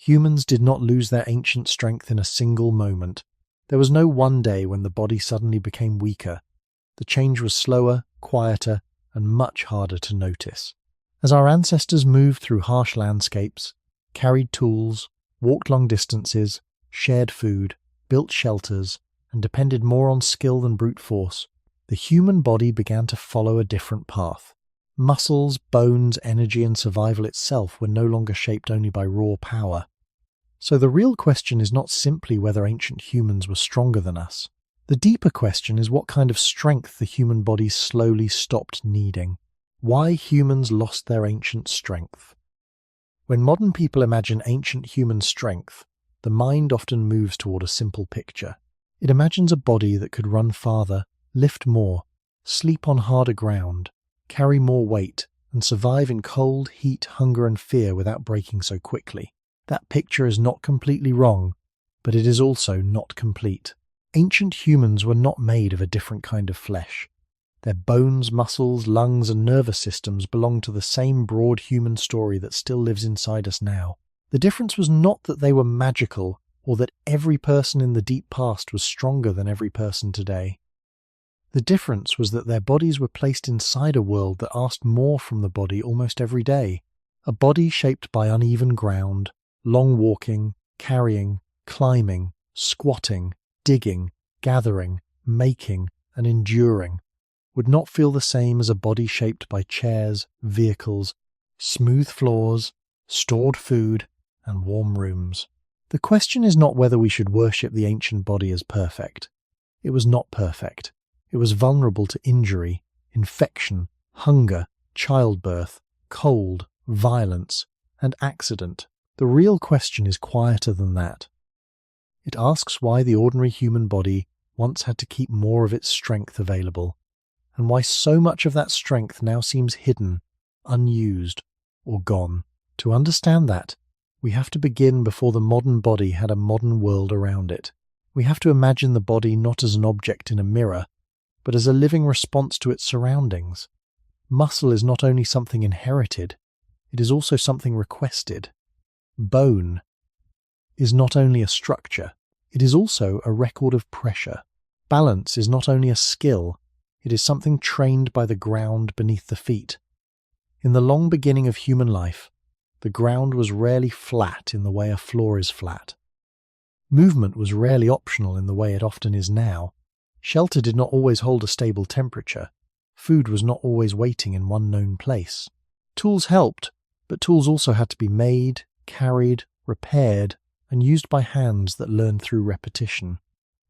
Humans did not lose their ancient strength in a single moment. There was no one day when the body suddenly became weaker. The change was slower, quieter, and much harder to notice. As our ancestors moved through harsh landscapes, carried tools, walked long distances, shared food, built shelters, and depended more on skill than brute force, the human body began to follow a different path. Muscles, bones, energy, and survival itself were no longer shaped only by raw power. So the real question is not simply whether ancient humans were stronger than us. The deeper question is what kind of strength the human body slowly stopped needing. Why humans lost their ancient strength. When modern people imagine ancient human strength, the mind often moves toward a simple picture. It imagines a body that could run farther, lift more, sleep on harder ground, carry more weight, and survive in cold, heat, hunger, and fear without breaking so quickly. That picture is not completely wrong, but it is also not complete. Ancient humans were not made of a different kind of flesh. Their bones, muscles, lungs, and nervous systems belonged to the same broad human story that still lives inside us now. The difference was not that they were magical, or that every person in the deep past was stronger than every person today. The difference was that their bodies were placed inside a world that asked more from the body almost every day. A body shaped by uneven ground, long walking, carrying, climbing, squatting, digging, gathering, making, and enduring, would not feel the same as a body shaped by chairs, vehicles, smooth floors, stored food, and warm rooms. The question is not whether we should worship the ancient body as perfect. It was not perfect. It was vulnerable to injury, infection, hunger, childbirth, cold, violence, and accident. The real question is quieter than that. It asks why the ordinary human body once had to keep more of its strength available, and why so much of that strength now seems hidden, unused, or gone. To understand that, we have to begin before the modern body had a modern world around it. We have to imagine the body not as an object in a mirror, but as a living response to its surroundings. Muscle is not only something inherited, it is also something requested. Bone is not only a structure, it is also a record of pressure. Balance is not only a skill, it is something trained by the ground beneath the feet. In the long beginning of human life, the ground was rarely flat in the way a floor is flat. Movement was rarely optional in the way it often is now. Shelter did not always hold a stable temperature. Food was not always waiting in one known place. Tools helped, but tools also had to be made, carried, repaired, and used by hands that learned through repetition.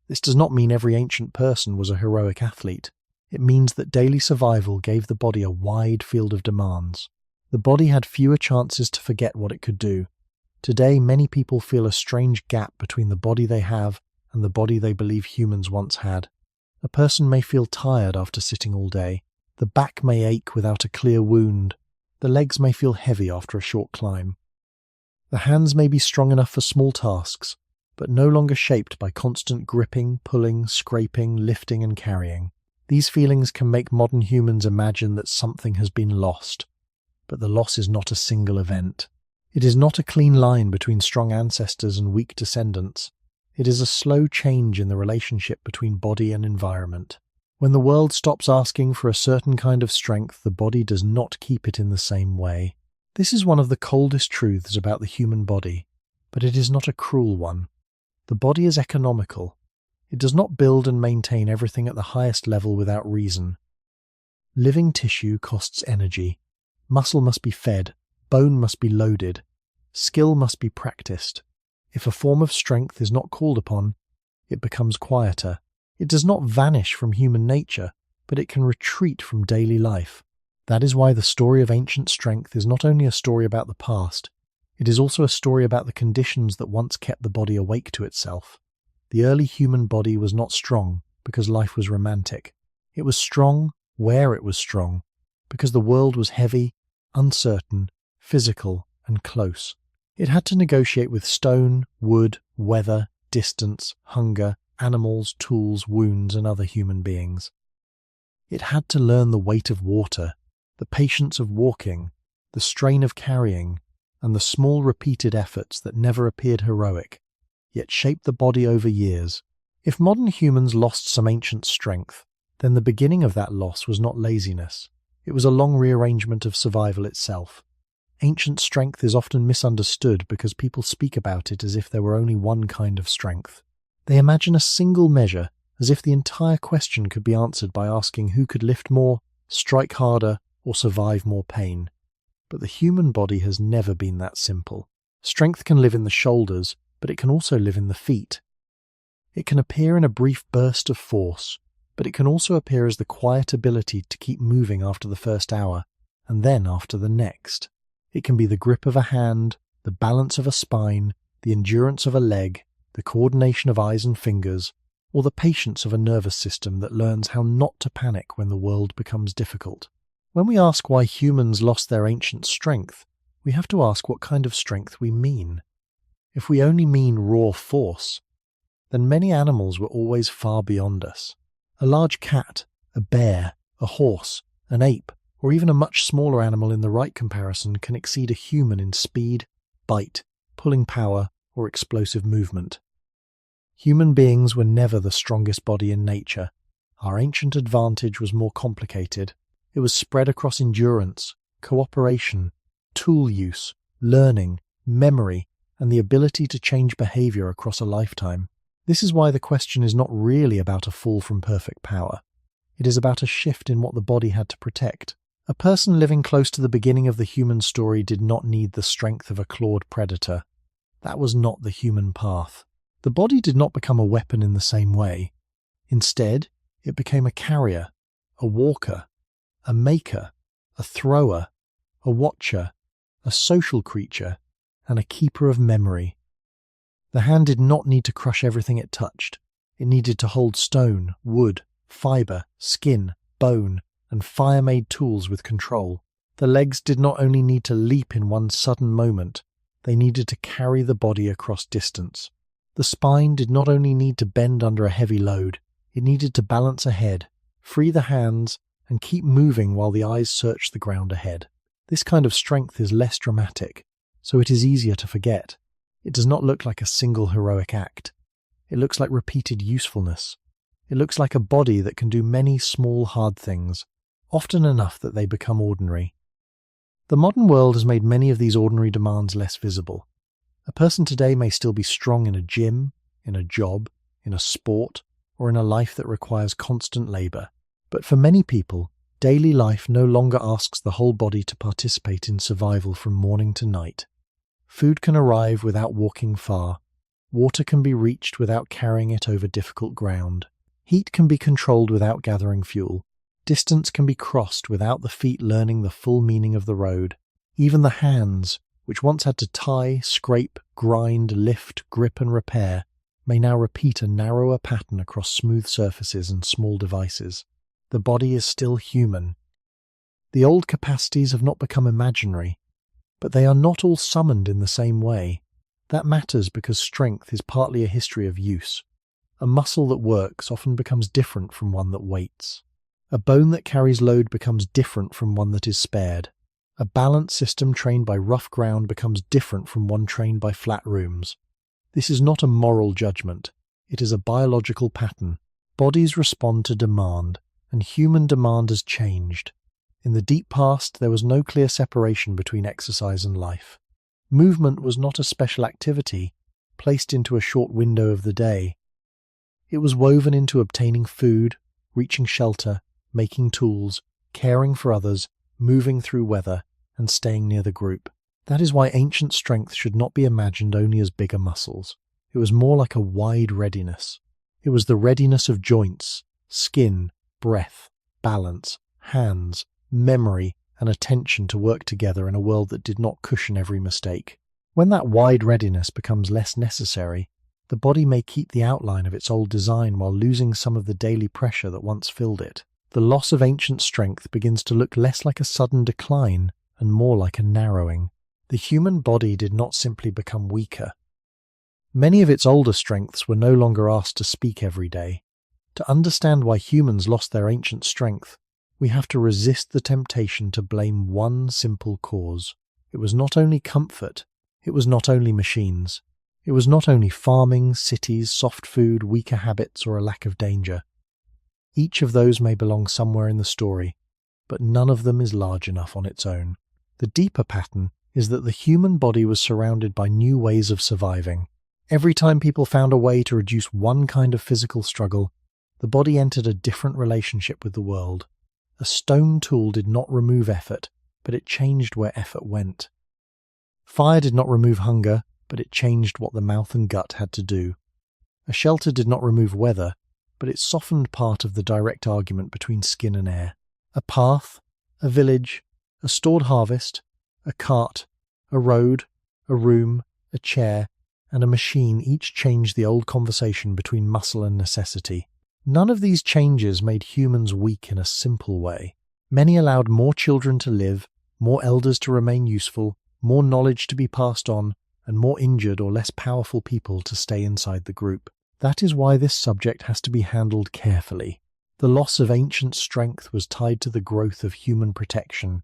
This does not mean every ancient person was a heroic athlete. It means that daily survival gave the body a wide field of demands. The body had fewer chances to forget what it could do. Today, many people feel a strange gap between the body they have and the body they believe humans once had. A person may feel tired after sitting all day. The back may ache without a clear wound. The legs may feel heavy after a short climb. The hands may be strong enough for small tasks, but no longer shaped by constant gripping, pulling, scraping, lifting, and carrying. These feelings can make modern humans imagine that something has been lost. But the loss is not a single event. It is not a clean line between strong ancestors and weak descendants. It is a slow change in the relationship between body and environment. When the world stops asking for a certain kind of strength, the body does not keep it in the same way. This is one of the coldest truths about the human body, but it is not a cruel one. The body is economical. It does not build and maintain everything at the highest level without reason. Living tissue costs energy. Muscle must be fed. Bone must be loaded. Skill must be practiced. If a form of strength is not called upon, it becomes quieter. It does not vanish from human nature, but it can retreat from daily life. That is why the story of ancient strength is not only a story about the past, it is also a story about the conditions that once kept the body awake to itself. The early human body was not strong because life was romantic. It was strong where it was strong, because the world was heavy, uncertain, physical, and close. It had to negotiate with stone, wood, weather, distance, hunger, animals, tools, wounds, and other human beings. It had to learn the weight of water, the patience of walking, the strain of carrying, and the small repeated efforts that never appeared heroic, yet shaped the body over years. If modern humans lost some ancient strength, then the beginning of that loss was not laziness. It was a long rearrangement of survival itself. Ancient strength is often misunderstood because people speak about it as if there were only one kind of strength. They imagine a single measure, as if the entire question could be answered by asking who could lift more, strike harder, or survive more pain. But the human body has never been that simple. Strength can live in the shoulders, but it can also live in the feet. It can appear in a brief burst of force, but it can also appear as the quiet ability to keep moving after the first hour, and then after the next. It can be the grip of a hand, the balance of a spine, the endurance of a leg, the coordination of eyes and fingers, or the patience of a nervous system that learns how not to panic when the world becomes difficult. When we ask why humans lost their ancient strength, we have to ask what kind of strength we mean. If we only mean raw force, then many animals were always far beyond us. A large cat, a bear, a horse, an ape, or even a much smaller animal in the right comparison can exceed a human in speed, bite, pulling power, or explosive movement. Human beings were never the strongest body in nature. Our ancient advantage was more complicated. It was spread across endurance, cooperation, tool use, learning, memory, and the ability to change behavior across a lifetime. This is why the question is not really about a fall from perfect power. It is about a shift in what the body had to protect. A person living close to the beginning of the human story did not need the strength of a clawed predator. That was not the human path. The body did not become a weapon in the same way. Instead, it became a carrier, a walker, a maker, a thrower, a watcher, a social creature, and a keeper of memory. The hand did not need to crush everything it touched. It needed to hold stone, wood, fibre, skin, bone, and fire-made tools with control. The legs did not only need to leap in one sudden moment, they needed to carry the body across distance. The spine did not only need to bend under a heavy load, it needed to balance ahead, free the hands, and keep moving while the eyes searched the ground ahead. This kind of strength is less dramatic, so it is easier to forget. It does not look like a single heroic act. It looks like repeated usefulness. It looks like a body that can do many small, hard things, often enough that they become ordinary. The modern world has made many of these ordinary demands less visible. A person today may still be strong in a gym, in a job, in a sport, or in a life that requires constant labour. But for many people, daily life no longer asks the whole body to participate in survival from morning to night. Food can arrive without walking far. Water can be reached without carrying it over difficult ground. Heat can be controlled without gathering fuel. Distance can be crossed without the feet learning the full meaning of the road. Even the hands, which once had to tie, scrape, grind, lift, grip and repair, may now repeat a narrower pattern across smooth surfaces and small devices. The body is still human. The old capacities have not become imaginary, but they are not all summoned in the same way. That matters because strength is partly a history of use. A muscle that works often becomes different from one that waits. A bone that carries load becomes different from one that is spared. A balance system trained by rough ground becomes different from one trained by flat rooms. This is not a moral judgment. It is a biological pattern. Bodies respond to demand, and human demand has changed. In the deep past, there was no clear separation between exercise and life. Movement was not a special activity, placed into a short window of the day. It was woven into obtaining food, reaching shelter, making tools, caring for others, moving through weather, and staying near the group. That is why ancient strength should not be imagined only as bigger muscles. It was more like a wide readiness. It was the readiness of joints, skin, breath, balance, hands, memory, and attention to work together in a world that did not cushion every mistake. When that wide readiness becomes less necessary, the body may keep the outline of its old design while losing some of the daily pressure that once filled it. The loss of ancient strength begins to look less like a sudden decline and more like a narrowing. The human body did not simply become weaker. Many of its older strengths were no longer asked to speak every day. To understand why humans lost their ancient strength, we have to resist the temptation to blame one simple cause. It was not only comfort, it was not only machines. It was not only farming, cities, soft food, weaker habits, or a lack of danger. Each of those may belong somewhere in the story, but none of them is large enough on its own. The deeper pattern is that the human body was surrounded by new ways of surviving. Every time people found a way to reduce one kind of physical struggle, the body entered a different relationship with the world. A stone tool did not remove effort, but it changed where effort went. Fire did not remove hunger, but it changed what the mouth and gut had to do. A shelter did not remove weather, but it softened part of the direct argument between skin and air. A path, a village, a stored harvest, a cart, a road, a room, a chair, and a machine each changed the old conversation between muscle and necessity. None of these changes made humans weak in a simple way. Many allowed more children to live, more elders to remain useful, more knowledge to be passed on, and more injured or less powerful people to stay inside the group. That is why this subject has to be handled carefully. The loss of ancient strength was tied to the growth of human protection.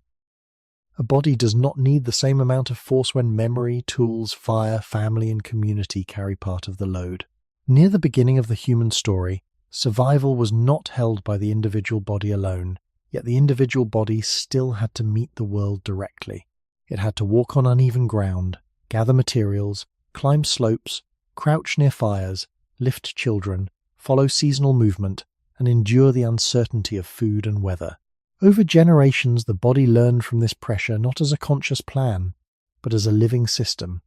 A body does not need the same amount of force when memory, tools, fire, family, and community carry part of the load. Near the beginning of the human story, survival was not held by the individual body alone, yet the individual body still had to meet the world directly. It had to walk on uneven ground, gather materials, climb slopes, crouch near fires, lift children, follow seasonal movement, and endure the uncertainty of food and weather. Over generations, the body learned from this pressure not as a conscious plan, but as a living system.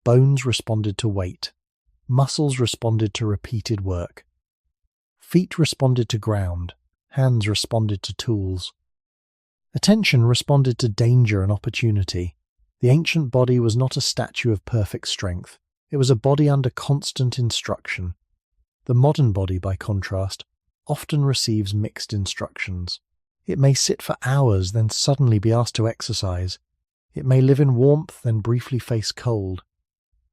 Bones responded to weight. Muscles responded to repeated work. Feet responded to ground. Hands responded to tools. Attention responded to danger and opportunity. The ancient body was not a statue of perfect strength. It was a body under constant instruction. The modern body, by contrast, often receives mixed instructions. It may sit for hours, then suddenly be asked to exercise. It may live in warmth, then briefly face cold.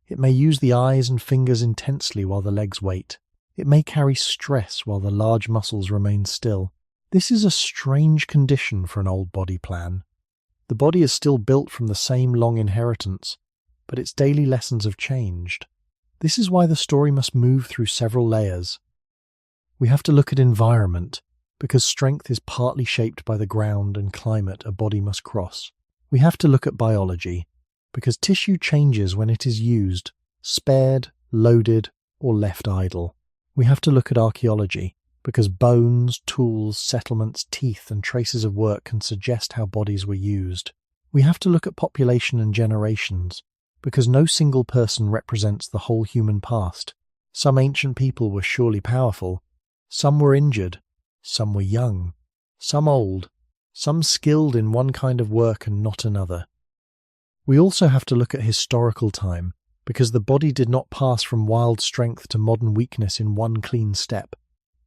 It may use the eyes and fingers intensely while the legs wait. It may carry stress while the large muscles remain still. This is a strange condition for an old body plan. The body is still built from the same long inheritance, but its daily lessons have changed. This is why the story must move through several layers. We have to look at environment, because strength is partly shaped by the ground and climate a body must cross. We have to look at biology, because tissue changes when it is used, spared, loaded, or left idle. We have to look at archaeology, because bones, tools, settlements, teeth, and traces of work can suggest how bodies were used. We have to look at population and generations, because no single person represents the whole human past. Some ancient people were surely powerful, some were injured, some were young, some old, some skilled in one kind of work and not another. We also have to look at historical time, because the body did not pass from wild strength to modern weakness in one clean step.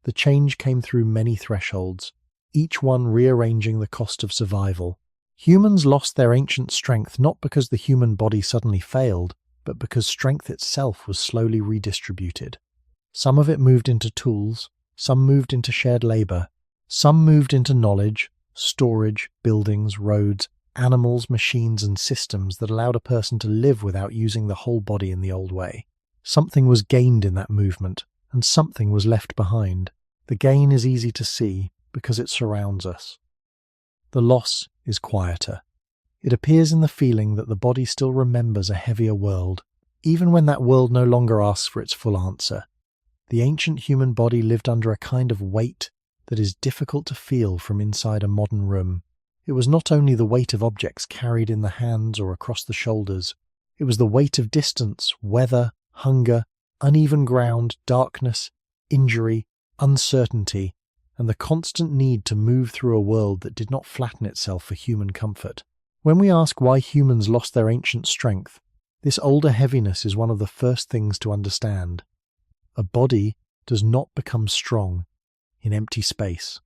The change came through many thresholds, each one rearranging the cost of survival. Humans lost their ancient strength not because the human body suddenly failed, but because strength itself was slowly redistributed. Some of it moved into tools, some moved into shared labor, some moved into knowledge, storage, buildings, roads, animals, machines, and systems that allowed a person to live without using the whole body in the old way. Something was gained in that movement, and something was left behind. The gain is easy to see because it surrounds us. The loss is quieter. It appears in the feeling that the body still remembers a heavier world, even when that world no longer asks for its full answer. The ancient human body lived under a kind of weight that is difficult to feel from inside a modern room. It was not only the weight of objects carried in the hands or across the shoulders, it was the weight of distance, weather, hunger, uneven ground, darkness, injury, uncertainty, and the constant need to move through a world that did not flatten itself for human comfort. When we ask why humans lost their ancient strength, this older heaviness is one of the first things to understand. A body does not become strong in empty space.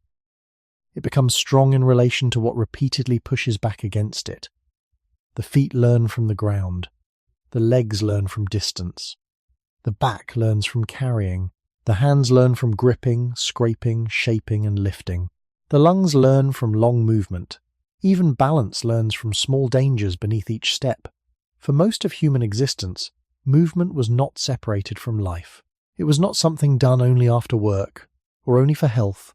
It becomes strong in relation to what repeatedly pushes back against it. The feet learn from the ground. The legs learn from distance. The back learns from carrying. The hands learn from gripping, scraping, shaping, and lifting. The lungs learn from long movement. Even balance learns from small dangers beneath each step. For most of human existence, movement was not separated from life. It was not something done only after work, or only for health,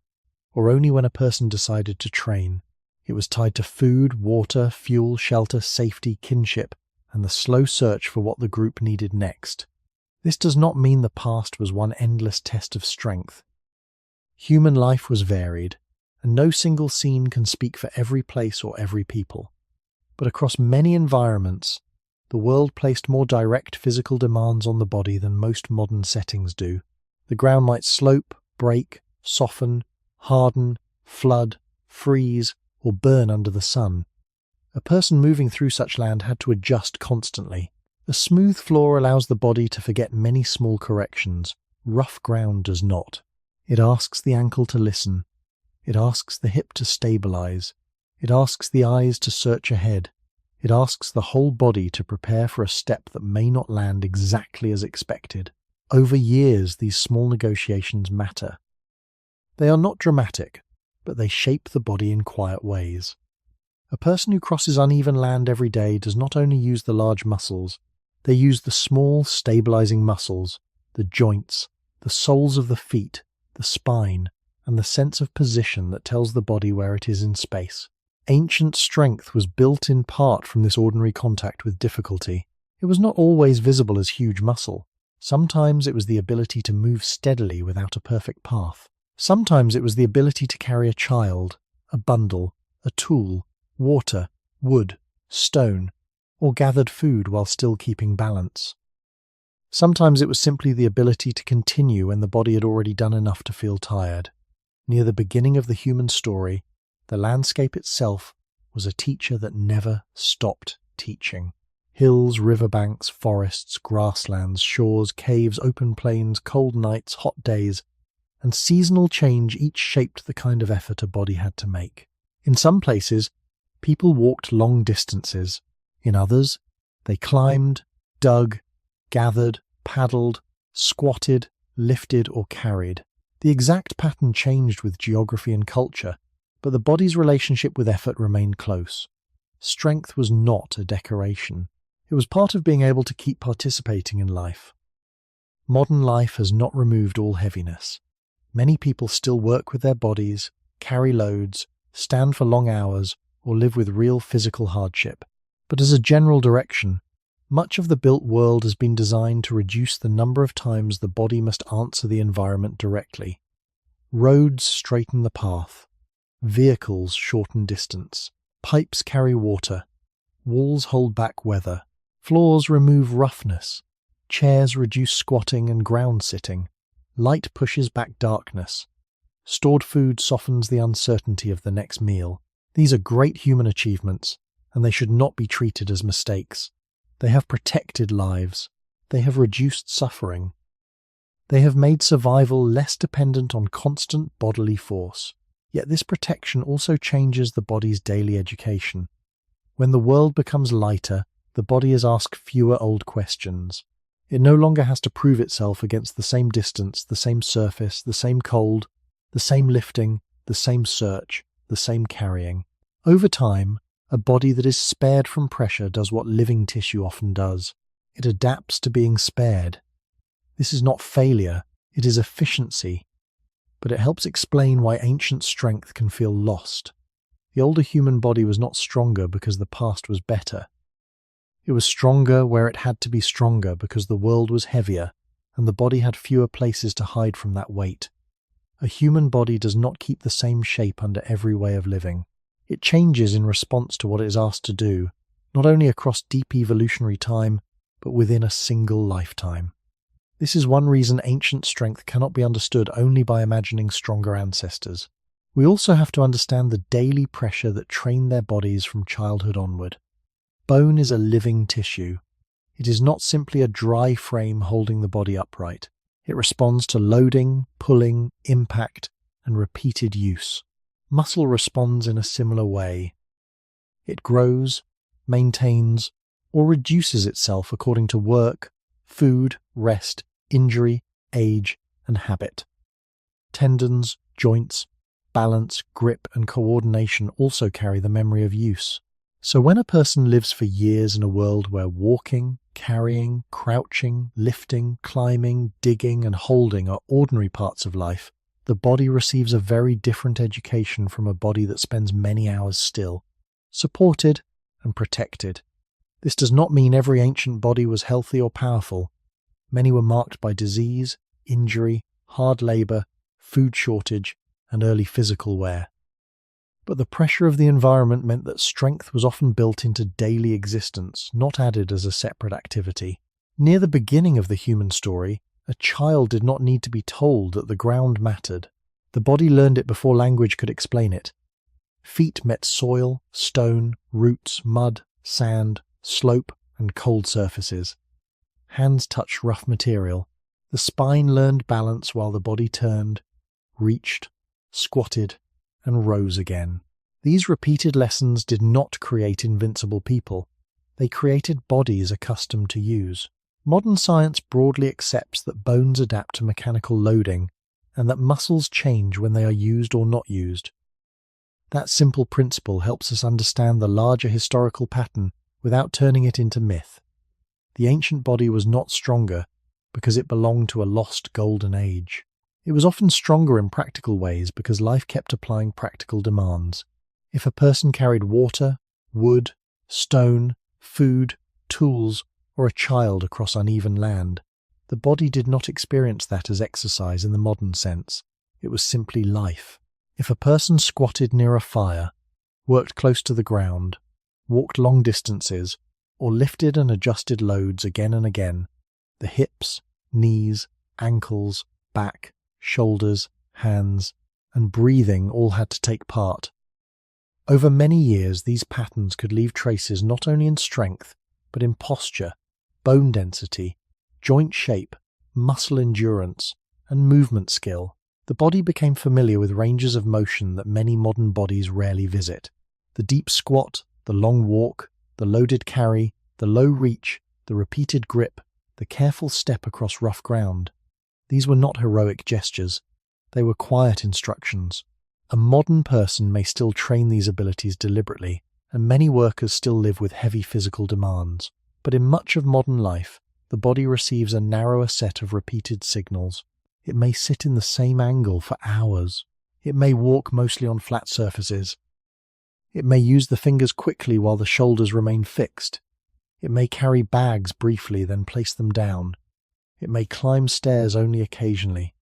or only when a person decided to train. It was tied to food, water, fuel, shelter, safety, kinship, and the slow search for what the group needed next. This does not mean the past was one endless test of strength. Human life was varied, and no single scene can speak for every place or every people. But across many environments, the world placed more direct physical demands on the body than most modern settings do. The ground might slope, break, soften, harden, flood, freeze, or burn under the sun. A person moving through such land had to adjust constantly. A smooth floor allows the body to forget many small corrections. Rough ground does not. It asks the ankle to listen. It asks the hip to stabilize. It asks the eyes to search ahead. It asks the whole body to prepare for a step that may not land exactly as expected. Over years, these small negotiations matter. They are not dramatic, but they shape the body in quiet ways. A person who crosses uneven land every day does not only use the large muscles, they use the small, stabilizing muscles, the joints, the soles of the feet, the spine, and the sense of position that tells the body where it is in space. Ancient strength was built in part from this ordinary contact with difficulty. It was not always visible as huge muscle. Sometimes it was the ability to move steadily without a perfect path. Sometimes it was the ability to carry a child, a bundle, a tool, water, wood, stone, or gathered food while still keeping balance. Sometimes it was simply the ability to continue when the body had already done enough to feel tired. Near the beginning of the human story, the landscape itself was a teacher that never stopped teaching. Hills, riverbanks, forests, grasslands, shores, caves, open plains, cold nights, hot days, and seasonal change each shaped the kind of effort a body had to make. In some places, people walked long distances. In others, they climbed, dug, gathered, paddled, squatted, lifted, or carried. The exact pattern changed with geography and culture, but the body's relationship with effort remained close. Strength was not a decoration. It was part of being able to keep participating in life. Modern life has not removed all heaviness. Many people still work with their bodies, carry loads, stand for long hours, or live with real physical hardship. But as a general direction, much of the built world has been designed to reduce the number of times the body must answer the environment directly. Roads straighten the path. Vehicles shorten distance. Pipes carry water. Walls hold back weather. Floors remove roughness. Chairs reduce squatting and ground sitting. Light pushes back darkness. Stored food softens the uncertainty of the next meal. These are great human achievements, and they should not be treated as mistakes. They have protected lives. They have reduced suffering. They have made survival less dependent on constant bodily force. Yet this protection also changes the body's daily education. When the world becomes lighter, the body is asked fewer old questions. It no longer has to prove itself against the same distance, the same surface, the same cold, the same lifting, the same search, the same carrying. Over time, a body that is spared from pressure does what living tissue often does. It adapts to being spared. This is not failure, it is efficiency. But it helps explain why ancient strength can feel lost. The older human body was not stronger because the past was better. It was stronger where it had to be stronger because the world was heavier, and the body had fewer places to hide from that weight. A human body does not keep the same shape under every way of living. It changes in response to what it is asked to do, not only across deep evolutionary time, but within a single lifetime. This is one reason ancient strength cannot be understood only by imagining stronger ancestors. We also have to understand the daily pressure that trained their bodies from childhood onward. Bone is a living tissue. It is not simply a dry frame holding the body upright. It responds to loading, pulling, impact, and repeated use. Muscle responds in a similar way. It grows, maintains, or reduces itself according to work, food, rest, injury, age, and habit. Tendons, joints, balance, grip, and coordination also carry the memory of use. So when a person lives for years in a world where walking, carrying, crouching, lifting, climbing, digging, and holding are ordinary parts of life, the body receives a very different education from a body that spends many hours still, supported and protected. This does not mean every ancient body was healthy or powerful. Many were marked by disease, injury, hard labor, food shortage, and early physical wear. But the pressure of the environment meant that strength was often built into daily existence, not added as a separate activity. Near the beginning of the human story, a child did not need to be told that the ground mattered. The body learned it before language could explain it. Feet met soil, stone, roots, mud, sand, slope, and cold surfaces. Hands touched rough material. The spine learned balance while the body turned, reached, squatted, and rose again. These repeated lessons did not create invincible people. They created bodies accustomed to use. Modern science broadly accepts that bones adapt to mechanical loading and that muscles change when they are used or not used. That simple principle helps us understand the larger historical pattern without turning it into myth. The ancient body was not stronger because it belonged to a lost golden age. It was often stronger in practical ways because life kept applying practical demands. If a person carried water, wood, stone, food, tools, or a child across uneven land, the body did not experience that as exercise in the modern sense. It was simply life. If a person squatted near a fire, worked close to the ground, walked long distances, or lifted and adjusted loads again and again, the hips, knees, ankles, back, shoulders, hands, and breathing all had to take part. Over many years, these patterns could leave traces not only in strength, but in posture, bone density, joint shape, muscle endurance, and movement skill. The body became familiar with ranges of motion that many modern bodies rarely visit. The deep squat, the long walk, the loaded carry, the low reach, the repeated grip, the careful step across rough ground. These were not heroic gestures. They were quiet instructions. A modern person may still train these abilities deliberately, and many workers still live with heavy physical demands. But in much of modern life, the body receives a narrower set of repeated signals. It may sit in the same angle for hours. It may walk mostly on flat surfaces. It may use the fingers quickly while the shoulders remain fixed. It may carry bags briefly, then place them down. It may climb stairs only occasionally.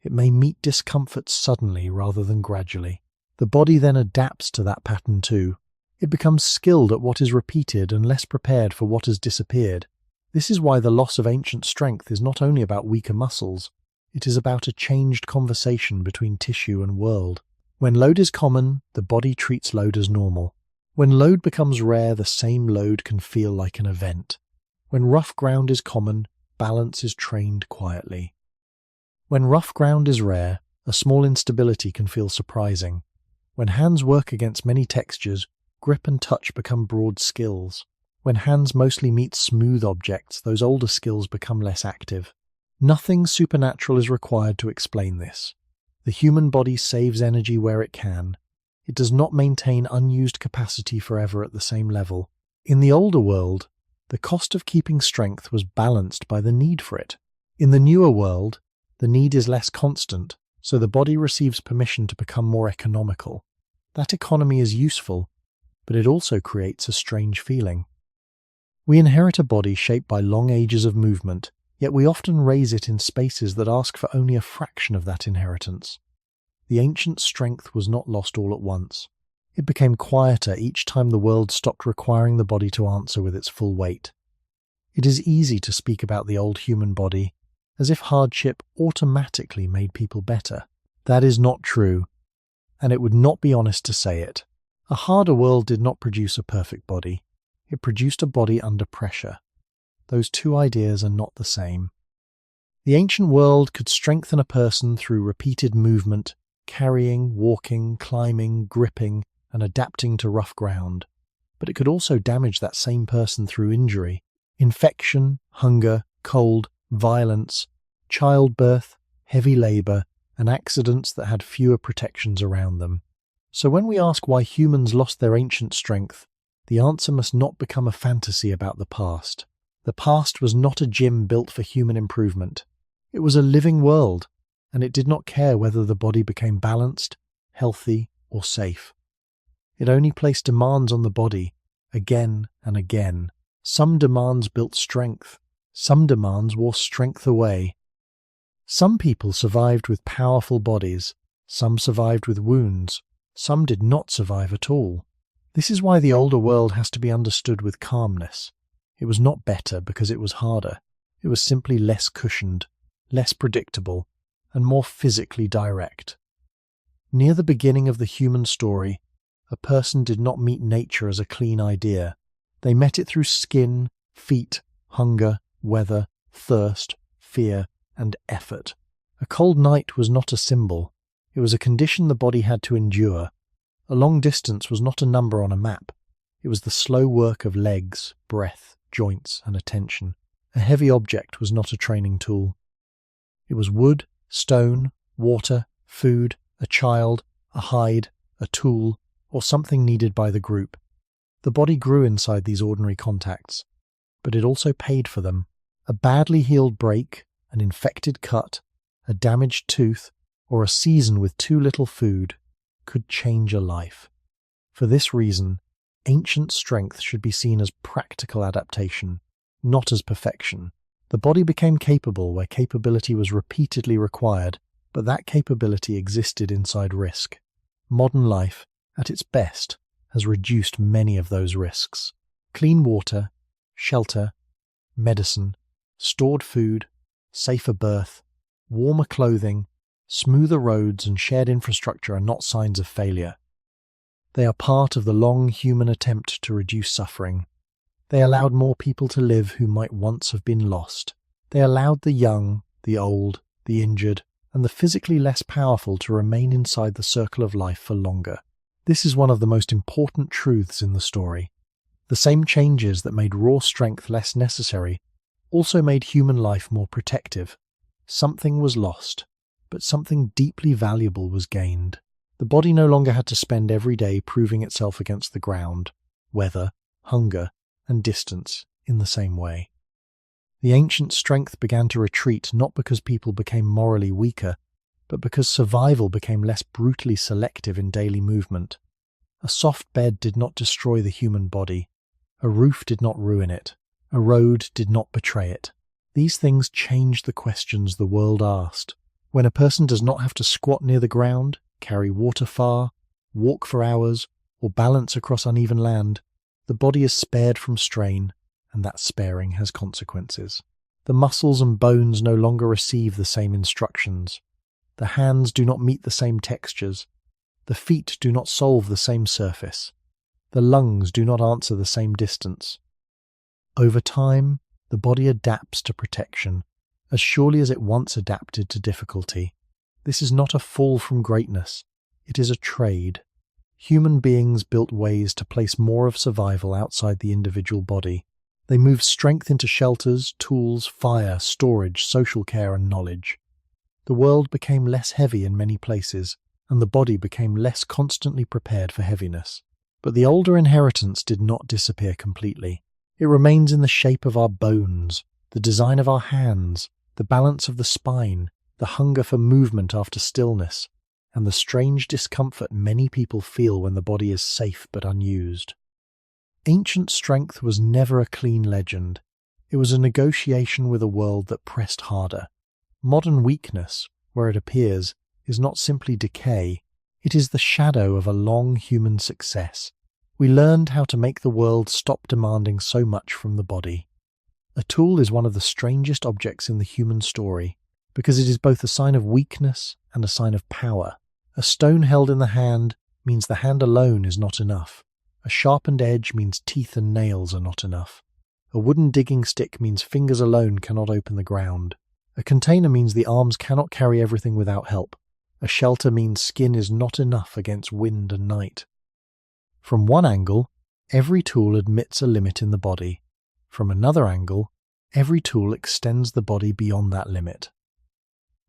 It may meet discomfort suddenly rather than gradually. The body then adapts to that pattern too. It becomes skilled at what is repeated and less prepared for what has disappeared. This is why the loss of ancient strength is not only about weaker muscles, it is about a changed conversation between tissue and world. When load is common, the body treats load as normal. When load becomes rare, the same load can feel like an event. When rough ground is common, balance is trained quietly. When rough ground is rare, a small instability can feel surprising. When hands work against many textures, grip and touch become broad skills. When hands mostly meet smooth objects, those older skills become less active. Nothing supernatural is required to explain this. The human body saves energy where it can. It does not maintain unused capacity forever at the same level. In the older world, the cost of keeping strength was balanced by the need for it. In the newer world, the need is less constant, so the body receives permission to become more economical. That economy is useful, but it also creates a strange feeling. We inherit a body shaped by long ages of movement, yet we often raise it in spaces that ask for only a fraction of that inheritance. The ancient strength was not lost all at once. It became quieter each time the world stopped requiring the body to answer with its full weight. It is easy to speak about the old human body as if hardship automatically made people better. That is not true, and it would not be honest to say it. A harder world did not produce a perfect body. It produced a body under pressure. Those two ideas are not the same. The ancient world could strengthen a person through repeated movement, carrying, walking, climbing, gripping, and adapting to rough ground. But it could also damage that same person through injury, infection, hunger, cold, violence, childbirth, heavy labor, and accidents that had fewer protections around them. So when we ask why humans lost their ancient strength, the answer must not become a fantasy about the past. The past was not a gym built for human improvement. It was a living world, and it did not care whether the body became balanced, healthy, or safe. It only placed demands on the body, again and again. Some demands built strength, some demands wore strength away. Some people survived with powerful bodies, some survived with wounds, some did not survive at all. This is why the older world has to be understood with calmness. It was not better because it was harder. It was simply less cushioned, less predictable, and more physically direct. Near the beginning of the human story, a person did not meet nature as a clean idea. They met it through skin, feet, hunger, weather, thirst, fear, and effort. A cold night was not a symbol. It was a condition the body had to endure. A long distance was not a number on a map. It was the slow work of legs, breath, joints, and attention. A heavy object was not a training tool. It was wood, stone, water, food, a child, a hide, a tool, or something needed by the group. The body grew inside these ordinary contacts, but it also paid for them. A badly healed break, an infected cut, a damaged tooth, or a season with too little food could change a life. For this reason, ancient strength should be seen as practical adaptation, not as perfection. The body became capable where capability was repeatedly required, but that capability existed inside risk. Modern life, at its best, has reduced many of those risks. Clean water, shelter, medicine, stored food, safer birth, warmer clothing, smoother roads and shared infrastructure are not signs of failure. They are part of the long human attempt to reduce suffering. They allowed more people to live who might once have been lost. They allowed the young, the old, the injured, and the physically less powerful to remain inside the circle of life for longer. This is one of the most important truths in the story. The same changes that made raw strength less necessary also made human life more protective. Something was lost, but something deeply valuable was gained. The body no longer had to spend every day proving itself against the ground, weather, hunger, and distance in the same way. The ancient strength began to retreat not because people became morally weaker, but because survival became less brutally selective in daily movement. A soft bed did not destroy the human body. A roof did not ruin it. A road did not betray it. These things changed the questions the world asked. When a person does not have to squat near the ground, carry water far, walk for hours, or balance across uneven land, the body is spared from strain, and that sparing has consequences. The muscles and bones no longer receive the same instructions. The hands do not meet the same textures. The feet do not solve the same surface. The lungs do not answer the same distance. Over time, the body adapts to protection, as surely as it once adapted to difficulty. This is not a fall from greatness. It is a trade. Human beings built ways to place more of survival outside the individual body. They moved strength into shelters, tools, fire, storage, social care, and knowledge. The world became less heavy in many places, and the body became less constantly prepared for heaviness. But the older inheritance did not disappear completely. It remains in the shape of our bones, the design of our hands, the balance of the spine, the hunger for movement after stillness, and the strange discomfort many people feel when the body is safe but unused. Ancient strength was never a clean legend. It was a negotiation with a world that pressed harder. Modern weakness, where it appears, is not simply decay. It is the shadow of a long human success. We learned how to make the world stop demanding so much from the body. A tool is one of the strangest objects in the human story, because it is both a sign of weakness and a sign of power. A stone held in the hand means the hand alone is not enough. A sharpened edge means teeth and nails are not enough. A wooden digging stick means fingers alone cannot open the ground. A container means the arms cannot carry everything without help. A shelter means skin is not enough against wind and night. From one angle, every tool admits a limit in the body. From another angle, every tool extends the body beyond that limit.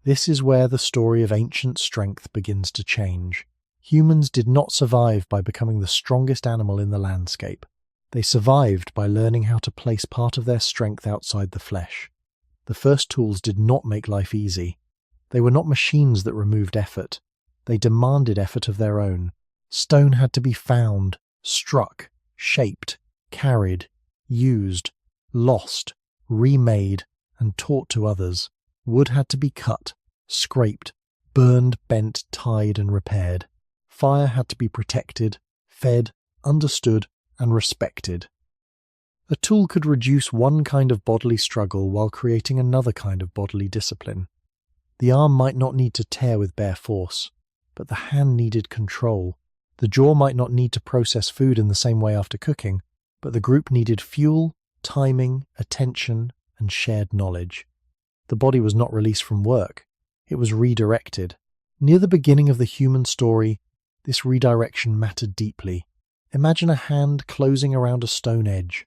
This is where the story of ancient strength begins to change. Humans did not survive by becoming the strongest animal in the landscape. They survived by learning how to place part of their strength outside the flesh. The first tools did not make life easy. They were not machines that removed effort. They demanded effort of their own. Stone had to be found, struck, shaped, carried, used, lost, remade, and taught to others. Wood had to be cut, scraped, burned, bent, tied, and repaired. Fire had to be protected, fed, understood, and respected. A tool could reduce one kind of bodily struggle while creating another kind of bodily discipline. The arm might not need to tear with bare force, but the hand needed control. The jaw might not need to process food in the same way after cooking, but the group needed fuel, timing, attention, and shared knowledge. The body was not released from work. It was redirected. Near the beginning of the human story, this redirection mattered deeply. Imagine a hand closing around a stone edge.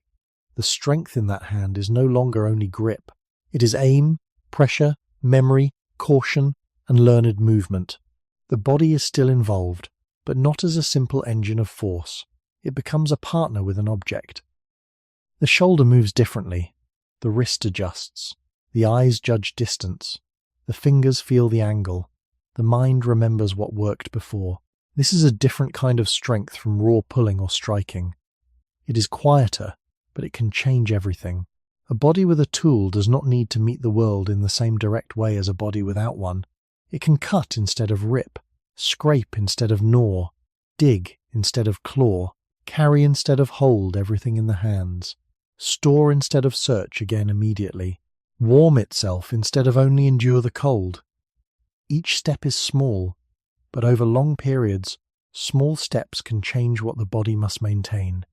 The strength in that hand is no longer only grip. It is aim, pressure, memory, caution, and learned movement. The body is still involved, but not as a simple engine of force. It becomes a partner with an object. The shoulder moves differently. The wrist adjusts. The eyes judge distance. The fingers feel the angle. The mind remembers what worked before. This is a different kind of strength from raw pulling or striking. It is quieter, but it can change everything. A body with a tool does not need to meet the world in the same direct way as a body without one. It can cut instead of rip, scrape instead of gnaw, dig instead of claw, carry instead of hold everything in the hands, store instead of search again immediately, warm itself instead of only endure the cold. Each step is small, but over long periods, small steps can change what the body must maintain.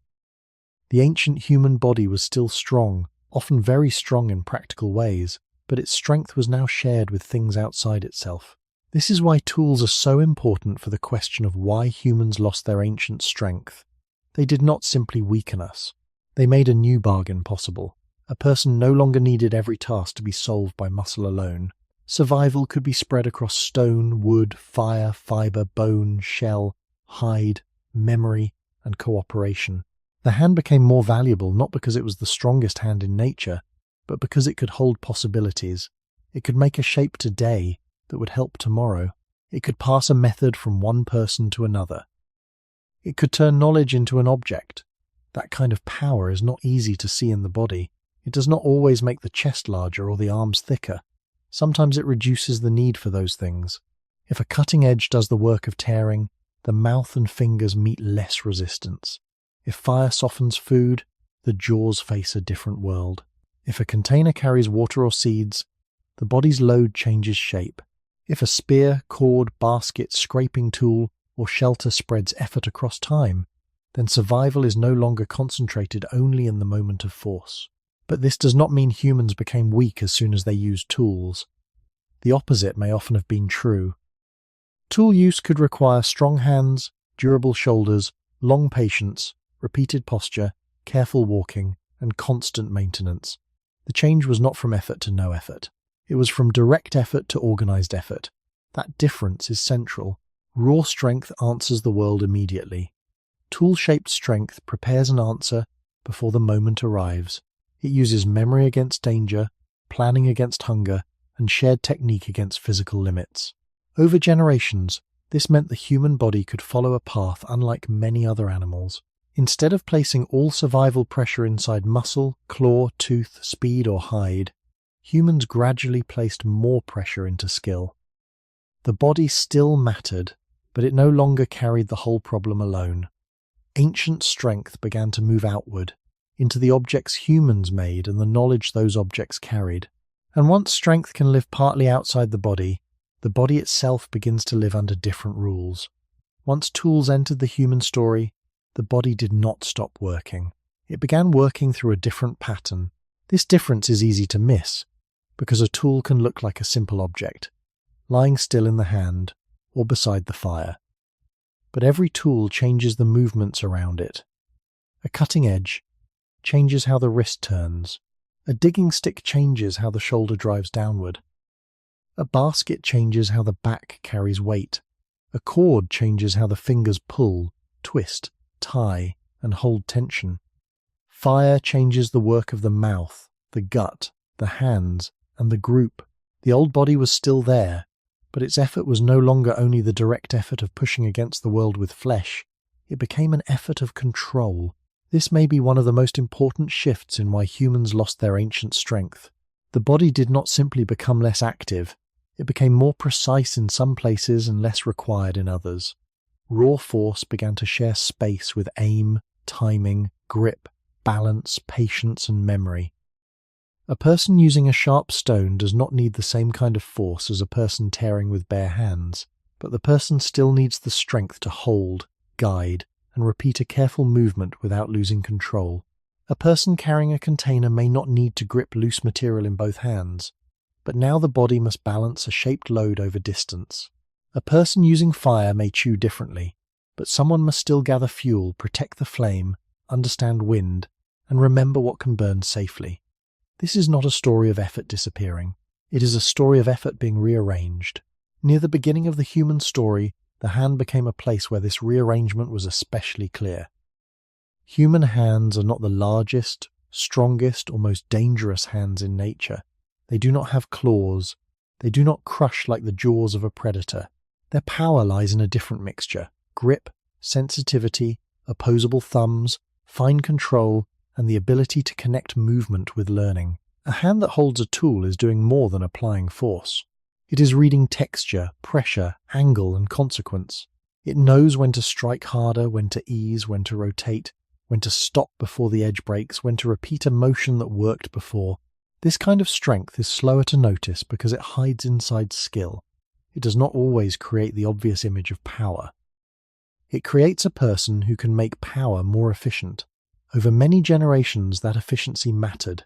The ancient human body was still strong, often very strong in practical ways, but its strength was now shared with things outside itself. This is why tools are so important for the question of why humans lost their ancient strength. They did not simply weaken us. They made a new bargain possible. A person no longer needed every task to be solved by muscle alone. Survival could be spread across stone, wood, fire, fiber, bone, shell, hide, memory, and cooperation. The hand became more valuable not because it was the strongest hand in nature, but because it could hold possibilities. It could make a shape today that would help tomorrow. It could pass a method from one person to another. It could turn knowledge into an object. That kind of power is not easy to see in the body. It does not always make the chest larger or the arms thicker. Sometimes it reduces the need for those things. If a cutting edge does the work of tearing, the mouth and fingers meet less resistance. If fire softens food, the jaws face a different world. If a container carries water or seeds, the body's load changes shape. If a spear, cord, basket, scraping tool, or shelter spreads effort across time, then survival is no longer concentrated only in the moment of force. But this does not mean humans became weak as soon as they used tools. The opposite may often have been true. Tool use could require strong hands, durable shoulders, long patience, repeated posture, careful walking, and constant maintenance. The change was not from effort to no effort. It was from direct effort to organized effort. That difference is central. Raw strength answers the world immediately. Tool-shaped strength prepares an answer before the moment arrives. It uses memory against danger, planning against hunger, and shared technique against physical limits. Over generations, this meant the human body could follow a path unlike many other animals. Instead of placing all survival pressure inside muscle, claw, tooth, speed, or hide, humans gradually placed more pressure into skill. The body still mattered, but it no longer carried the whole problem alone. Ancient strength began to move outward, into the objects humans made and the knowledge those objects carried. And once strength can live partly outside the body itself begins to live under different rules. Once tools entered the human story, the body did not stop working. It began working through a different pattern. This difference is easy to miss, because a tool can look like a simple object, lying still in the hand or beside the fire. But every tool changes the movements around it. A cutting edge changes how the wrist turns. A digging stick changes how the shoulder drives downward. A basket changes how the back carries weight. A cord changes how the fingers pull, twist, tie, and hold tension. Fire changes the work of the mouth, the gut, the hands, and the group. The old body was still there, but its effort was no longer only the direct effort of pushing against the world with flesh. It became an effort of control. This may be one of the most important shifts in why humans lost their ancient strength. The body did not simply become less active. It became more precise in some places and less required in others. Raw force began to share space with aim, timing, grip, balance, patience, and memory. A person using a sharp stone does not need the same kind of force as a person tearing with bare hands, but the person still needs the strength to hold, guide, and repeat a careful movement without losing control. A person carrying a container may not need to grip loose material in both hands, but now the body must balance a shaped load over distance. A person using fire may chew differently, but someone must still gather fuel, protect the flame, understand wind, and remember what can burn safely. This is not a story of effort disappearing. It is a story of effort being rearranged. Near the beginning of the human story, the hand became a place where this rearrangement was especially clear. Human hands are not the largest, strongest, or most dangerous hands in nature. They do not have claws. They do not crush like the jaws of a predator. Their power lies in a different mixture: grip, sensitivity, opposable thumbs, fine control, and the ability to connect movement with learning. A hand that holds a tool is doing more than applying force. It is reading texture, pressure, angle, and consequence. It knows when to strike harder, when to ease, when to rotate, when to stop before the edge breaks, when to repeat a motion that worked before. This kind of strength is slower to notice because it hides inside skill. It does not always create the obvious image of power. It creates a person who can make power more efficient. Over many generations, that efficiency mattered.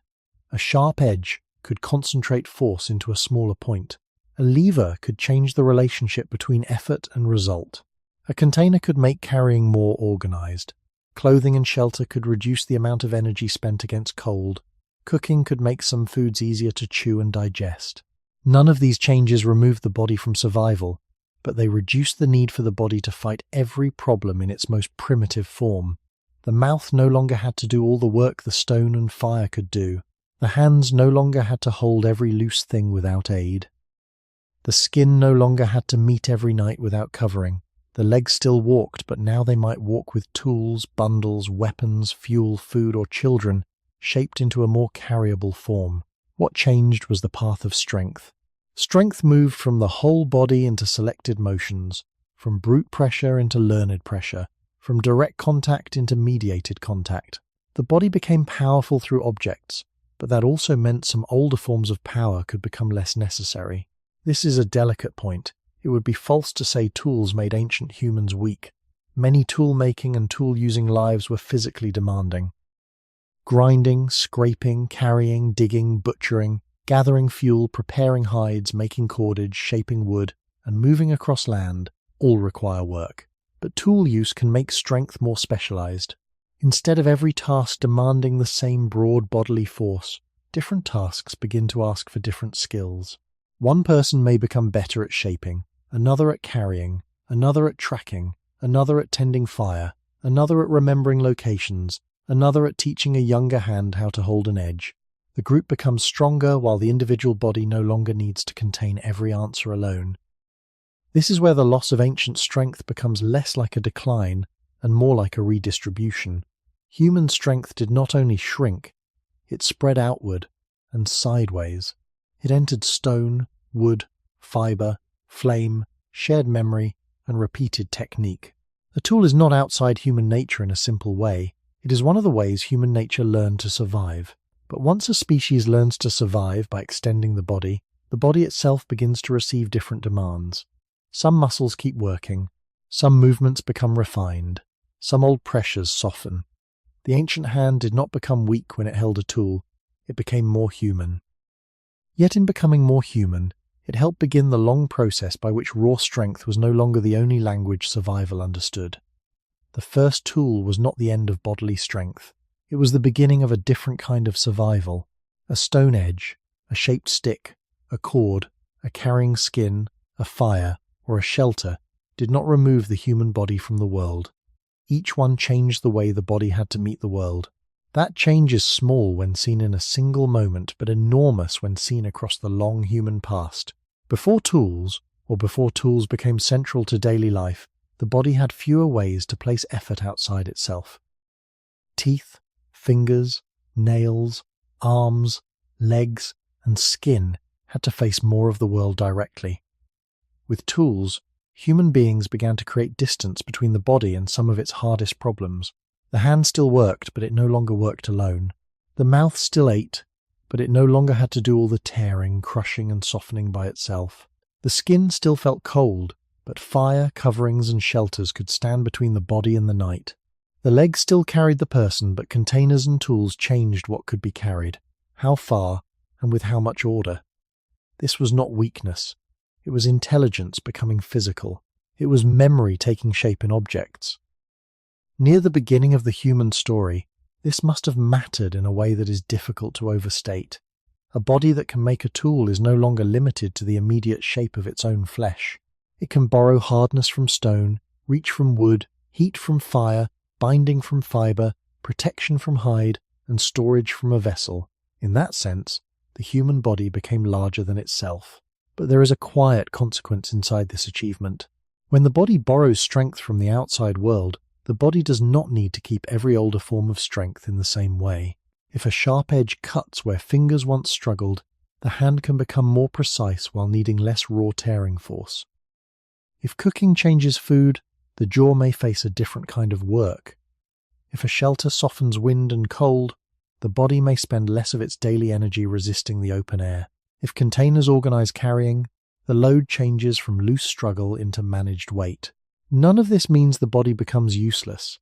A sharp edge could concentrate force into a smaller point. A lever could change the relationship between effort and result. A container could make carrying more organized. Clothing and shelter could reduce the amount of energy spent against cold. Cooking could make some foods easier to chew and digest. None of these changes removed the body from survival, but they reduced the need for the body to fight every problem in its most primitive form. The mouth no longer had to do all the work the stone and fire could do. The hands no longer had to hold every loose thing without aid. The skin no longer had to meet every night without covering. The legs still walked, but now they might walk with tools, bundles, weapons, fuel, food, or children, shaped into a more carryable form. What changed was the path of strength. Strength moved from the whole body into selected motions, from brute pressure into learned pressure, from direct contact into mediated contact. The body became powerful through objects, but that also meant some older forms of power could become less necessary. This is a delicate point. It would be false to say tools made ancient humans weak. Many tool-making and tool-using lives were physically demanding. Grinding, scraping, carrying, digging, butchering, gathering fuel, preparing hides, making cordage, shaping wood, and moving across land all require work. But tool use can make strength more specialized. Instead of every task demanding the same broad bodily force, different tasks begin to ask for different skills. One person may become better at shaping, another at carrying, another at tracking, another at tending fire, another at remembering locations, another at teaching a younger hand how to hold an edge. The group becomes stronger while the individual body no longer needs to contain every answer alone. This is where the loss of ancient strength becomes less like a decline and more like a redistribution. Human strength did not only shrink, it spread outward and sideways. It entered stone, wood, fiber, flame, shared memory, and repeated technique. A tool is not outside human nature in a simple way. It is one of the ways human nature learned to survive. But once a species learns to survive by extending the body itself begins to receive different demands. Some muscles keep working, some movements become refined, some old pressures soften. The ancient hand did not become weak when it held a tool, it became more human. Yet in becoming more human, it helped begin the long process by which raw strength was no longer the only language survival understood. The first tool was not the end of bodily strength. It was the beginning of a different kind of survival. A stone edge, a shaped stick, a cord, a carrying skin, a fire, or a shelter did not remove the human body from the world. Each one changed the way the body had to meet the world. That change is small when seen in a single moment, but enormous when seen across the long human past. Before tools, or before tools became central to daily life, the body had fewer ways to place effort outside itself. Teeth, fingers, nails, arms, legs, and skin had to face more of the world directly. With tools, human beings began to create distance between the body and some of its hardest problems. The hand still worked, but it no longer worked alone. The mouth still ate, but it no longer had to do all the tearing, crushing, and softening by itself. The skin still felt cold, but fire, coverings, and shelters could stand between the body and the night. The legs still carried the person, but containers and tools changed what could be carried, how far, and with how much order. This was not weakness. It was intelligence becoming physical. It was memory taking shape in objects. Near the beginning of the human story, this must have mattered in a way that is difficult to overstate. A body that can make a tool is no longer limited to the immediate shape of its own flesh. It can borrow hardness from stone, reach from wood, heat from fire, binding from fiber, protection from hide, and storage from a vessel. In that sense, the human body became larger than itself. But there is a quiet consequence inside this achievement. When the body borrows strength from the outside world, the body does not need to keep every older form of strength in the same way. If a sharp edge cuts where fingers once struggled, the hand can become more precise while needing less raw tearing force. If cooking changes food, the jaw may face a different kind of work. If a shelter softens wind and cold, the body may spend less of its daily energy resisting the open air. If containers organize carrying, the load changes from loose struggle into managed weight. None of this means the body becomes useless.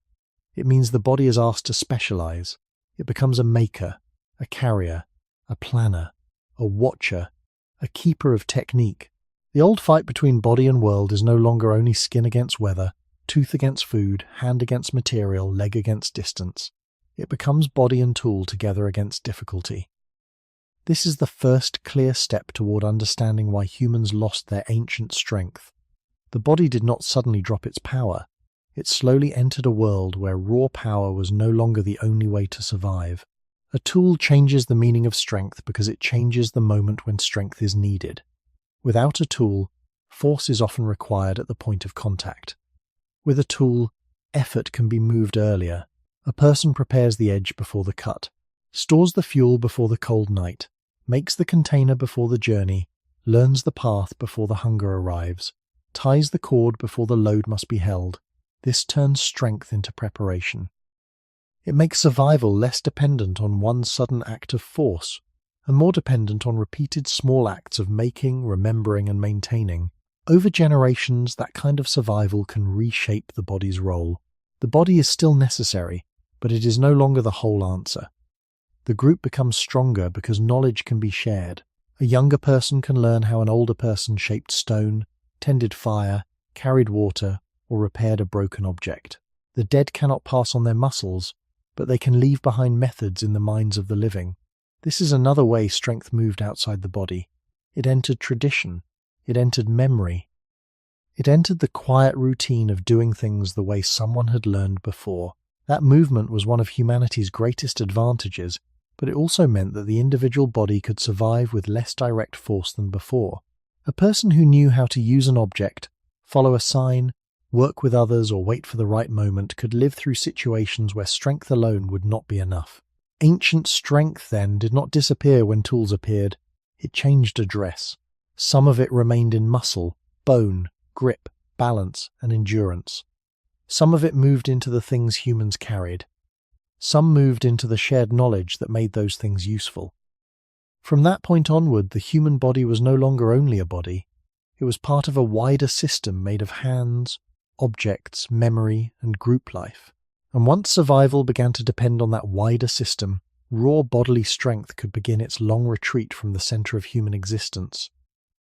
It means the body is asked to specialize. It becomes a maker, a carrier, a planner, a watcher, a keeper of technique. The old fight between body and world is no longer only skin against weather, tooth against food, hand against material, leg against distance. It becomes body and tool together against difficulty. This is the first clear step toward understanding why humans lost their ancient strength. The body did not suddenly drop its power. It slowly entered a world where raw power was no longer the only way to survive. A tool changes the meaning of strength because it changes the moment when strength is needed. Without a tool, force is often required at the point of contact. With a tool, effort can be moved earlier. A person prepares the edge before the cut, stores the fuel before the cold night, makes the container before the journey, learns the path before the hunger arrives, ties the cord before the load must be held. This turns strength into preparation. It makes survival less dependent on one sudden act of force, and more dependent on repeated small acts of making, remembering, and maintaining. Over generations, that kind of survival can reshape the body's role. The body is still necessary, but it is no longer the whole answer. The group becomes stronger because knowledge can be shared. A younger person can learn how an older person shaped stone, tended fire, carried water, or repaired a broken object. The dead cannot pass on their muscles, but they can leave behind methods in the minds of the living. This is another way strength moved outside the body. It entered tradition. It entered memory. It entered the quiet routine of doing things the way someone had learned before. That movement was one of humanity's greatest advantages, but it also meant that the individual body could survive with less direct force than before. A person who knew how to use an object, follow a sign, work with others, or wait for the right moment could live through situations where strength alone would not be enough. Ancient strength, then, did not disappear when tools appeared. It changed address. Some of it remained in muscle, bone, grip, balance, and endurance. Some of it moved into the things humans carried. Some moved into the shared knowledge that made those things useful. From that point onward, the human body was no longer only a body. It was part of a wider system made of hands, objects, memory, and group life. And once survival began to depend on that wider system, raw bodily strength could begin its long retreat from the center of human existence.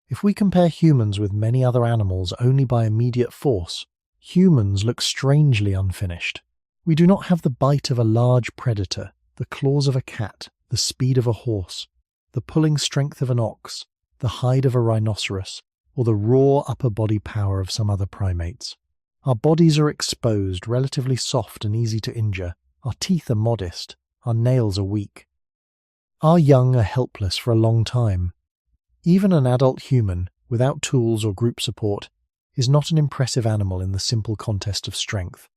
If we compare humans with many other animals only by immediate force, humans look strangely unfinished. We do not have the bite of a large predator, the claws of a cat, the speed of a horse, the pulling strength of an ox, the hide of a rhinoceros, or the raw upper body power of some other primates. Our bodies are exposed, relatively soft and easy to injure. Our teeth are modest. Our nails are weak. Our young are helpless for a long time. Even an adult human, without tools or group support, is not an impressive animal in the simple contest of strength.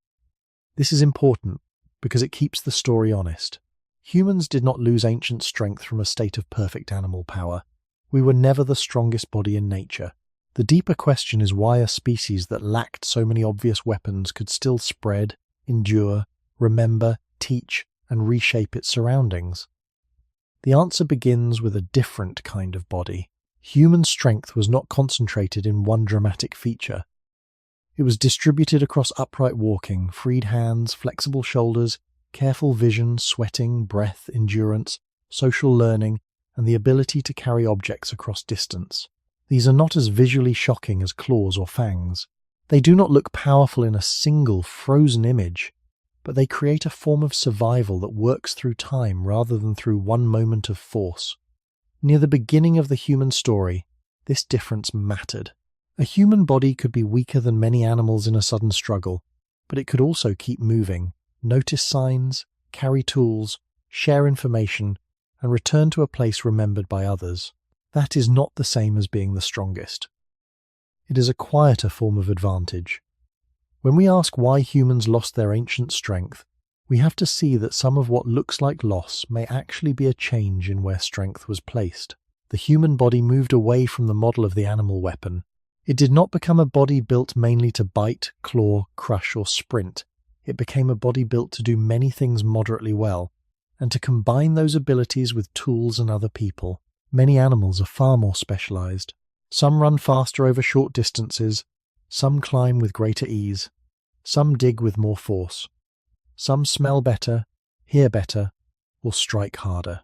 This is important because it keeps the story honest. Humans did not lose ancient strength from a state of perfect animal power. We were never the strongest body in nature. The deeper question is why a species that lacked so many obvious weapons could still spread, endure, remember, teach, and reshape its surroundings. The answer begins with a different kind of body. Human strength was not concentrated in one dramatic feature. It was distributed across upright walking, freed hands, flexible shoulders, careful vision, sweating, breath, endurance, social learning, and the ability to carry objects across distance. These are not as visually shocking as claws or fangs. They do not look powerful in a single frozen image, but they create a form of survival that works through time rather than through one moment of force. Near the beginning of the human story, this difference mattered. A human body could be weaker than many animals in a sudden struggle, but it could also keep moving, notice signs, carry tools, share information, and return to a place remembered by others. That is not the same as being the strongest. It is a quieter form of advantage. When we ask why humans lost their ancient strength, we have to see that some of what looks like loss may actually be a change in where strength was placed. The human body moved away from the model of the animal weapon. It did not become a body built mainly to bite, claw, crush, or sprint. It became a body built to do many things moderately well, and to combine those abilities with tools and other people. Many animals are far more specialized. Some run faster over short distances, some climb with greater ease, some dig with more force. Some smell better, hear better, or strike harder.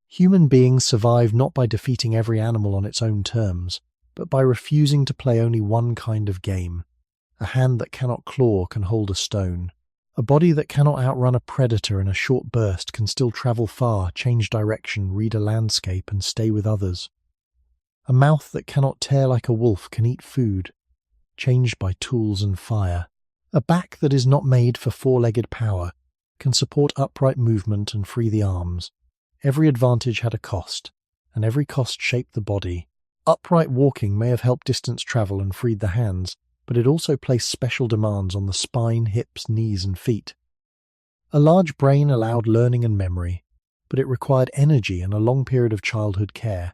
Human beings survive not by defeating every animal on its own terms, but by refusing to play only one kind of game. A hand that cannot claw can hold a stone. A body that cannot outrun a predator in a short burst can still travel far, change direction, read a landscape, and stay with others. A mouth that cannot tear like a wolf can eat food, changed by tools and fire. A back that is not made for four-legged power can support upright movement and free the arms. Every advantage had a cost, and every cost shaped the body. Upright walking may have helped distance travel and freed the hands, but it also placed special demands on the spine, hips, knees, and feet. A large brain allowed learning and memory, but it required energy and a long period of childhood care.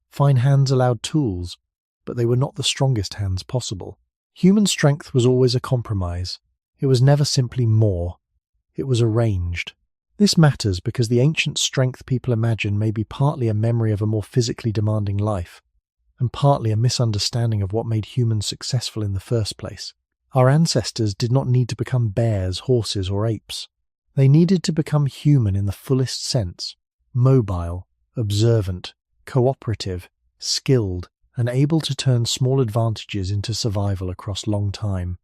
Fine hands allowed tools, but they were not the strongest hands possible. Human strength was always a compromise. It was never simply more. It was arranged. This matters because the ancient strength people imagine may be partly a memory of a more physically demanding life, and partly a misunderstanding of what made humans successful in the first place. Our ancestors did not need to become bears, horses, or apes. They needed to become human in the fullest sense, mobile, observant, cooperative, skilled, and able to turn small advantages into survival across long time.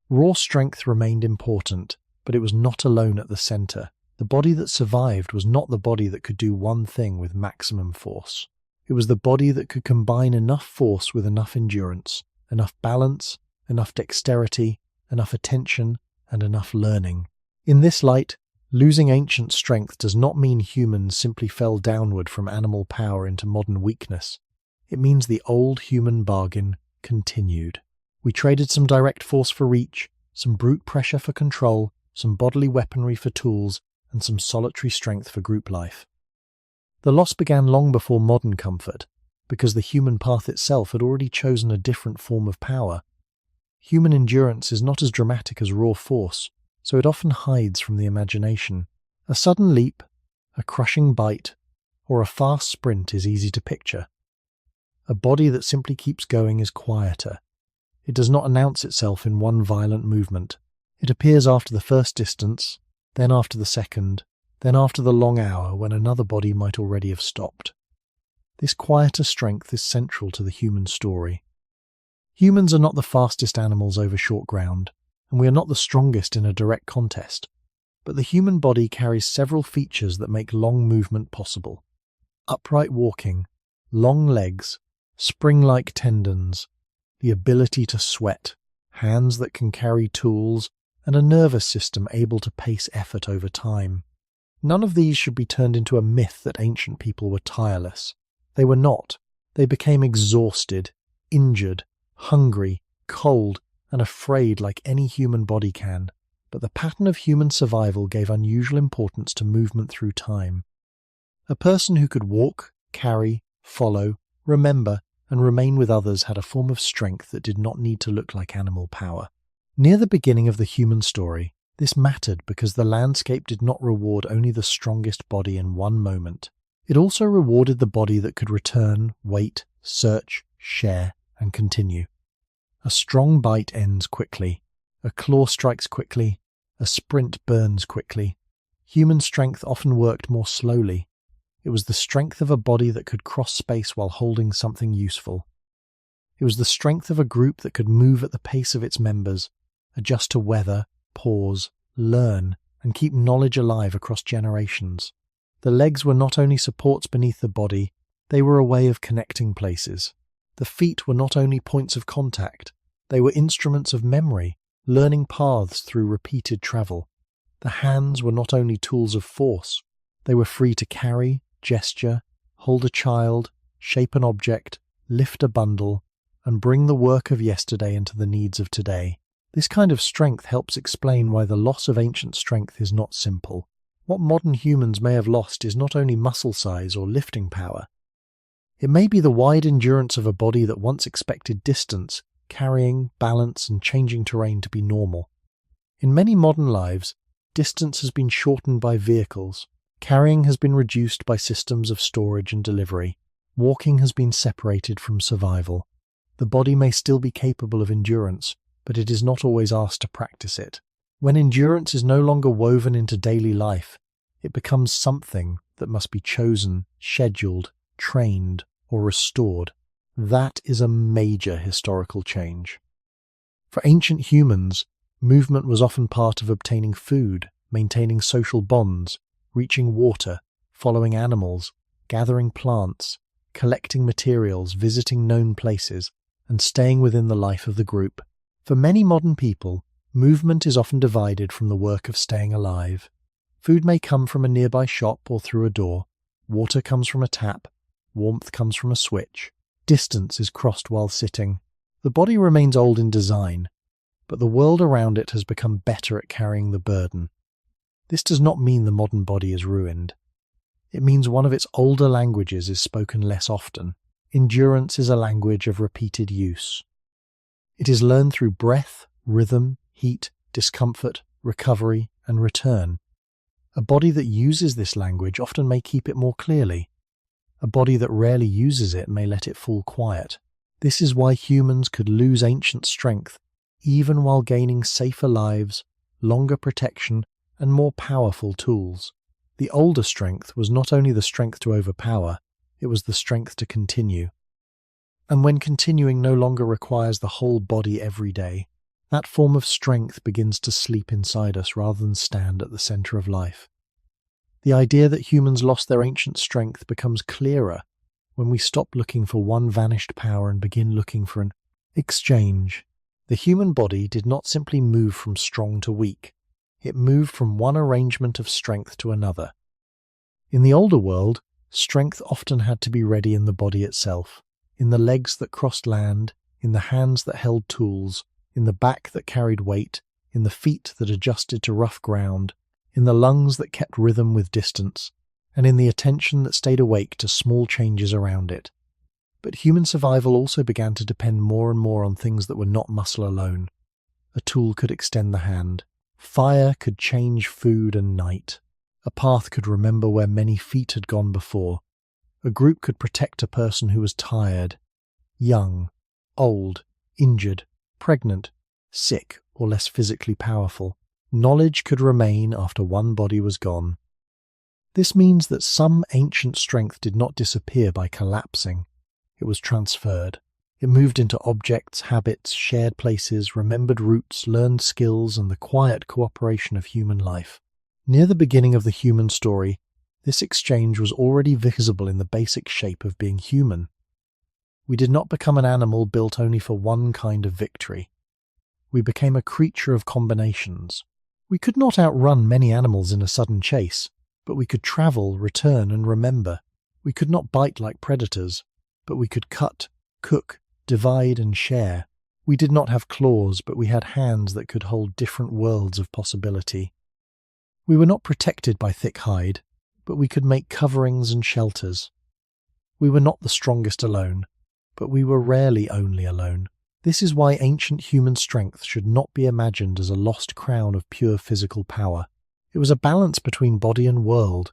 Raw strength remained important, but it was not alone at the center. The body that survived was not the body that could do one thing with maximum force. It was the body that could combine enough force with enough endurance, enough balance, enough dexterity, enough attention, and enough learning. In this light, losing ancient strength does not mean humans simply fell downward from animal power into modern weakness. It means the old human bargain continued. We traded some direct force for reach, some brute pressure for control, some bodily weaponry for tools, and some solitary strength for group life. The loss began long before modern comfort, because the human path itself had already chosen a different form of power. Human endurance is not as dramatic as raw force, so it often hides from the imagination. A sudden leap, a crushing bite, or a fast sprint is easy to picture. A body that simply keeps going is quieter. It does not announce itself in one violent movement. It appears after the first distance, then after the second, then after the long hour when another body might already have stopped. This quieter strength is central to the human story. Humans are not the fastest animals over short ground, and we are not the strongest in a direct contest, but the human body carries several features that make long movement possible. Upright walking, long legs, spring-like tendons, the ability to sweat, hands that can carry tools, and a nervous system able to pace effort over time. None of these should be turned into a myth that ancient people were tireless. They were not. They became exhausted, injured, hungry, cold, and afraid like any human body can. But the pattern of human survival gave unusual importance to movement through time. A person who could walk, carry, follow, remember, and remain with others had a form of strength that did not need to look like animal power. Near the beginning of the human story, this mattered because the landscape did not reward only the strongest body in one moment. It also rewarded the body that could return, wait, search, share, and continue. A strong bite ends quickly. A claw strikes quickly. A sprint burns quickly. Human strength often worked more slowly. It was the strength of a body that could cross space while holding something useful. It was the strength of a group that could move at the pace of its members, adjust to weather, pause, learn, and keep knowledge alive across generations. The legs were not only supports beneath the body, they were a way of connecting places. The feet were not only points of contact, they were instruments of memory, learning paths through repeated travel. The hands were not only tools of force, they were free to carry, gesture, hold a child, shape an object, lift a bundle, and bring the work of yesterday into the needs of today. This kind of strength helps explain why the loss of ancient strength is not simple. What modern humans may have lost is not only muscle size or lifting power. It may be the wide endurance of a body that once expected distance, carrying, balance, and changing terrain to be normal. In many modern lives, distance has been shortened by vehicles. Carrying has been reduced by systems of storage and delivery. Walking has been separated from survival. The body may still be capable of endurance, but it is not always asked to practice it. When endurance is no longer woven into daily life, it becomes something that must be chosen, scheduled, trained, or restored. That is a major historical change. For ancient humans, movement was often part of obtaining food, maintaining social bonds, reaching water, following animals, gathering plants, collecting materials, visiting known places, and staying within the life of the group. For many modern people, movement is often divided from the work of staying alive. Food may come from a nearby shop or through a door. Water comes from a tap. Warmth comes from a switch. Distance is crossed while sitting. The body remains old in design, but the world around it has become better at carrying the burden. This does not mean the modern body is ruined. It means one of its older languages is spoken less often. Endurance is a language of repeated use. It is learned through breath, rhythm, heat, discomfort, recovery, and return. A body that uses this language often may keep it more clearly. A body that rarely uses it may let it fall quiet. This is why humans could lose ancient strength, even while gaining safer lives, longer protection, and more powerful tools. The older strength was not only the strength to overpower, it was the strength to continue. And when continuing no longer requires the whole body every day, that form of strength begins to sleep inside us rather than stand at the center of life. The idea that humans lost their ancient strength becomes clearer when we stop looking for one vanished power and begin looking for an exchange. The human body did not simply move from strong to weak. It moved from one arrangement of strength to another. In the older world, strength often had to be ready in the body itself, in the legs that crossed land, in the hands that held tools, in the back that carried weight, in the feet that adjusted to rough ground, in the lungs that kept rhythm with distance, and in the attention that stayed awake to small changes around it. But human survival also began to depend more and more on things that were not muscle alone. A tool could extend the hand. Fire could change food and night. A path could remember where many feet had gone before. A group could protect a person who was tired, young, old, injured, pregnant, sick, or less physically powerful. Knowledge could remain after one body was gone. This means that some ancient strength did not disappear by collapsing. It was transferred. It moved into objects, habits, shared places, remembered routes, learned skills, and the quiet cooperation of human life. Near the beginning of the human story, This exchange was already visible in the basic shape of being human. We did not become an animal built only for one kind of victory. We became a creature of combinations. We could not outrun many animals in a sudden chase, but we could travel, return, and remember. We could not bite like predators, but we could cut, cook, divide, and share. We did not have claws, but we had hands that could hold different worlds of possibility. We were not protected by thick hide, but we could make coverings and shelters. We were not the strongest alone, but we were rarely only alone. This is why ancient human strength should not be imagined as a lost crown of pure physical power. It was a balance between body and world.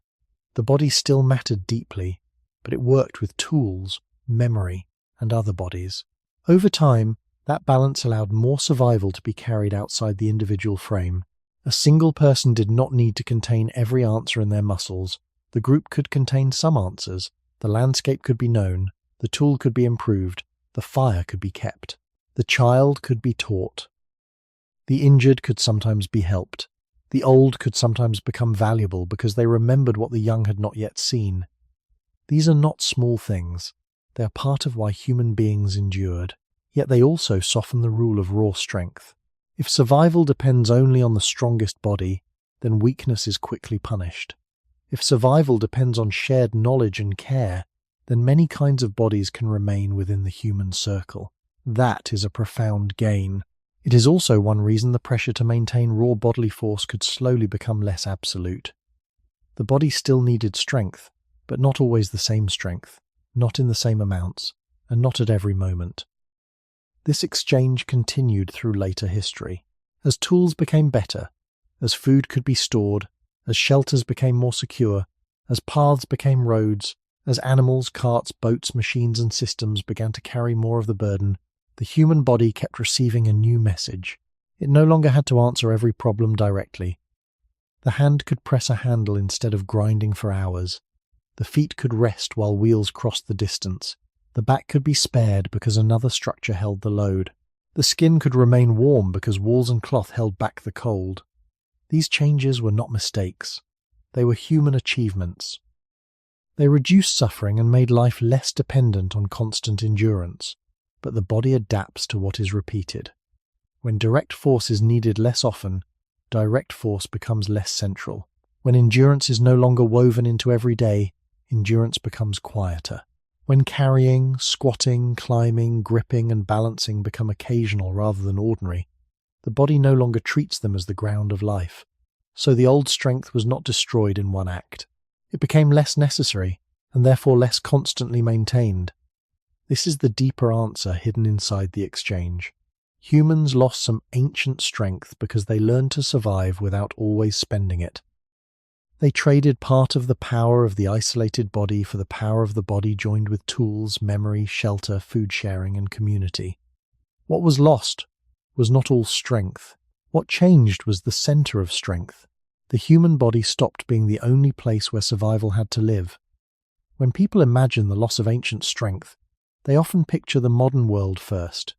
The body still mattered deeply, but it worked with tools, memory, and other bodies. Over time, that balance allowed more survival to be carried outside the individual frame. A single person did not need to contain every answer in their muscles. The group could contain some answers. The landscape could be known. The tool could be improved. The fire could be kept. The child could be taught. The injured could sometimes be helped. The old could sometimes become valuable because they remembered what the young had not yet seen. These are not small things. They are part of why human beings endured. Yet they also soften the rule of raw strength. If survival depends only on the strongest body, then weakness is quickly punished. If survival depends on shared knowledge and care, then many kinds of bodies can remain within the human circle. That is a profound gain. It is also one reason the pressure to maintain raw bodily force could slowly become less absolute. The body still needed strength, but not always the same strength, not in the same amounts, and not at every moment. This exchange continued through later history. As tools became better, as food could be stored, as shelters became more secure, as paths became roads, as animals, carts, boats, machines, and systems began to carry more of the burden, the human body kept receiving a new message. It no longer had to answer every problem directly. The hand could press a handle instead of grinding for hours. The feet could rest while wheels crossed the distance. The back could be spared because another structure held the load. The skin could remain warm because walls and cloth held back the cold. These changes were not mistakes. They were human achievements. They reduced suffering and made life less dependent on constant endurance. But the body adapts to what is repeated. When direct force is needed less often, direct force becomes less central. When endurance is no longer woven into every day, endurance becomes quieter. When carrying, squatting, climbing, gripping, and balancing become occasional rather than ordinary, the body no longer treats them as the ground of life. So the old strength was not destroyed in one act. It became less necessary, and therefore less constantly maintained. This is the deeper answer hidden inside the exchange. Humans lost some ancient strength because they learned to survive without always spending it. They traded part of the power of the isolated body for the power of the body joined with tools, memory, shelter, food sharing, and community. What was lost was not all strength. What changed was the center of strength. The human body stopped being the only place where survival had to live. When people imagine the loss of ancient strength, they often picture the modern world first.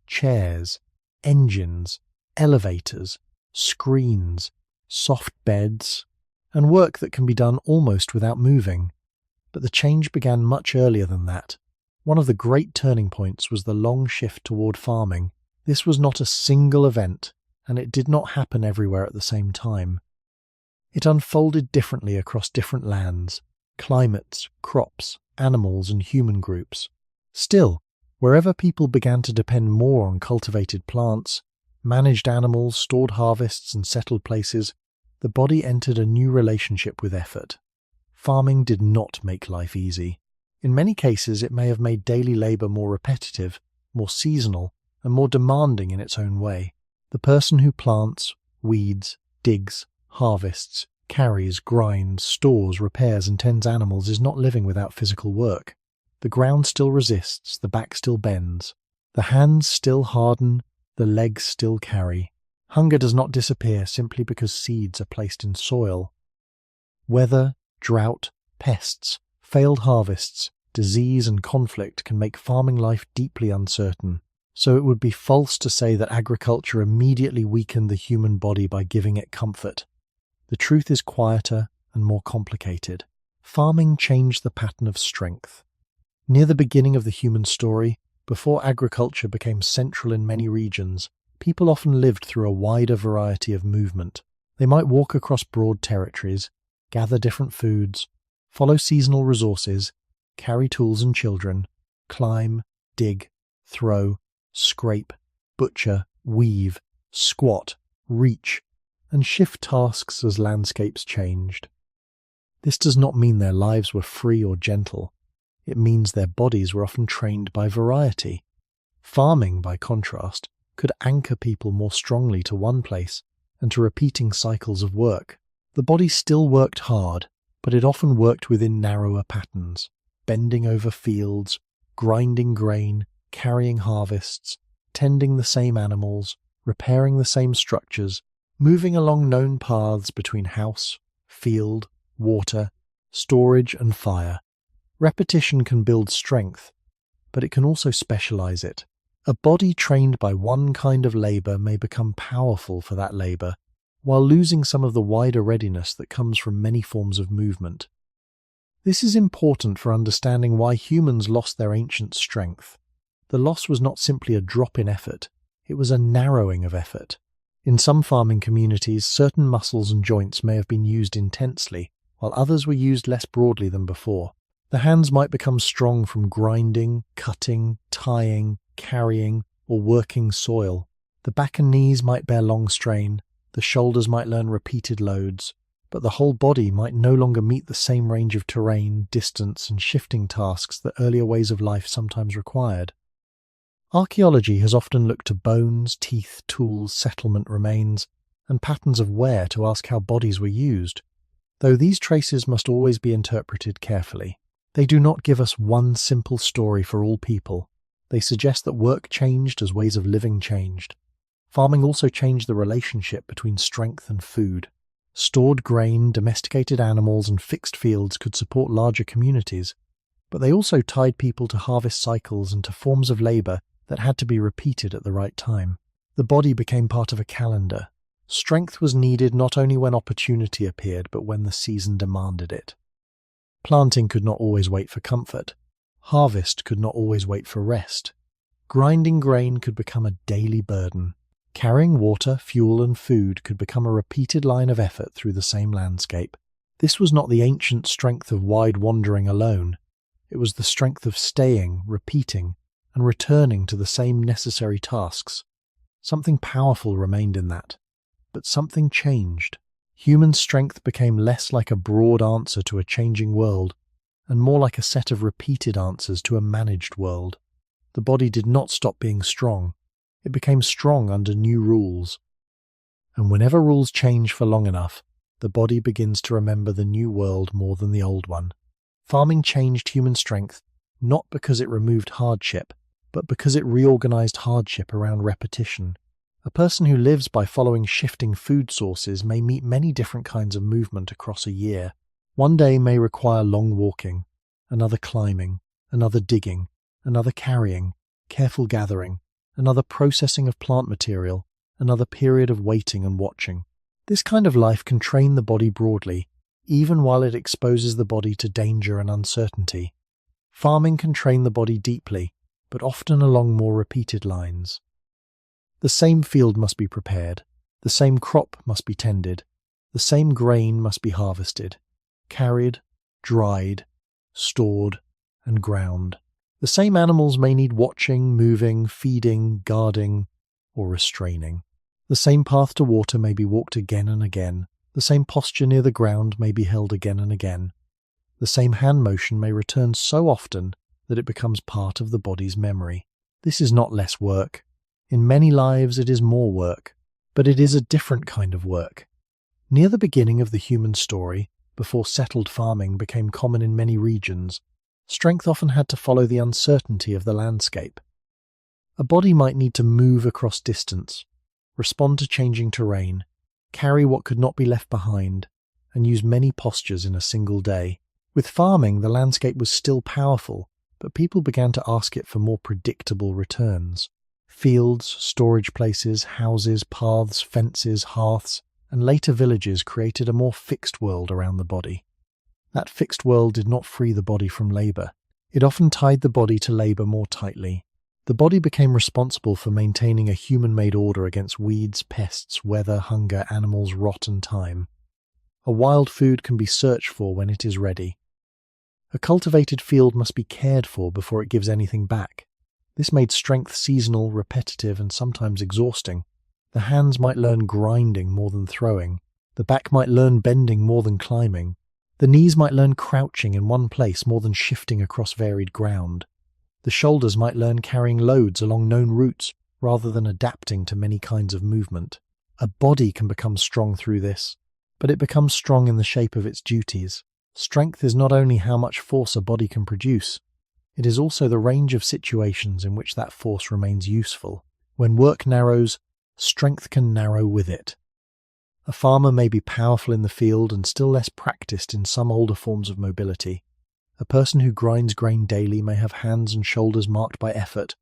Chairs, engines, elevators, screens, soft beds, and work that can be done almost without moving. But the change began much earlier than that. One of the great turning points was the long shift toward farming. This was not a single event, and it did not happen everywhere at the same time. It unfolded differently across different lands, climates, crops, animals, and human groups. Still, wherever people began to depend more on cultivated plants, managed animals, stored harvests, and settled places, the body entered a new relationship with effort. Farming did not make life easy. In many cases, it may have made daily labor more repetitive, more seasonal, and more demanding in its own way. The person who plants, weeds, digs, harvests, carries, grinds, stores, repairs, and tends animals is not living without physical work. The ground still resists, the back still bends. The hands still harden, the legs still carry. Hunger does not disappear simply because seeds are placed in soil. Weather, drought, pests, failed harvests, disease, and conflict can make farming life deeply uncertain. So it would be false to say that agriculture immediately weakened the human body by giving it comfort. The truth is quieter and more complicated. farming changed the pattern of strength. Near the beginning of the human story, before agriculture became central in many regions, people often lived through a wider variety of movement. They might walk across broad territories, gather different foods, follow seasonal resources, carry tools and children, climb, dig, throw, scrape, butcher, weave, squat, reach, and shift tasks as landscapes changed. This does not mean their lives were free or gentle. It means their bodies were often trained by variety. Farming, by contrast, could anchor people more strongly to one place and to repeating cycles of work. The body still worked hard, but it often worked within narrower patterns, bending over fields, grinding grain, carrying harvests, tending the same animals, repairing the same structures, moving along known paths between house, field, water, storage and fire. Repetition can build strength, but it can also specialize it. A body trained by one kind of labor may become powerful for that labor, while losing some of the wider readiness that comes from many forms of movement. This is important for understanding why humans lost their ancient strength. The loss was not simply a drop in effort, it was a narrowing of effort. In some farming communities, certain muscles and joints may have been used intensely, while others were used less broadly than before. The hands might become strong from grinding, cutting, tying, carrying, or working soil. The back and knees might bear long strain, the shoulders might learn repeated loads, but the whole body might no longer meet the same range of terrain, distance, and shifting tasks that earlier ways of life sometimes required. Archaeology has often looked to bones, teeth, tools, settlement remains, and patterns of wear to ask how bodies were used, though these traces must always be interpreted carefully. They do not give us one simple story for all people. They suggest that work changed as ways of living changed. Farming also changed the relationship between strength and food. Stored grain, domesticated animals, and fixed fields could support larger communities, but they also tied people to harvest cycles and to forms of labor that had to be repeated at the right time. The body became part of a calendar. Strength was needed not only when opportunity appeared, but when the season demanded it. Planting could not always wait for comfort. Harvest could not always wait for rest. Grinding grain could become a daily burden. Carrying water, fuel, and food could become a repeated line of effort through the same landscape. This was not the ancient strength of wide wandering alone. It was the strength of staying, repeating, and returning to the same necessary tasks. Something powerful remained in that. But something changed. Human strength became less like a broad answer to a changing world, and more like a set of repeated answers to a managed world. The body did not stop being strong. It became strong under new rules. And whenever rules change for long enough, the body begins to remember the new world more than the old one. Farming changed human strength not because it removed hardship, but because it reorganized hardship around repetition. A person who lives by following shifting food sources may meet many different kinds of movement across a year. One day may require long walking, another climbing, another digging, another carrying, careful gathering, another processing of plant material, another period of waiting and watching. This kind of life can train the body broadly, even while it exposes the body to danger and uncertainty. Farming can train the body deeply, but often along more repeated lines. The same field must be prepared, the same crop must be tended, the same grain must be harvested, carried, dried, stored, and ground. The same animals may need watching, moving, feeding, guarding, or restraining. The same path to water may be walked again and again. The same posture near the ground may be held again and again. The same hand motion may return so often that it becomes part of the body's memory. This is not less work. In many lives it is more work, but it is a different kind of work. Near the beginning of the human story, before settled farming became common in many regions, strength often had to follow the uncertainty of the landscape. A body might need to move across distance, respond to changing terrain, carry what could not be left behind, and use many postures in a single day. With farming, the landscape was still powerful, but people began to ask it for more predictable returns. Fields, storage places, houses, paths, fences, hearths, and later villages created a more fixed world around the body. That fixed world did not free the body from labor. It often tied the body to labor more tightly. The body became responsible for maintaining a human-made order against weeds, pests, weather, hunger, animals, rot, and time. A wild food can be searched for when it is ready. A cultivated field must be cared for before it gives anything back. This made strength seasonal, repetitive, and sometimes exhausting. The hands might learn grinding more than throwing. The back might learn bending more than climbing. The knees might learn crouching in one place more than shifting across varied ground. The shoulders might learn carrying loads along known routes rather than adapting to many kinds of movement. A body can become strong through this, but it becomes strong in the shape of its duties. Strength is not only how much force a body can produce, it is also the range of situations in which that force remains useful. When work narrows, strength can narrow with it. A farmer may be powerful in the field and still less practiced in some older forms of mobility. A person who grinds grain daily may have hands and shoulders marked by effort,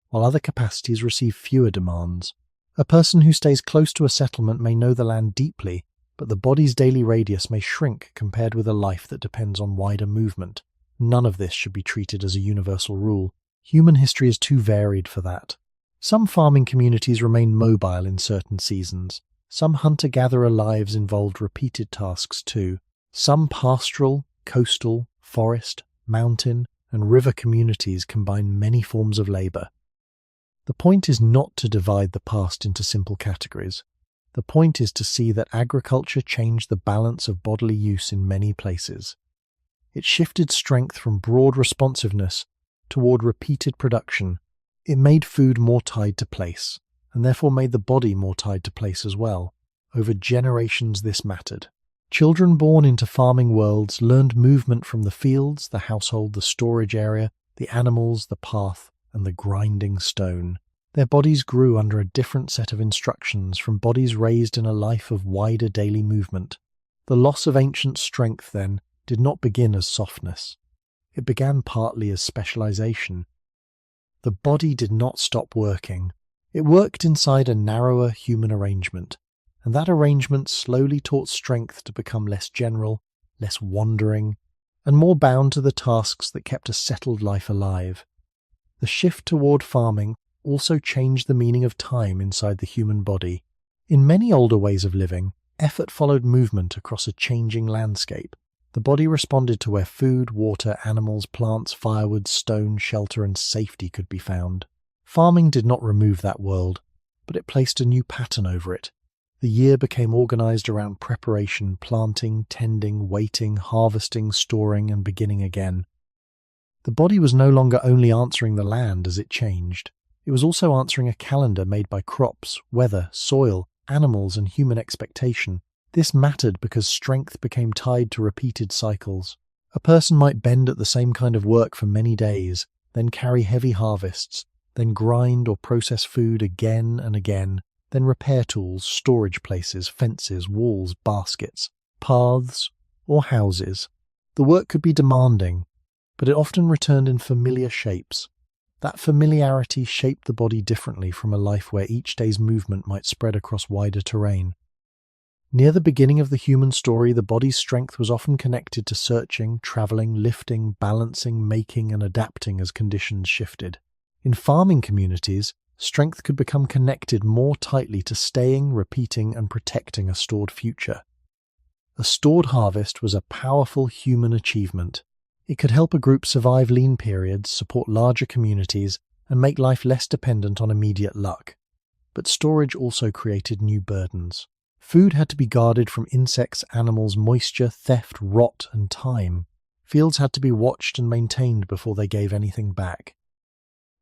while other capacities receive fewer demands. A person who stays close to a settlement may know the land deeply, but the body's daily radius may shrink compared with a life that depends on wider movement. None of this should be treated as a universal rule. Human history is too varied for that. Some farming communities remain mobile in certain seasons. Some hunter-gatherer lives involved repeated tasks too. Some pastoral, coastal, forest, mountain, and river communities combine many forms of labor. The point is not to divide the past into simple categories. The point is to see that agriculture changed the balance of bodily use in many places. It shifted strength from broad responsiveness toward repeated production. It made food more tied to place, and therefore made the body more tied to place as well. Over generations this mattered. Children born into farming worlds learned movement from the fields, the household, the storage area, the animals, the path, and the grinding stone. Their bodies grew under a different set of instructions from bodies raised in a life of wider daily movement. The loss of ancient strength, then, did not begin as softness. It began partly as specialization. The body did not stop working. It worked inside a narrower human arrangement, and that arrangement slowly taught strength to become less general, less wandering, and more bound to the tasks that kept a settled life alive. The shift toward farming also changed the meaning of time inside the human body. In many older ways of living, effort followed movement across a changing landscape. The body responded to where food, water, animals, plants, firewood, stone, shelter, and safety could be found. Farming did not remove that world, but it placed a new pattern over it. The year became organized around preparation, planting, tending, waiting, harvesting, storing, and beginning again. The body was no longer only answering the land as it changed. It was also answering a calendar made by crops, weather, soil, animals, and human expectation. This mattered because strength became tied to repeated cycles. A person might bend at the same kind of work for many days, then carry heavy harvests, then grind or process food again and again, then repair tools, storage places, fences, walls, baskets, paths, or houses. The work could be demanding, but it often returned in familiar shapes. That familiarity shaped the body differently from a life where each day's movement might spread across wider terrain. Near the beginning of the human story, the body's strength was often connected to searching, traveling, lifting, balancing, making, and adapting as conditions shifted. In farming communities, strength could become connected more tightly to staying, repeating, and protecting a stored future. A stored harvest was a powerful human achievement. It could help a group survive lean periods, support larger communities, and make life less dependent on immediate luck. But storage also created new burdens. Food had to be guarded from insects, animals, moisture, theft, rot, and time. Fields had to be watched and maintained before they gave anything back.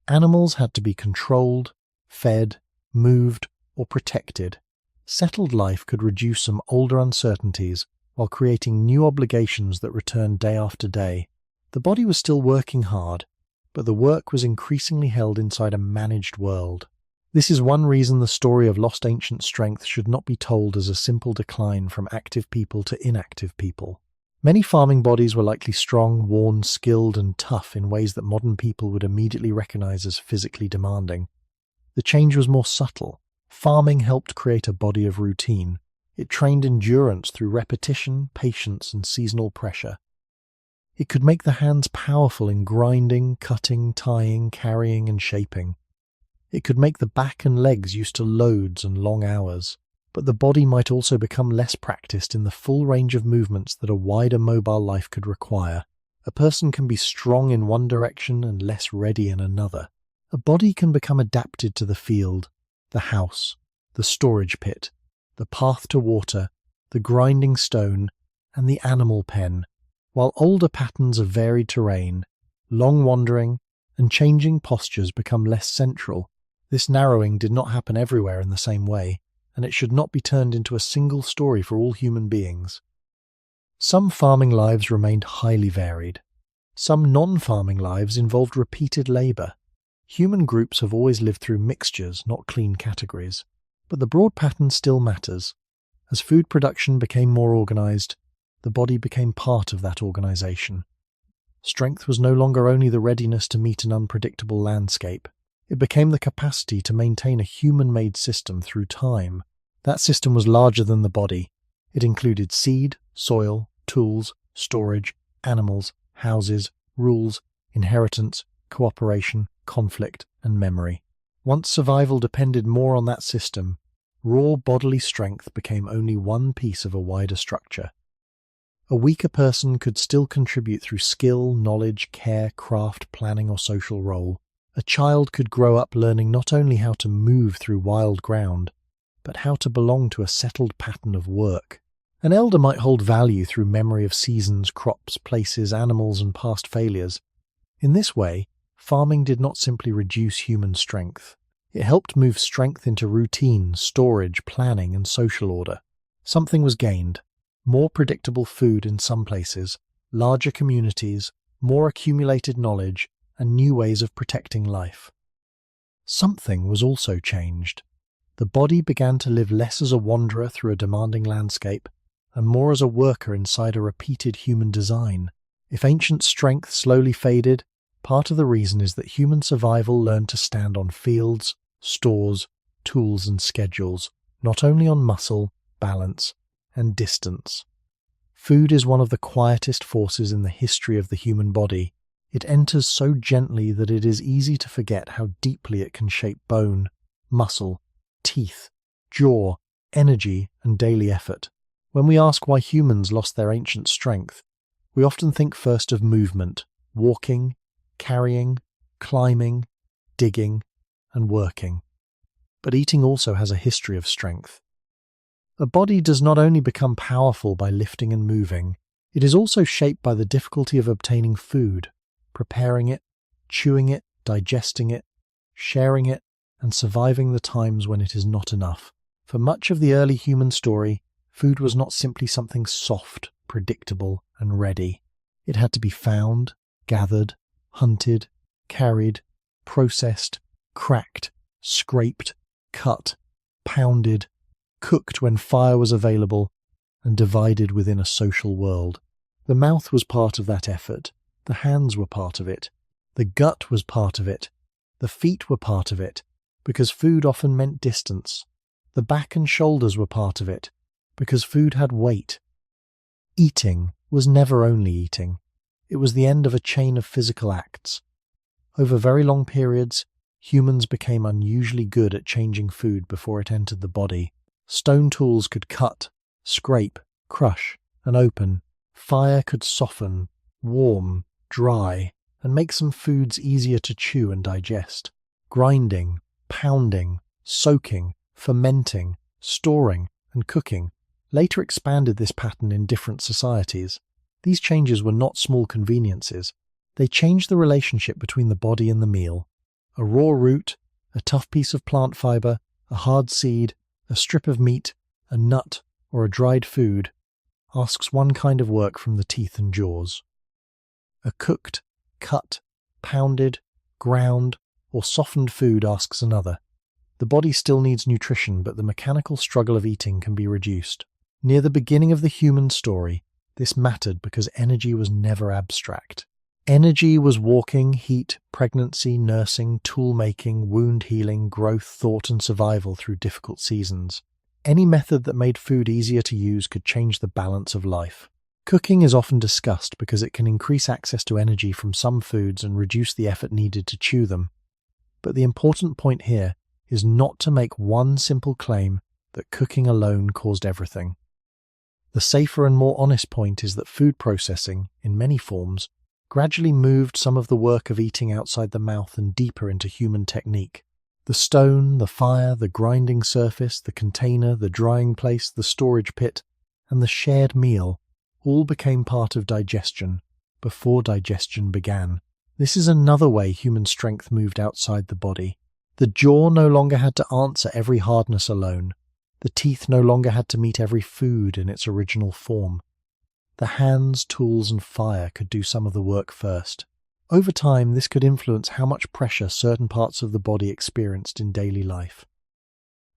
Animals had to be controlled, fed, moved, or protected. Settled life could reduce some older uncertainties while creating new obligations that returned day after day. The body was still working hard, but the work was increasingly held inside a managed world. This is one reason the story of lost ancient strength should not be told as a simple decline from active people to inactive people. Many farming bodies were likely strong, worn, skilled, and tough in ways that modern people would immediately recognize as physically demanding. The change was more subtle. Farming helped create a body of routine. It trained endurance through repetition, patience, and seasonal pressure. It could make the hands powerful in grinding, cutting, tying, carrying, and shaping. It could make the back and legs used to loads and long hours. But the body might also become less practiced in the full range of movements that a wider mobile life could require. A person can be strong in one direction and less ready in another. A body can become adapted to the field, the house, the storage pit, the path to water, the grinding stone, and the animal pen, while older patterns of varied terrain, long wandering, and changing postures become less central. This narrowing did not happen everywhere in the same way, and it should not be turned into a single story for all human beings. Some farming lives remained highly varied. Some non-farming lives involved repeated labour. Human groups have always lived through mixtures, not clean categories. But the broad pattern still matters. As food production became more organised, the body became part of that organisation. Strength was no longer only the readiness to meet an unpredictable landscape. It became the capacity to maintain a human-made system through time. That system was larger than the body. It included seed, soil, tools, storage, animals, houses, rules, inheritance, cooperation, conflict, and memory. Once survival depended more on that system, raw bodily strength became only one piece of a wider structure. A weaker person could still contribute through skill, knowledge, care, craft, planning, or social role. A child could grow up learning not only how to move through wild ground, but how to belong to a settled pattern of work. An elder might hold value through memory of seasons, crops, places, animals, and past failures. In this way, farming did not simply reduce human strength. It helped move strength into routine, storage, planning, and social order. Something was gained: more predictable food in some places, larger communities, more accumulated knowledge, and new ways of protecting life. Something was also changed. The body began to live less as a wanderer through a demanding landscape, and more as a worker inside a repeated human design. If ancient strength slowly faded, part of the reason is that human survival learned to stand on fields, stores, tools, and schedules, not only on muscle, balance, and distance. Food is one of the quietest forces in the history of the human body. It enters so gently that it is easy to forget how deeply it can shape bone, muscle, teeth, jaw, energy, and daily effort. When we ask why humans lost their ancient strength, we often think first of movement, walking, carrying, climbing, digging, and working. But eating also has a history of strength. A body does not only become powerful by lifting and moving, it is also shaped by the difficulty of obtaining food, preparing it, chewing it, digesting it, sharing it, and surviving the times when it is not enough. For much of the early human story, food was not simply something soft, predictable, and ready. It had to be found, gathered, hunted, carried, processed, cracked, scraped, cut, pounded, cooked when fire was available, and divided within a social world. The mouth was part of that effort. The hands were part of it. The gut was part of it. The feet were part of it, because food often meant distance. The back and shoulders were part of it, because food had weight. Eating was never only eating. It was the end of a chain of physical acts. Over very long periods, humans became unusually good at changing food before it entered the body. Stone tools could cut, scrape, crush, and open. Fire could soften, warm, dry, and make some foods easier to chew and digest. Grinding, pounding, soaking, fermenting, storing, and cooking later expanded this pattern in different societies. These changes were not small conveniences. They changed the relationship between the body and the meal. A raw root, a tough piece of plant fiber, a hard seed, a strip of meat, a nut, or a dried food asks one kind of work from the teeth and jaws. A cooked, cut, pounded, ground, or softened food asks another. The body still needs nutrition, but the mechanical struggle of eating can be reduced. Near the beginning of the human story, this mattered because energy was never abstract. Energy was walking, heat, pregnancy, nursing, tool-making, wound healing, growth, thought, and survival through difficult seasons. Any method that made food easier to use could change the balance of life. Cooking is often discussed because it can increase access to energy from some foods and reduce the effort needed to chew them. But the important point here is not to make one simple claim that cooking alone caused everything. The safer and more honest point is that food processing, in many forms, gradually moved some of the work of eating outside the mouth and deeper into human technique. The stone, the fire, the grinding surface, the container, the drying place, the storage pit, and the shared meal all became part of digestion before digestion began. This is another way human strength moved outside the body. The jaw no longer had to answer every hardness alone. The teeth no longer had to meet every food in its original form. The hands, tools, and fire could do some of the work first. Over time, this could influence how much pressure certain parts of the body experienced in daily life.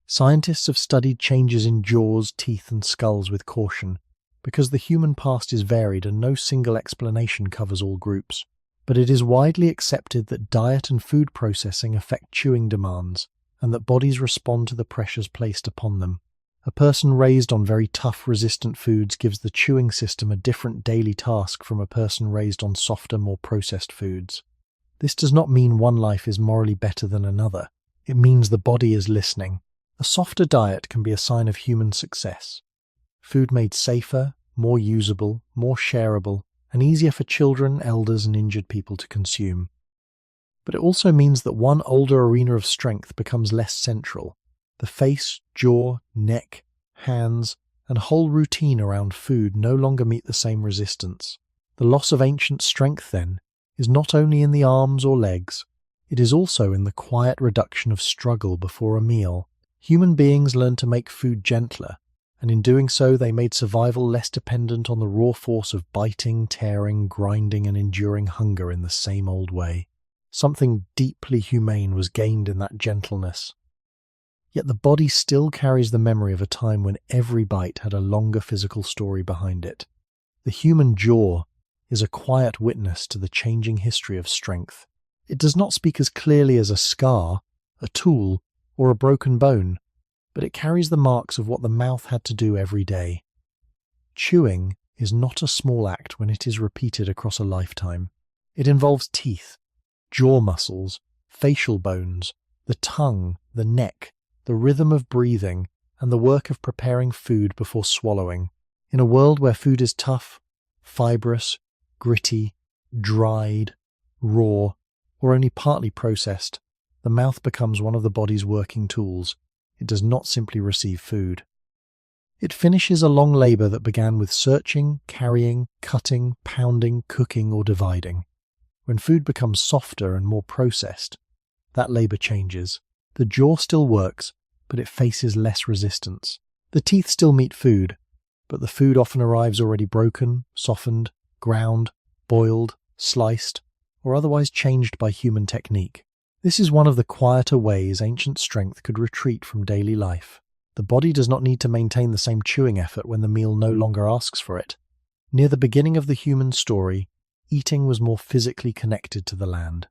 Scientists have studied changes in jaws, teeth, and skulls with caution, because the human past is varied and no single explanation covers all groups. But it is widely accepted that diet and food processing affect chewing demands, and that bodies respond to the pressures placed upon them. A person raised on very tough, resistant foods gives the chewing system a different daily task from a person raised on softer, more processed foods. This does not mean one life is morally better than another. It means the body is listening. A softer diet can be a sign of human success. Food made safer, more usable, more shareable, and easier for children, elders, and injured people to consume. But it also means that one older arena of strength becomes less central. The face, jaw, neck, hands, and whole routine around food no longer meet the same resistance. The loss of ancient strength, then, is not only in the arms or legs, it is also in the quiet reduction of struggle before a meal. Human beings learned to make food gentler, and in doing so they made survival less dependent on the raw force of biting, tearing, grinding, and enduring hunger in the same old way. Something deeply humane was gained in that gentleness. Yet the body still carries the memory of a time when every bite had a longer physical story behind it. The human jaw is a quiet witness to the changing history of strength. It does not speak as clearly as a scar, a tool, or a broken bone, but it carries the marks of what the mouth had to do every day. Chewing is not a small act when it is repeated across a lifetime. It involves teeth, jaw muscles, facial bones, the tongue, the neck, the rhythm of breathing, and the work of preparing food before swallowing. In a world where food is tough, fibrous, gritty, dried, raw, or only partly processed, the mouth becomes one of the body's working tools. It does not simply receive food. It finishes a long labor that began with searching, carrying, cutting, pounding, cooking, or dividing. When food becomes softer and more processed, that labor changes. The jaw still works, but it faces less resistance. The teeth still meet food, but the food often arrives already broken, softened, ground, boiled, sliced, or otherwise changed by human technique. This is one of the quieter ways ancient strength could retreat from daily life. The body does not need to maintain the same chewing effort when the meal no longer asks for it. Near the beginning of the human story, eating was more physically connected to the land.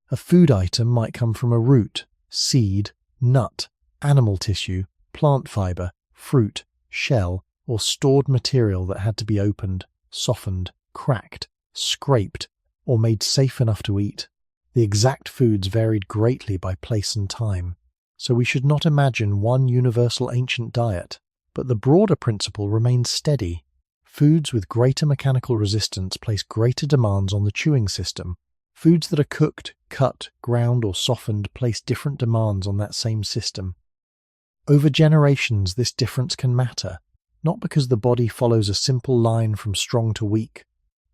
A food item might come from a root, seed, nut, animal tissue, plant fiber, fruit, shell, or stored material that had to be opened, softened, cracked, scraped, or made safe enough to eat. The exact foods varied greatly by place and time, so we should not imagine one universal ancient diet, but the broader principle remains steady. Foods with greater mechanical resistance place greater demands on the chewing system. Foods that are cooked, cut, ground, or softened place different demands on that same system. Over generations, this difference can matter, not because the body follows a simple line from strong to weak,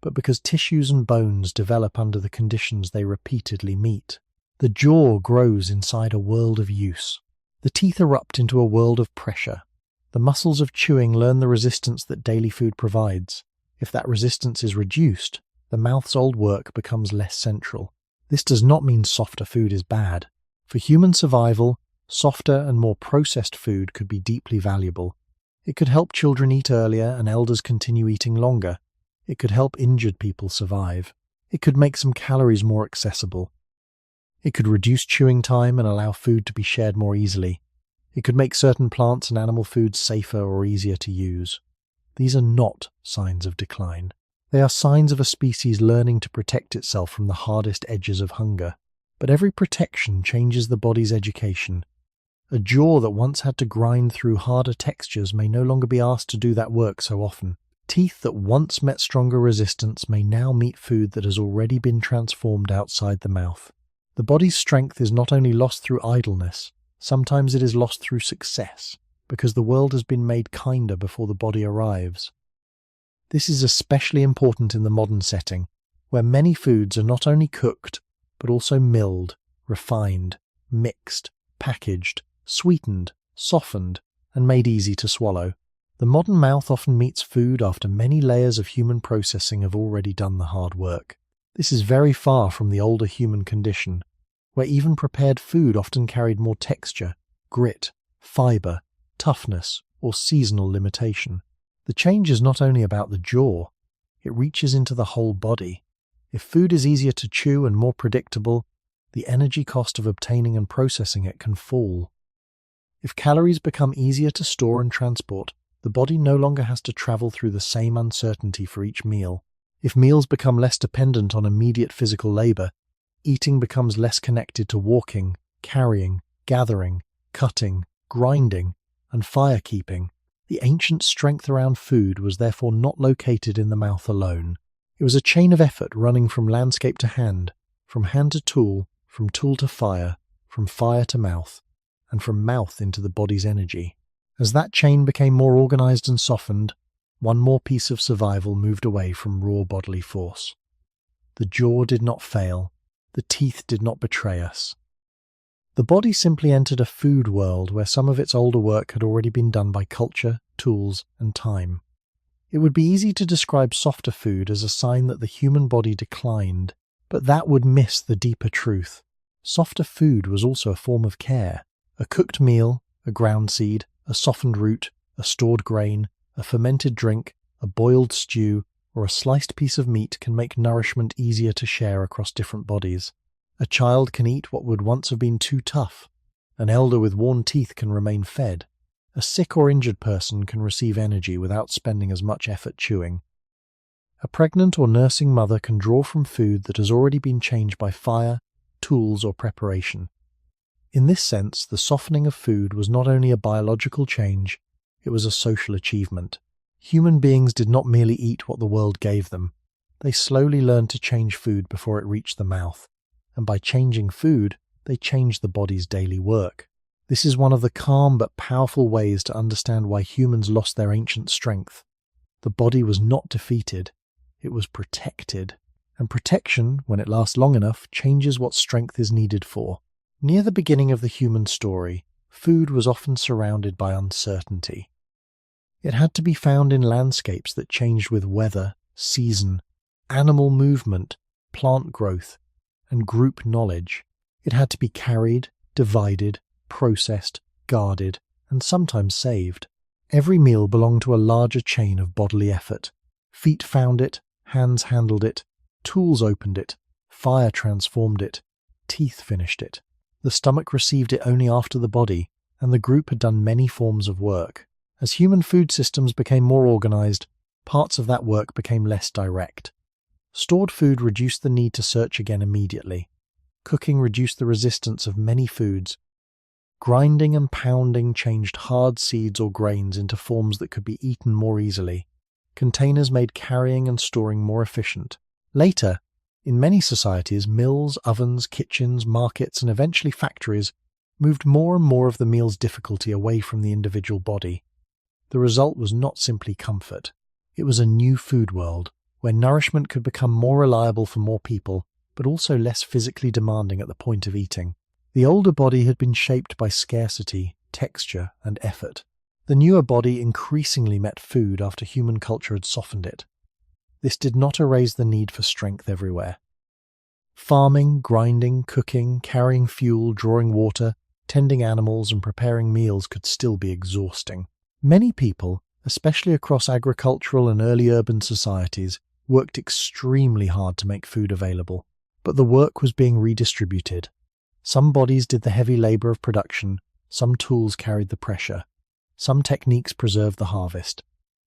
but because tissues and bones develop under the conditions they repeatedly meet. The jaw grows inside a world of use. The teeth erupt into a world of pressure. The muscles of chewing learn the resistance that daily food provides. If that resistance is reduced, the mouth's old work becomes less central. This does not mean softer food is bad. For human survival, softer and more processed food could be deeply valuable. It could help children eat earlier and elders continue eating longer. It could help injured people survive. It could make some calories more accessible. It could reduce chewing time and allow food to be shared more easily. It could make certain plants and animal foods safer or easier to use. These are not signs of decline. They are signs of a species learning to protect itself from the hardest edges of hunger. But every protection changes the body's education. A jaw that once had to grind through harder textures may no longer be asked to do that work so often. Teeth that once met stronger resistance may now meet food that has already been transformed outside the mouth. The body's strength is not only lost through idleness, sometimes it is lost through success, because the world has been made kinder before the body arrives. This is especially important in the modern setting, where many foods are not only cooked, but also milled, refined, mixed, packaged, sweetened, softened, and made easy to swallow. The modern mouth often meets food after many layers of human processing have already done the hard work. This is very far from the older human condition, where even prepared food often carried more texture, grit, fiber, toughness, or seasonal limitation. The change is not only about the jaw, it reaches into the whole body. If food is easier to chew and more predictable, the energy cost of obtaining and processing it can fall. If calories become easier to store and transport, the body no longer has to travel through the same uncertainty for each meal. If meals become less dependent on immediate physical labor, eating becomes less connected to walking, carrying, gathering, cutting, grinding, and firekeeping. The ancient strength around food was therefore not located in the mouth alone. It was a chain of effort running from landscape to hand to tool, from tool to fire, from fire to mouth, and from mouth into the body's energy. As that chain became more organized and softened, one more piece of survival moved away from raw bodily force. The jaw did not fail. The teeth did not betray us. The body simply entered a food world where some of its older work had already been done by culture, tools, and time. It would be easy to describe softer food as a sign that the human body declined, but that would miss the deeper truth. Softer food was also a form of care. A cooked meal, a ground seed, a softened root, a stored grain, a fermented drink, a boiled stew, or a sliced piece of meat can make nourishment easier to share across different bodies. A child can eat what would once have been too tough. An elder with worn teeth can remain fed. A sick or injured person can receive energy without spending as much effort chewing. A pregnant or nursing mother can draw from food that has already been changed by fire, tools, or preparation. In this sense, the softening of food was not only a biological change, it was a social achievement. Human beings did not merely eat what the world gave them. They slowly learned to change food before it reached the mouth, and by changing food, they changed the body's daily work. This is one of the calm but powerful ways to understand why humans lost their ancient strength. The body was not defeated, it was protected. And protection, when it lasts long enough, changes what strength is needed for. Near the beginning of the human story, food was often surrounded by uncertainty. It had to be found in landscapes that changed with weather, season, animal movement, plant growth, and group knowledge. It had to be carried, divided, processed, guarded, and sometimes saved. Every meal belonged to a larger chain of bodily effort. Feet found it, hands handled it, tools opened it, fire transformed it, teeth finished it. The stomach received it only after the body, and the group had done many forms of work. As human food systems became more organized, parts of that work became less direct. Stored food reduced the need to search again immediately. Cooking reduced the resistance of many foods. Grinding and pounding changed hard seeds or grains into forms that could be eaten more easily. Containers made carrying and storing more efficient. Later, in many societies, mills, ovens, kitchens, markets, and eventually factories moved more and more of the meal's difficulty away from the individual body. The result was not simply comfort. It was a new food world, where nourishment could become more reliable for more people, but also less physically demanding at the point of eating. The older body had been shaped by scarcity, texture, and effort. The newer body increasingly met food after human culture had softened it. This did not erase the need for strength everywhere. Farming, grinding, cooking, carrying fuel, drawing water, tending animals, and preparing meals could still be exhausting. Many people, especially across agricultural and early urban societies, worked extremely hard to make food available, but the work was being redistributed. Some bodies did the heavy labor of production, some tools carried the pressure, some techniques preserved the harvest.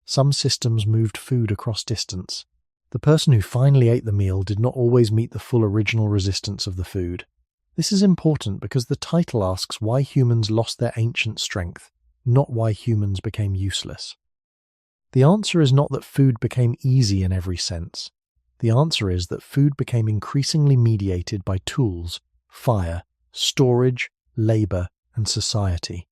Some systems moved food across distance. The person who finally ate the meal did not always meet the full original resistance of the food. This is important because the title asks why humans lost their ancient strength, not why humans became useless. The answer is not that food became easy in every sense. The answer is that food became increasingly mediated by tools, fire, storage, labor, and society.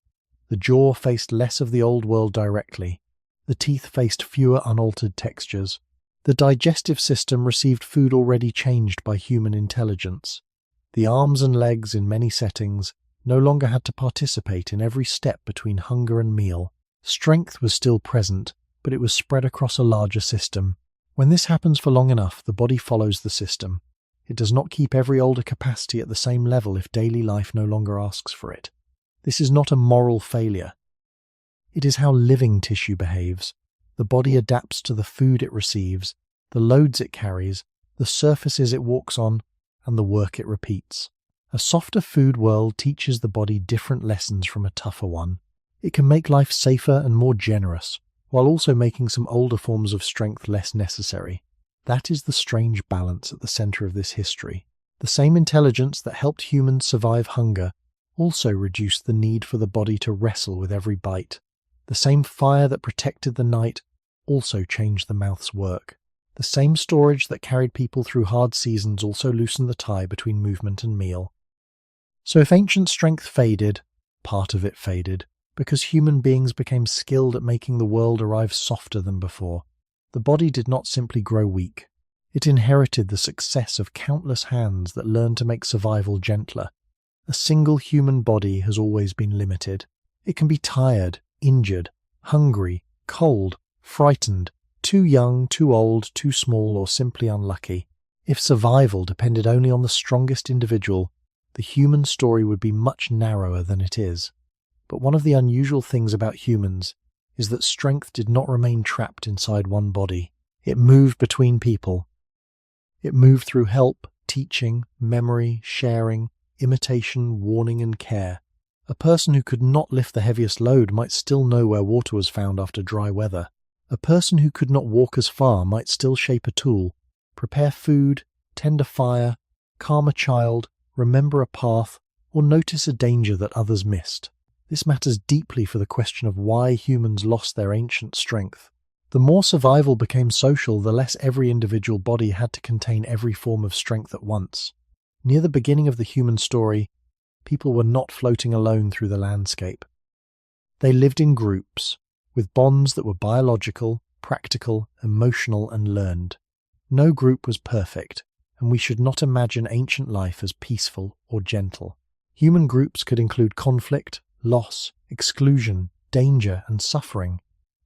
The jaw faced less of the old world directly. The teeth faced fewer unaltered textures. The digestive system received food already changed by human intelligence. The arms and legs, in many settings, no longer had to participate in every step between hunger and meal. Strength was still present, but it was spread across a larger system. When this happens for long enough, the body follows the system. It does not keep every older capacity at the same level if daily life no longer asks for it. This is not a moral failure. It is how living tissue behaves. The body adapts to the food it receives, the loads it carries, the surfaces it walks on, and the work it repeats. A softer food world teaches the body different lessons from a tougher one. It can make life safer and more generous, while also making some older forms of strength less necessary. That is the strange balance at the center of this history. The same intelligence that helped humans survive hunger also reduced the need for the body to wrestle with every bite. The same fire that protected the night also changed the mouth's work. The same storage that carried people through hard seasons also loosened the tie between movement and meal. So if ancient strength faded, part of it faded, because human beings became skilled at making the world arrive softer than before. The body did not simply grow weak. It inherited the success of countless hands that learned to make survival gentler. A single human body has always been limited. It can be tired, injured, hungry, cold, frightened, too young, too old, too small, or simply unlucky. If survival depended only on the strongest individual, the human story would be much narrower than it is. But one of the unusual things about humans is that strength did not remain trapped inside one body. It moved between people. It moved through help, teaching, memory, sharing, imitation, warning, and care. A person who could not lift the heaviest load might still know where water was found after dry weather. A person who could not walk as far might still shape a tool, prepare food, tend a fire, calm a child, remember a path, or notice a danger that others missed. This matters deeply for the question of why humans lost their ancient strength. The more survival became social, the less every individual body had to contain every form of strength at once. Near the beginning of the human story, people were not floating alone through the landscape. They lived in groups, with bonds that were biological, practical, emotional, and learned. No group was perfect, and we should not imagine ancient life as peaceful or gentle. Human groups could include conflict, loss, exclusion, danger, and suffering,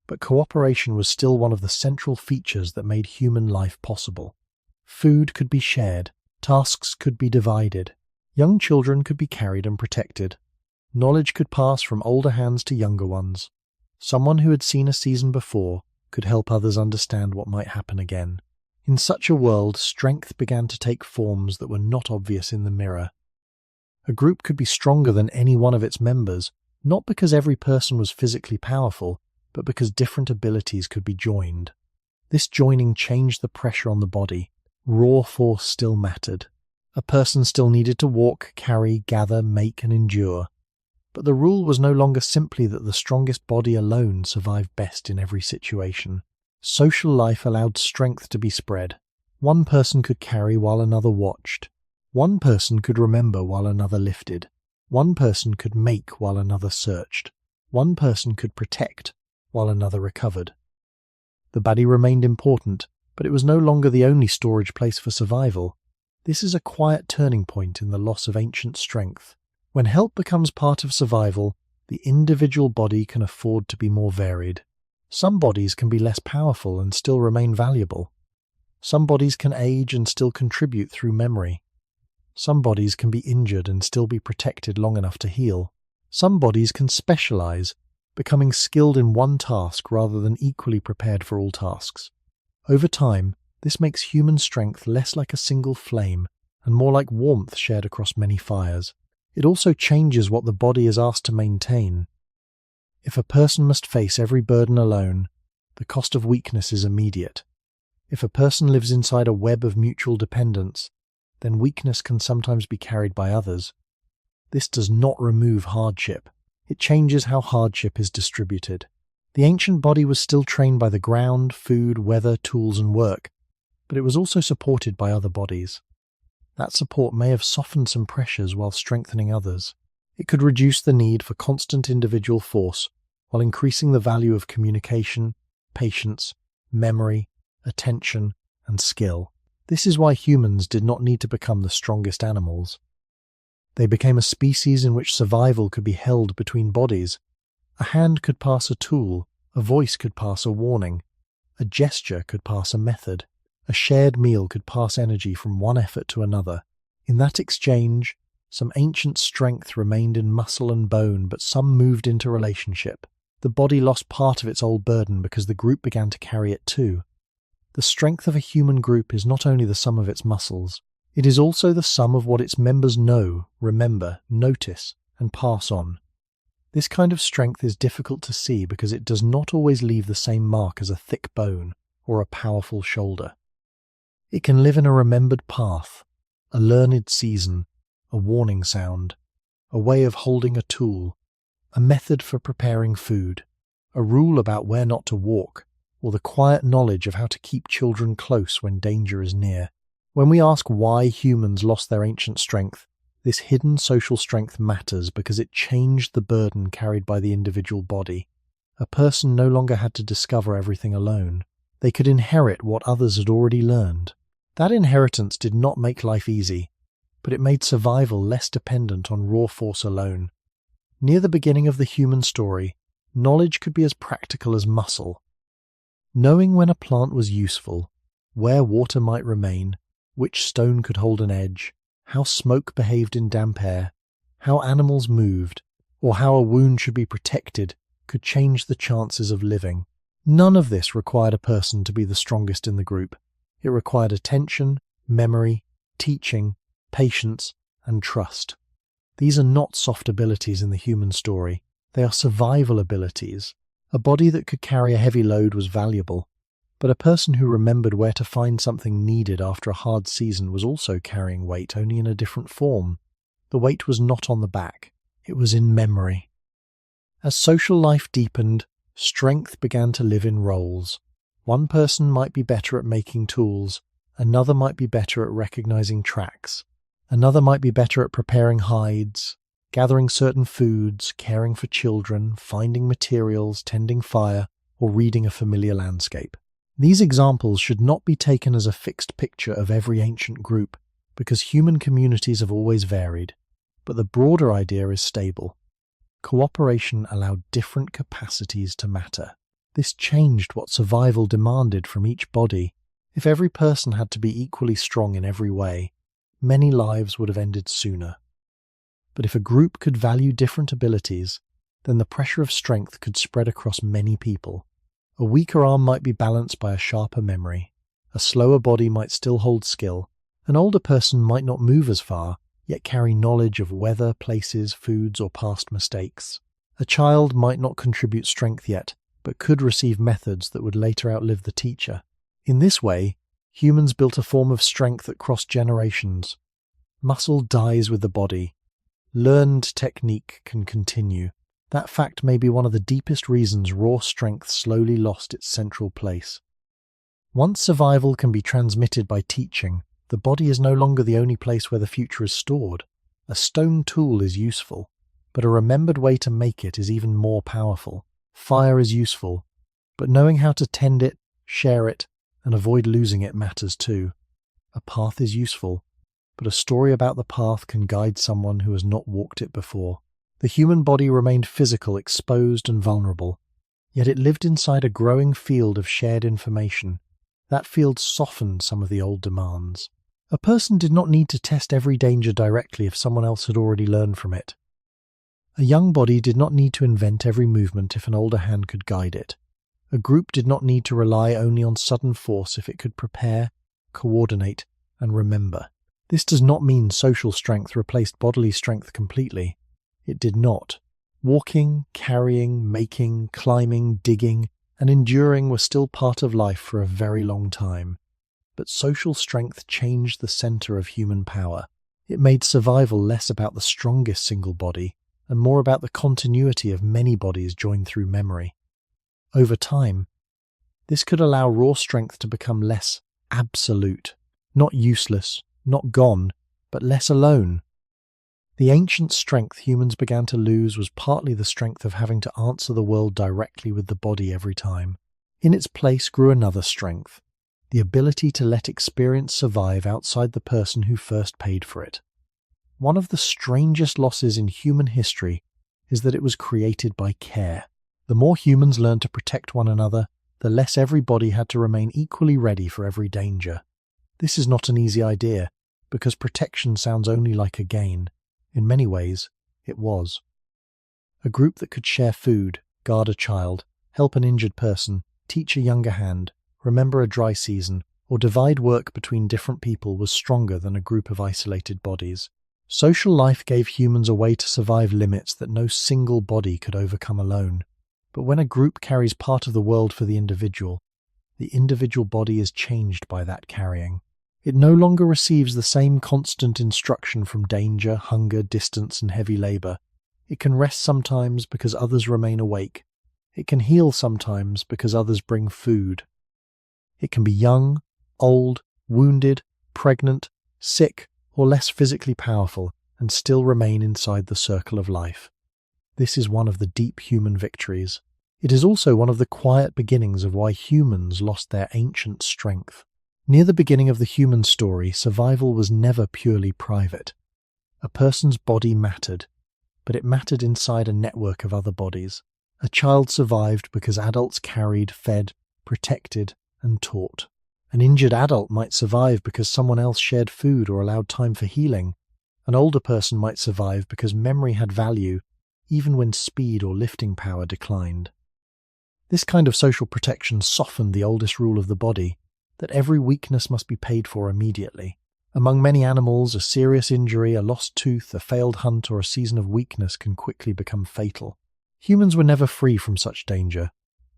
but cooperation was still one of the central features that made human life possible. Food could be shared, tasks could be divided, young children could be carried and protected, knowledge could pass from older hands to younger ones. Someone who had seen a season before could help others understand what might happen again. In such a world, strength began to take forms that were not obvious in the mirror. A group could be stronger than any one of its members, not because every person was physically powerful, but because different abilities could be joined. This joining changed the pressure on the body. Raw force still mattered. A person still needed to walk, carry, gather, make, and endure. But the rule was no longer simply that the strongest body alone survived best in every situation. Social life allowed strength to be spread. One person could carry while another watched. One person could remember while another lifted. One person could make while another searched. One person could protect while another recovered. The body remained important, but it was no longer the only storage place for survival. This is a quiet turning point in the loss of ancient strength. When help becomes part of survival, the individual body can afford to be more varied. Some bodies can be less powerful and still remain valuable. Some bodies can age and still contribute through memory. Some bodies can be injured and still be protected long enough to heal. Some bodies can specialize, becoming skilled in one task rather than equally prepared for all tasks. Over time, this makes human strength less like a single flame and more like warmth shared across many fires. It also changes what the body is asked to maintain. If a person must face every burden alone, The cost of weakness is immediate. If a person lives inside a web of mutual dependence, then weakness can sometimes be carried by others. This does not remove hardship. It changes how hardship is distributed. The ancient body was still trained by the ground, food, weather, tools, and work, but it was also supported by other bodies. That support may have softened some pressures while strengthening others. It could reduce the need for constant individual force while increasing the value of communication, patience, memory, attention, and skill. This is why humans did not need to become the strongest animals. They became a species in which survival could be held between bodies. A hand could pass a tool, a voice could pass a warning, a gesture could pass a method, a shared meal could pass energy from one effort to another. In that exchange, some ancient strength remained in muscle and bone, but some moved into relationship. The body lost part of its old burden because the group began to carry it too. The strength of a human group is not only the sum of its muscles, it is also the sum of what its members know, remember, notice, and pass on. This kind of strength is difficult to see because it does not always leave the same mark as a thick bone or a powerful shoulder. It can live in a remembered path, a learned season, a warning sound, a way of holding a tool, a method for preparing food, a rule about where not to walk, or the quiet knowledge of how to keep children close when danger is near. When we ask why humans lost their ancient strength, this hidden social strength matters because it changed the burden carried by the individual body. A person no longer had to discover everything alone. They could inherit what others had already learned. That inheritance did not make life easy, but it made survival less dependent on raw force alone. Near the beginning of the human story, knowledge could be as practical as muscle. Knowing when a plant was useful, where water might remain, which stone could hold an edge, how smoke behaved in damp air, how animals moved, or how a wound should be protected, could change the chances of living. None of this required a person to be the strongest in the group. It required attention, memory, teaching, patience, and trust. These are not soft abilities in the human story. They are survival abilities. A body that could carry a heavy load was valuable, but a person who remembered where to find something needed after a hard season was also carrying weight, only in a different form. The weight was not on the back. It was in memory. As social life deepened, strength began to live in roles. One person might be better at making tools, another might be better at recognizing tracks, another might be better at preparing hides, gathering certain foods, caring for children, finding materials, tending fire, or reading a familiar landscape. These examples should not be taken as a fixed picture of every ancient group, because human communities have always varied, but the broader idea is stable. Cooperation allowed different capacities to matter. This changed what survival demanded from each body. If every person had to be equally strong in every way, many lives would have ended sooner. But if a group could value different abilities, then the pressure of strength could spread across many people. A weaker arm might be balanced by a sharper memory. A slower body might still hold skill. An older person might not move as far, yet carry knowledge of weather, places, foods, or past mistakes. A child might not contribute strength yet, but could receive methods that would later outlive the teacher. In this way, humans built a form of strength that crossed generations. Muscle dies with the body. Learned technique can continue. That fact may be one of the deepest reasons raw strength slowly lost its central place. Once survival can be transmitted by teaching, the body is no longer the only place where the future is stored. A stone tool is useful, but a remembered way to make it is even more powerful. Fire is useful, but knowing how to tend it, share it, and avoid losing it matters too. A path is useful, but a story about the path can guide someone who has not walked it before. The human body remained physical, exposed, and vulnerable, yet it lived inside a growing field of shared information. That field softened some of the old demands. A person did not need to test every danger directly if someone else had already learned from it. A young body did not need to invent every movement if an older hand could guide it. A group did not need to rely only on sudden force if it could prepare, coordinate, and remember. This does not mean social strength replaced bodily strength completely. It did not. Walking, carrying, making, climbing, digging, and enduring were still part of life for a very long time. But social strength changed the center of human power. It made survival less about the strongest single body and more about the continuity of many bodies joined through memory. Over time, this could allow raw strength to become less absolute, not useless, not gone, but less alone. The ancient strength humans began to lose was partly the strength of having to answer the world directly with the body every time. In its place grew another strength, the ability to let experience survive outside the person who first paid for it. One of the strangest losses in human history is that it was created by care. The more humans learned to protect one another, the less everybody had to remain equally ready for every danger. This is not an easy idea, because protection sounds only like a gain. In many ways, it was. A group that could share food, guard a child, help an injured person, teach a younger hand, remember a dry season, or divide work between different people was stronger than a group of isolated bodies. Social life gave humans a way to survive limits that no single body could overcome alone. But when a group carries part of the world for the individual body is changed by that carrying. It no longer receives the same constant instruction from danger, hunger, distance, and heavy labor. It can rest sometimes because others remain awake. It can heal sometimes because others bring food. It can be young, old, wounded, pregnant, sick, or less physically powerful, and still remain inside the circle of life. This is one of the deep human victories. It is also one of the quiet beginnings of why humans lost their ancient strength. Near the beginning of the human story, survival was never purely private. A person's body mattered, but it mattered inside a network of other bodies. A child survived because adults carried, fed, protected, and taught. An injured adult might survive because someone else shared food or allowed time for healing. An older person might survive because memory had value, even when speed or lifting power declined. This kind of social protection softened the oldest rule of the body, that every weakness must be paid for immediately. Among many animals, a serious injury, a lost tooth, a failed hunt, or a season of weakness can quickly become fatal. Humans were never free from such danger,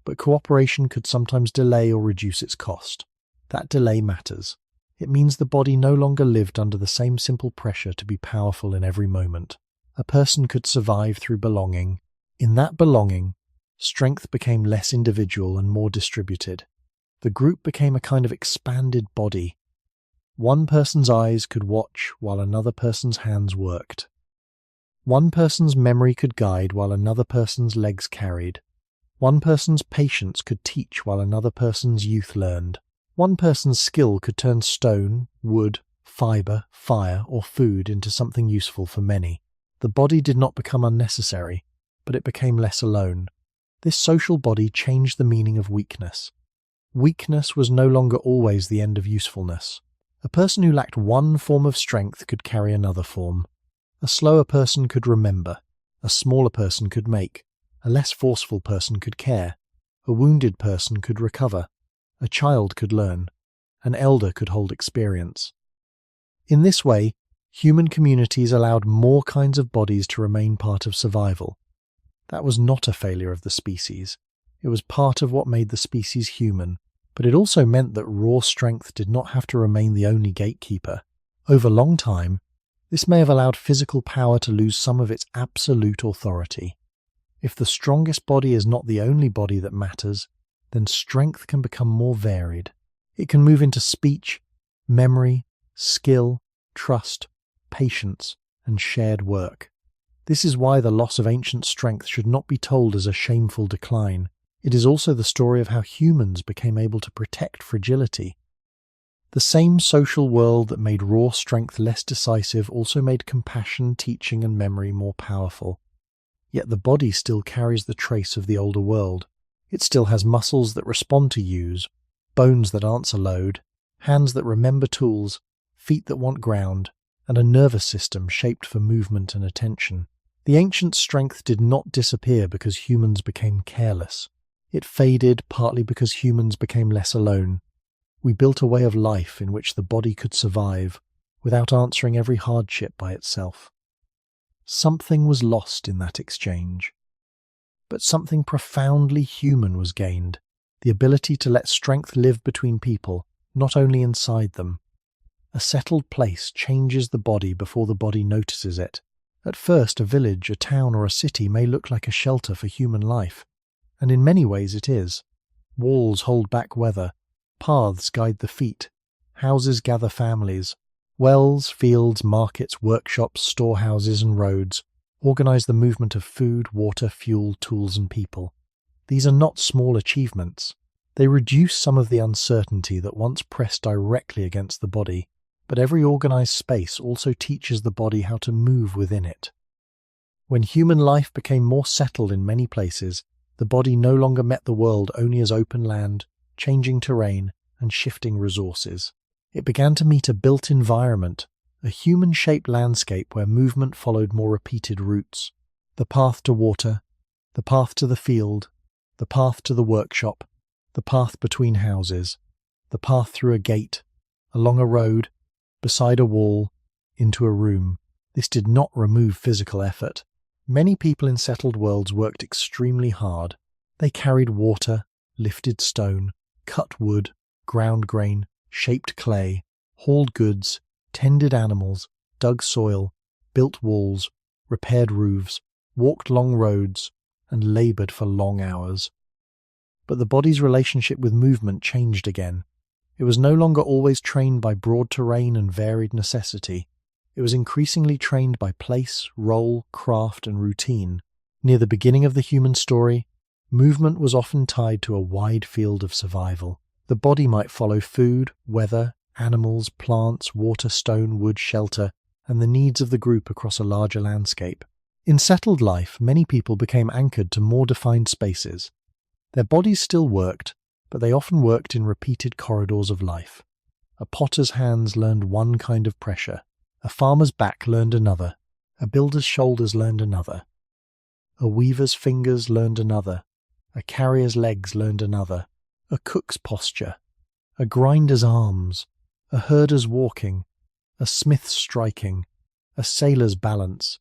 but cooperation could sometimes delay or reduce its cost. That delay matters. It means the body no longer lived under the same simple pressure to be powerful in every moment. A person could survive through belonging. In that belonging, strength became less individual and more distributed. The group became a kind of expanded body. One person's eyes could watch while another person's hands worked. One person's memory could guide while another person's legs carried. One person's patience could teach while another person's youth learned. One person's skill could turn stone, wood, fiber, fire, or food into something useful for many. The body did not become unnecessary, but it became less alone. This social body changed the meaning of weakness. Weakness was no longer always the end of usefulness. A person who lacked one form of strength could carry another form. A slower person could remember. A smaller person could make. A less forceful person could care. A wounded person could recover. A child could learn. An elder could hold experience. In this way, human communities allowed more kinds of bodies to remain part of survival. That was not a failure of the species. It was part of what made the species human, but it also meant that raw strength did not have to remain the only gatekeeper. Over long time, this may have allowed physical power to lose some of its absolute authority. If the strongest body is not the only body that matters, then strength can become more varied. It can move into speech, memory, skill, trust, patience, and shared work. This is why the loss of ancient strength should not be told as a shameful decline. It is also the story of how humans became able to protect fragility. The same social world that made raw strength less decisive also made compassion, teaching, and memory more powerful. Yet the body still carries the trace of the older world. It still has muscles that respond to use, bones that answer load, hands that remember tools, feet that want ground, and a nervous system shaped for movement and attention. The ancient strength did not disappear because humans became careless. It faded partly because humans became less alone. We built a way of life in which the body could survive without answering every hardship by itself. Something was lost in that exchange, but something profoundly human was gained. the ability to let strength live between people, not only inside them. A settled place changes the body before the body notices it. At first, a village, a town, or a city may look like a shelter for human life, and in many ways it is. Walls hold back weather, paths guide the feet, houses gather families, wells, fields, markets, workshops, storehouses, and roads organize the movement of food, water, fuel, tools, and people. These are not small achievements. They reduce some of the uncertainty that once pressed directly against the body, but every organized space also teaches the body how to move within it. When human life became more settled in many places, the body no longer met the world only as open land, changing terrain, and shifting resources. It began to meet a built environment, a human-shaped landscape where movement followed more repeated routes. The path to water, the path to the field, the path to the workshop, the path between houses, the path through a gate, along a road, beside a wall, into a room. This did not remove physical effort. Many people in settled worlds worked extremely hard. They carried water, lifted stone, cut wood, ground grain, shaped clay, hauled goods, tended animals, dug soil, built walls, repaired roofs, walked long roads, and labored for long hours. But the body's relationship with movement changed again. It was no longer always trained by broad terrain and varied necessity. It was increasingly trained by place, role, craft, and routine. Near the beginning of the human story, movement was often tied to a wide field of survival. The body might follow food, weather, animals, plants, water, stone, wood, shelter, and the needs of the group across a larger landscape. In settled life, many people became anchored to more defined spaces. Their bodies still worked, but they often worked in repeated corridors of life. A potter's hands learned one kind of pressure. A farmer's back learned another. A builder's shoulders learned another. A weaver's fingers learned another. A carrier's legs learned another. A cook's posture. A grinder's arms. A herder's walking. A smith's striking. A sailor's balance.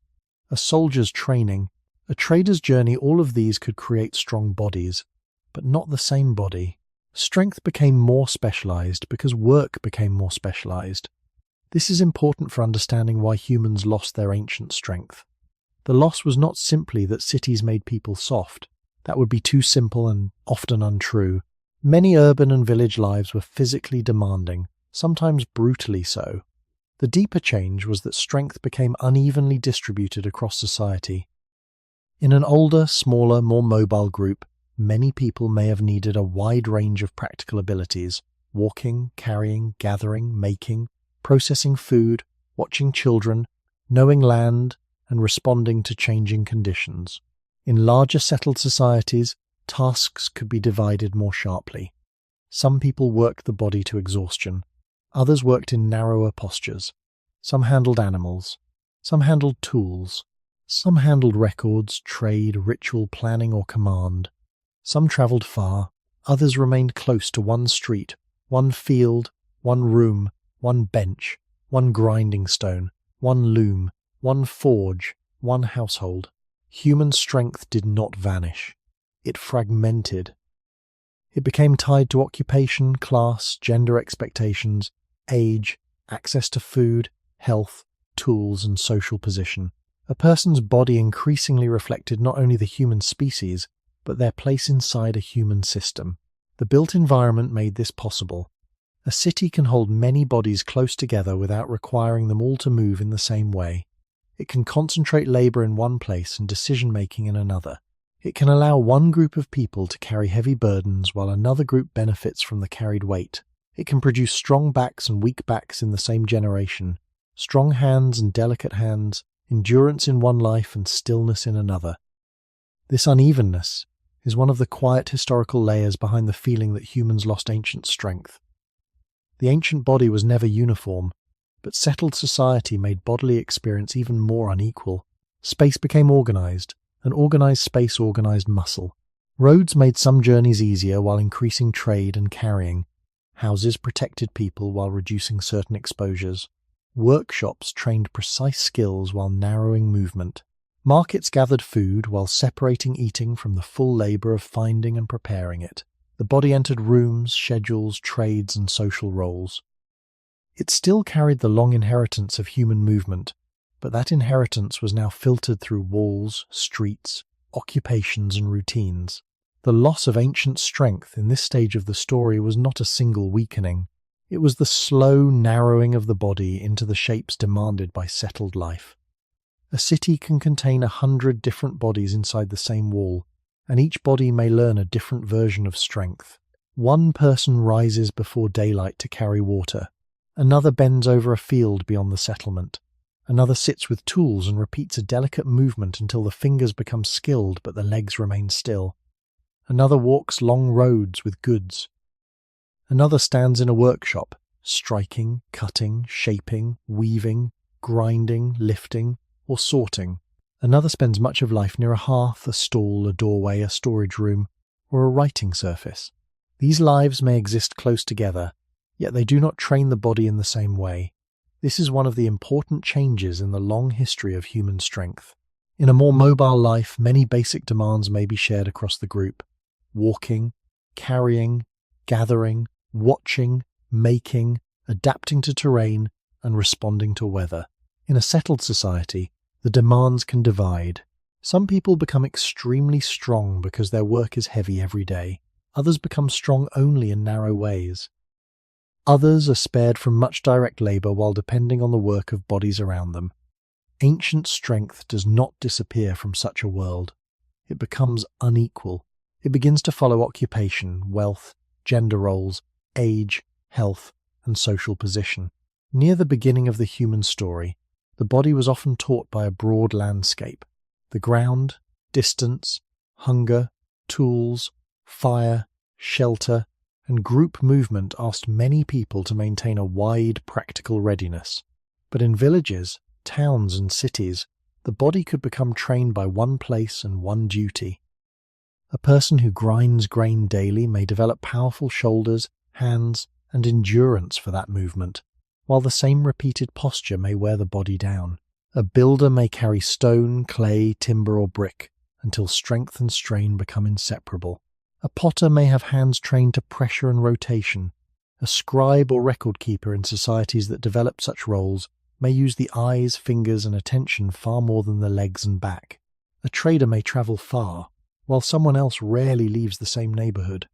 A soldier's training. A trader's journey. All of these could create strong bodies, but not the same body. Strength became more specialized because work became more specialized. This is important for understanding why humans lost their ancient strength. The loss was not simply that cities made people soft. That would be too simple and often untrue. Many urban and village lives were physically demanding, sometimes brutally so. The deeper change was that strength became unevenly distributed across society. In an older, smaller, more mobile group, many people may have needed a wide range of practical abilities: walking, carrying, gathering, making, processing food, watching children, knowing land, and responding to changing conditions. In larger settled societies, tasks could be divided more sharply. Some people worked the body to exhaustion. Others worked in narrower postures. Some handled animals. Some handled tools. Some handled records, trade, ritual planning, or command. Some travelled far. Others remained close to one street, one field, one room, one bench, one grinding stone, one loom, one forge, one household. Human strength did not vanish. It fragmented. It became tied to occupation, class, gender expectations, age, access to food, health, tools, and social position. A person's body increasingly reflected not only the human species, but their place inside a human system. The built environment made this possible. A city can hold many bodies close together without requiring them all to move in the same way. It can concentrate labor in one place and decision-making in another. It can allow one group of people to carry heavy burdens while another group benefits from the carried weight. It can produce strong backs and weak backs in the same generation, strong hands and delicate hands, endurance in one life and stillness in another. This unevenness is one of the quiet historical layers behind the feeling that humans lost ancient strength. The ancient body was never uniform, but settled society made bodily experience even more unequal. Space became organized, and organized space organized muscle. Roads made some journeys easier while increasing trade and carrying. Houses protected people while reducing certain exposures. Workshops trained precise skills while narrowing movement. Markets gathered food while separating eating from the full labor of finding and preparing it. The body entered rooms, schedules, trades, and social roles. It still carried the long inheritance of human movement, but that inheritance was now filtered through walls, streets, occupations, and routines. The loss of ancient strength in this stage of the story was not a single weakening. It was the slow narrowing of the body into the shapes demanded by settled life. A city can contain 100 different bodies inside the same wall, and each body may learn a different version of strength. One person rises before daylight to carry water. Another bends over a field beyond the settlement. Another sits with tools and repeats a delicate movement until the fingers become skilled but the legs remain still. Another walks long roads with goods. Another stands in a workshop, striking, cutting, shaping, weaving, grinding, lifting, or sorting. Another spends much of life near a hearth, a stall, a doorway, a storage room, or a writing surface. These lives may exist close together, yet they do not train the body in the same way. This is one of the important changes in the long history of human strength. In a more mobile life, many basic demands may be shared across the group. Walking, carrying, gathering, watching, making, adapting to terrain, and responding to weather. In a settled society, the demands can divide. Some people become extremely strong because their work is heavy every day. Others become strong only in narrow ways. Others are spared from much direct labor while depending on the work of bodies around them. Ancient strength does not disappear from such a world. It becomes unequal. It begins to follow occupation, wealth, gender roles, age, health, and social position. Near the beginning of the human story, the body was often taught by a broad landscape. The ground, distance, hunger, tools, fire, shelter, and group movement asked many people to maintain a wide practical readiness. But in villages, towns, and cities, the body could become trained by one place and one duty. A person who grinds grain daily may develop powerful shoulders, hands, and endurance for that movement, while the same repeated posture may wear the body down. A builder may carry stone, clay, timber, or brick until strength and strain become inseparable. A potter may have hands trained to pressure and rotation. A scribe or record keeper in societies that develop such roles may use the eyes, fingers, and attention far more than the legs and back. A trader may travel far, while someone else rarely leaves the same neighborhood.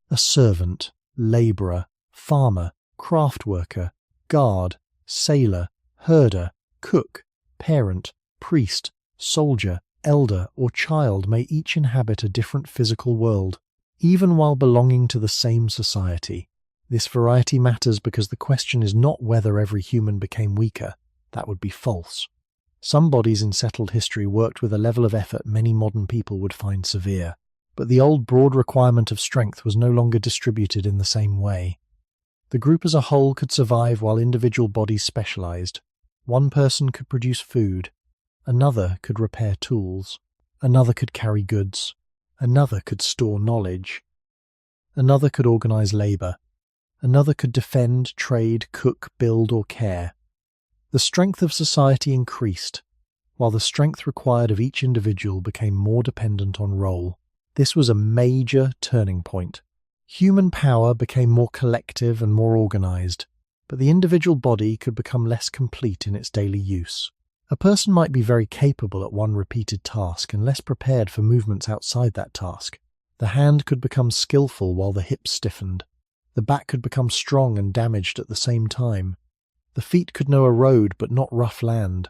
A servant, laborer, farmer, craft worker, guard, sailor, herder, cook, parent, priest, soldier, elder, or child may each inhabit a different physical world, even while belonging to the same society. This variety matters because the question is not whether every human became weaker. That would be false. Some bodies in settled history worked with a level of effort many modern people would find severe, but the old broad requirement of strength was no longer distributed in the same way. The group as a whole could survive while individual bodies specialized. One person could produce food, another could repair tools, another could carry goods, another could store knowledge, another could organize labor, another could defend, trade, cook, build, or care. The strength of society increased, while the strength required of each individual became more dependent on role. This was a major turning point. Human power became more collective and more organized, but the individual body could become less complete in its daily use. A person might be very capable at one repeated task and less prepared for movements outside that task. The hand could become skillful while the hips stiffened. The back could become strong and damaged at the same time. The feet could know a road but not rough land.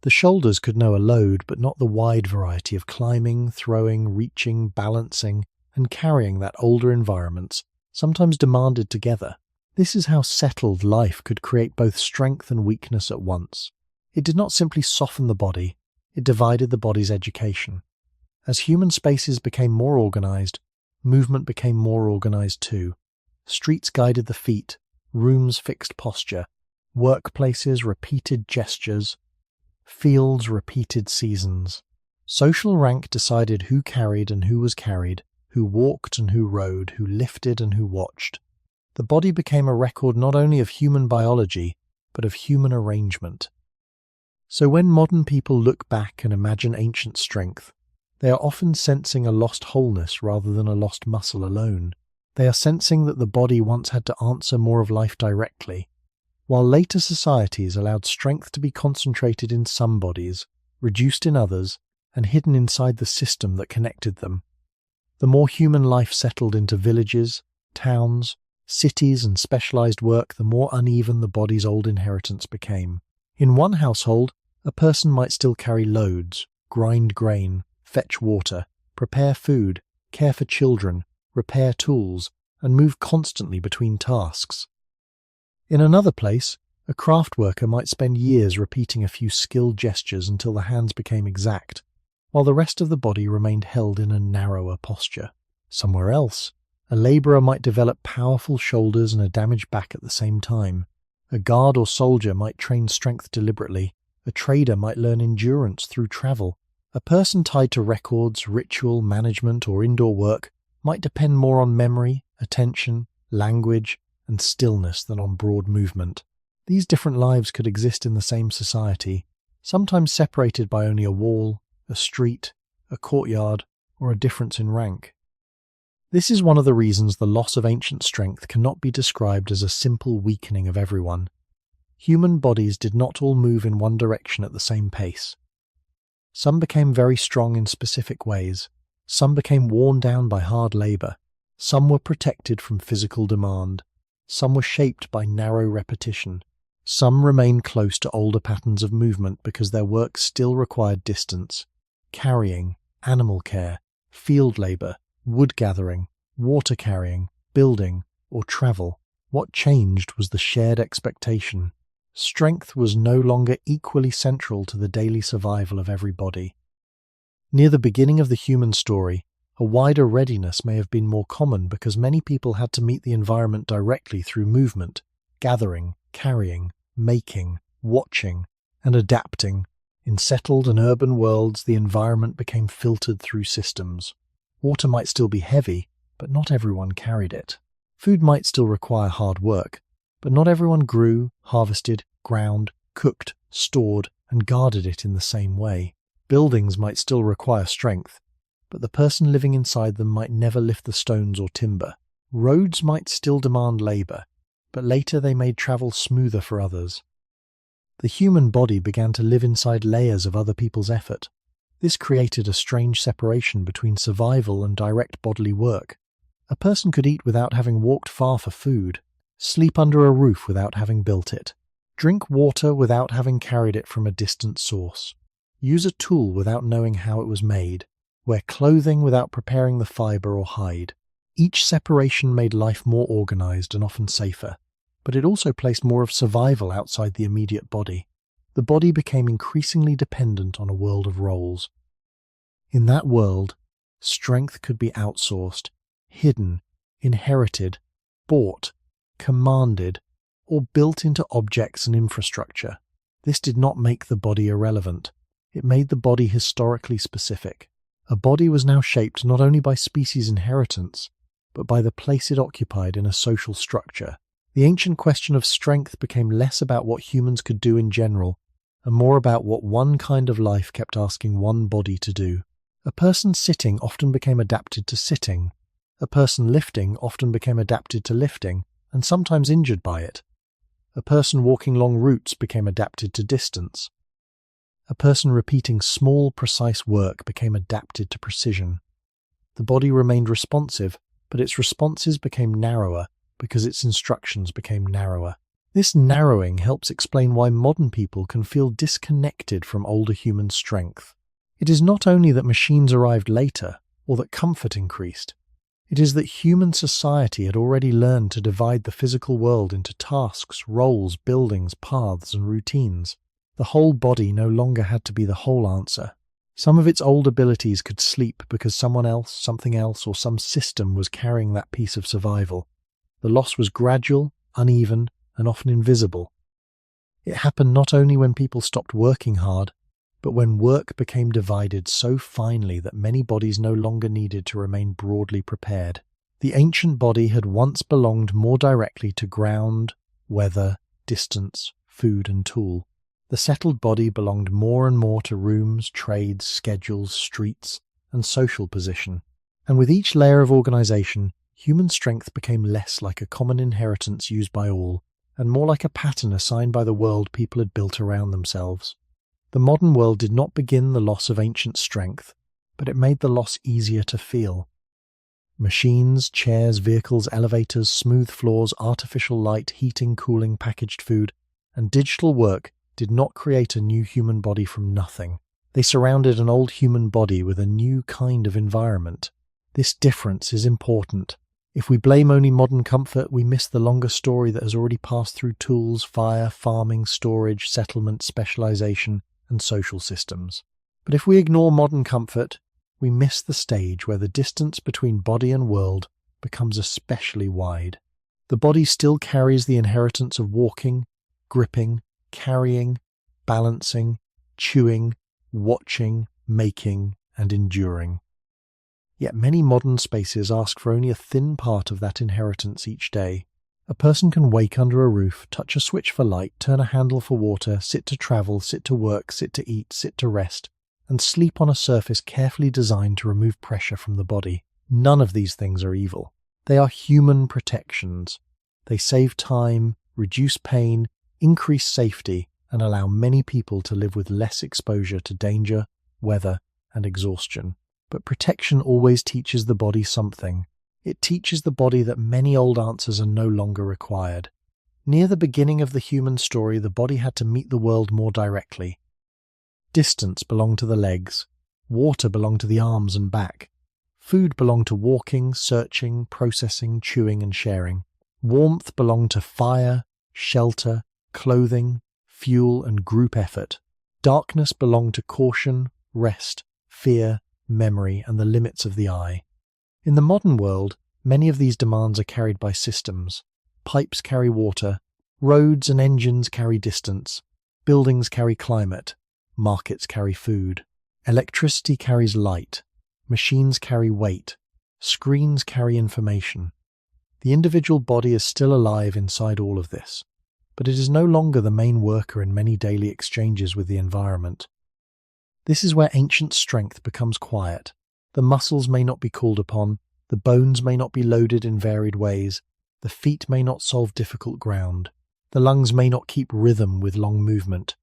The shoulders could know a load but not the wide variety of climbing, throwing, reaching, balancing, and carrying that older environments sometimes demanded together. This is how settled life could create both strength and weakness at once. It did not simply soften the body, it divided the body's education. As human spaces became more organized, movement became more organized too. Streets guided the feet, rooms fixed posture, workplaces repeated gestures, fields repeated seasons. Social rank decided who carried and who was carried, who walked and who rode, who lifted and who watched. The body became a record not only of human biology, but of human arrangement. So when modern people look back and imagine ancient strength, They are often sensing a lost wholeness rather than a lost muscle alone. They are sensing that the body once had to answer more of life directly, while later societies allowed strength to be concentrated in some bodies, reduced in others, and hidden inside the system that connected them. The more human life settled into villages, towns, cities, and specialized work, the more uneven the body's old inheritance became. In one household, a person might still carry loads, grind grain, fetch water, prepare food, care for children, repair tools, and move constantly between tasks. In another place, a craft worker might spend years repeating a few skilled gestures until the hands became exact, while the rest of the body remained held in a narrower posture. Somewhere else, a laborer might develop powerful shoulders and a damaged back at the same time. A guard or soldier might train strength deliberately. A trader might learn endurance through travel. A person tied to records, ritual, management, or indoor work might depend more on memory, attention, language, and stillness than on broad movement. These different lives could exist in the same society, sometimes separated by only a wall, a street, a courtyard, or a difference in rank. This is one of the reasons the loss of ancient strength cannot be described as a simple weakening of everyone. Human bodies did not all move in one direction at the same pace. Some became very strong in specific ways. Some became worn down by hard labor. Some were protected from physical demand. Some were shaped by narrow repetition. Some remained close to older patterns of movement because their work still required distance, carrying, animal care, field labor, wood gathering, water carrying, building, or travel. What changed was the shared expectation. Strength was no longer equally central to the daily survival of every body. Near the beginning of the human story, a wider readiness may have been more common because many people had to meet the environment directly through movement, gathering, carrying, making, watching, and adapting. In settled and urban worlds, the environment became filtered through systems. Water might still be heavy, but not everyone carried it. Food might still require hard work, but not everyone grew, harvested, ground, cooked, stored, and guarded it in the same way. Buildings might still require strength, but the person living inside them might never lift the stones or timber. Roads might still demand labor, but later they made travel smoother for others. The human body began to live inside layers of other people's effort. This created a strange separation between survival and direct bodily work. A person could eat without having walked far for food, sleep under a roof without having built it, drink water without having carried it from a distant source, use a tool without knowing how it was made, wear clothing without preparing the fiber or hide. Each separation made life more organized and often safer, but it also placed more of survival outside the immediate body. The body became increasingly dependent on a world of roles. In that world, strength could be outsourced, hidden, inherited, bought, commanded, or built into objects and infrastructure. This did not make the body irrelevant. It made the body historically specific. A body was now shaped not only by species inheritance, but by the place it occupied in a social structure. The ancient question of strength became less about what humans could do in general, and more about what one kind of life kept asking one body to do. A person sitting often became adapted to sitting. A person lifting often became adapted to lifting, and sometimes injured by it. A person walking long routes became adapted to distance. A person repeating small, precise work became adapted to precision. The body remained responsive, but its responses became narrower because its instructions became narrower. This narrowing helps explain why modern people can feel disconnected from older human strength. It is not only that machines arrived later, or that comfort increased. It is that human society had already learned to divide the physical world into tasks, roles, buildings, paths, and routines. The whole body no longer had to be the whole answer. Some of its old abilities could sleep because someone else, something else, or some system was carrying that piece of survival. The loss was gradual, uneven, and often invisible. It happened not only when people stopped working hard, but when work became divided so finely that many bodies no longer needed to remain broadly prepared. The ancient body had once belonged more directly to ground, weather, distance, food, and tool. The settled body belonged more and more to rooms, trades, schedules, streets, and social position. And with each layer of organization, human strength became less like a common inheritance used by all, and more like a pattern assigned by the world people had built around themselves. The modern world did not begin the loss of ancient strength, but it made the loss easier to feel. Machines, chairs, vehicles, elevators, smooth floors, artificial light, heating, cooling, packaged food, and digital work did not create a new human body from nothing. They surrounded an old human body with a new kind of environment. This difference is important. If we blame only modern comfort, we miss the longer story that has already passed through tools, fire, farming, storage, settlement, specialization, and social systems. But if we ignore modern comfort, we miss the stage where the distance between body and world becomes especially wide. The body still carries the inheritance of walking, gripping, carrying, balancing, chewing, watching, making, and enduring. Yet many modern spaces ask for only a thin part of that inheritance each day. A person can wake under a roof, touch a switch for light, turn a handle for water, sit to travel, sit to work, sit to eat, sit to rest, and sleep on a surface carefully designed to remove pressure from the body. None of these things are evil. They are human protections. They save time, reduce pain, increase safety, and allow many people to live with less exposure to danger, weather, and exhaustion. But protection always teaches the body something. It teaches the body that many old answers are no longer required. Near the beginning of the human story, the body had to meet the world more directly. Distance belonged to the legs. Water belonged to the arms and back. Food belonged to walking, searching, processing, chewing, and sharing. Warmth belonged to fire, shelter, clothing, fuel, and group effort. Darkness belonged to caution, rest, fear, memory, and the limits of the eye. In the modern world, many of these demands are carried by systems. Pipes carry water, roads and engines carry distance, buildings carry climate, markets carry food, electricity carries light, machines carry weight, screens carry information. The individual body is still alive inside all of this, but it is no longer the main worker in many daily exchanges with the environment. This is where ancient strength becomes quiet. The muscles may not be called upon, the bones may not be loaded in varied ways, the feet may not solve difficult ground, the lungs may not keep rhythm with long movement,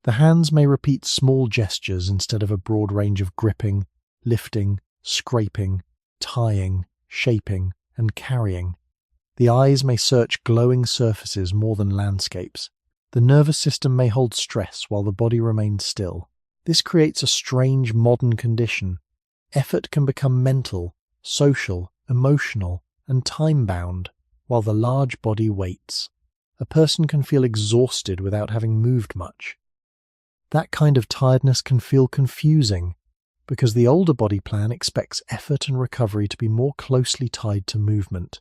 the hands may repeat small gestures instead of a broad range of gripping, lifting, scraping, tying, shaping, and carrying. The eyes may search glowing surfaces more than landscapes. The nervous system may hold stress while the body remains still. This creates a strange modern condition. Effort can become mental, social, emotional, and time-bound, while the large body waits. A person can feel exhausted without having moved much. That kind of tiredness can feel confusing, because the older body plan expects effort and recovery to be more closely tied to movement.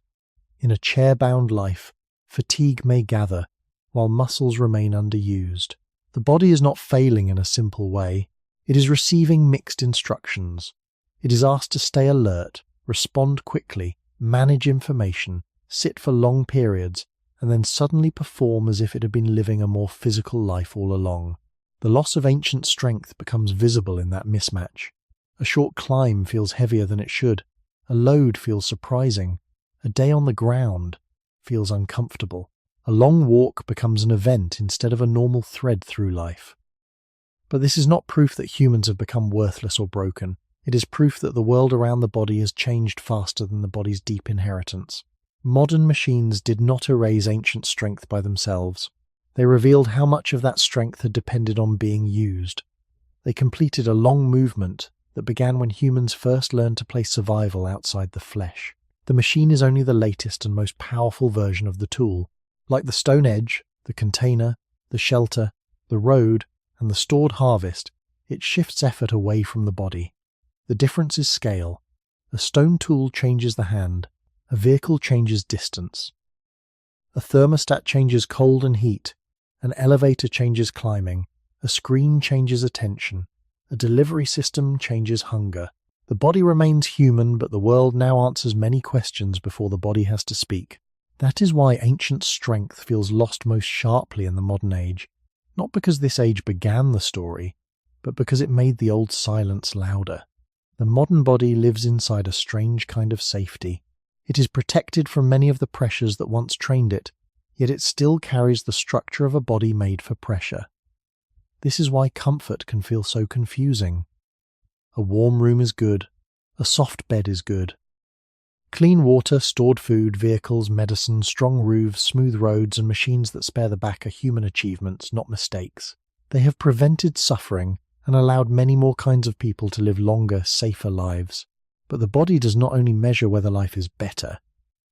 In a chair-bound life, fatigue may gather, while muscles remain underused. The body is not failing in a simple way. It is receiving mixed instructions. It is asked to stay alert, respond quickly, manage information, sit for long periods, and then suddenly perform as if it had been living a more physical life all along. The loss of ancient strength becomes visible in that mismatch. A short climb feels heavier than it should. A load feels surprising. A day on the ground feels uncomfortable. A long walk becomes an event instead of a normal thread through life. But this is not proof that humans have become worthless or broken. It is proof that the world around the body has changed faster than the body's deep inheritance. Modern machines did not erase ancient strength by themselves. They revealed how much of that strength had depended on being used. They completed a long movement that began when humans first learned to place survival outside the flesh. The machine is only the latest and most powerful version of the tool. Like the stone edge, the container, the shelter, the road, and the stored harvest, it shifts effort away from the body. The difference is scale. A stone tool changes the hand. A vehicle changes distance. A thermostat changes cold and heat. An elevator changes climbing. A screen changes attention. A delivery system changes hunger. The body remains human, but the world now answers many questions before the body has to speak. That is why ancient strength feels lost most sharply in the modern age, not because this age began the story, but because it made the old silence louder. The modern body lives inside a strange kind of safety. It is protected from many of the pressures that once trained it, yet it still carries the structure of a body made for pressure. This is why comfort can feel so confusing. A warm room is good. A soft bed is good. Clean water, stored food, vehicles, medicine, strong roofs, smooth roads, and machines that spare the back are human achievements, not mistakes. They have prevented suffering and allowed many more kinds of people to live longer, safer lives. But the body does not only measure whether life is better,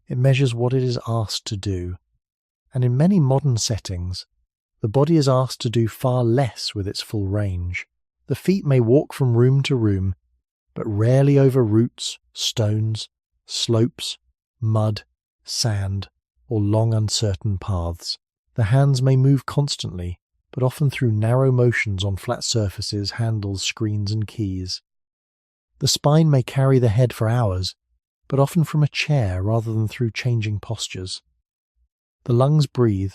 it measures what it is asked to do. And in many modern settings, the body is asked to do far less with its full range. The feet may walk from room to room, but rarely over roots, stones, slopes, mud, sand, or long uncertain paths. The hands may move constantly, but often through narrow motions on flat surfaces, handles, screens, and keys. The spine may carry the head for hours, but often from a chair rather than through changing postures. The lungs breathe,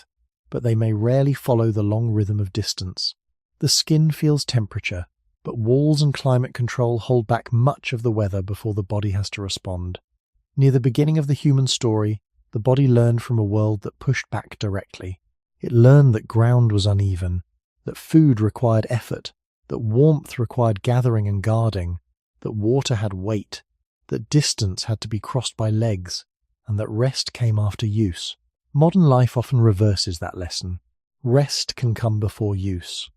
but they may rarely follow the long rhythm of distance. The skin feels temperature, but walls and climate control hold back much of the weather before the body has to respond. Near the beginning of the human story, the body learned from a world that pushed back directly. It learned that ground was uneven, that food required effort, that warmth required gathering and guarding, that water had weight, that distance had to be crossed by legs, and that rest came after use. Modern life often reverses that lesson. Rest can come before use.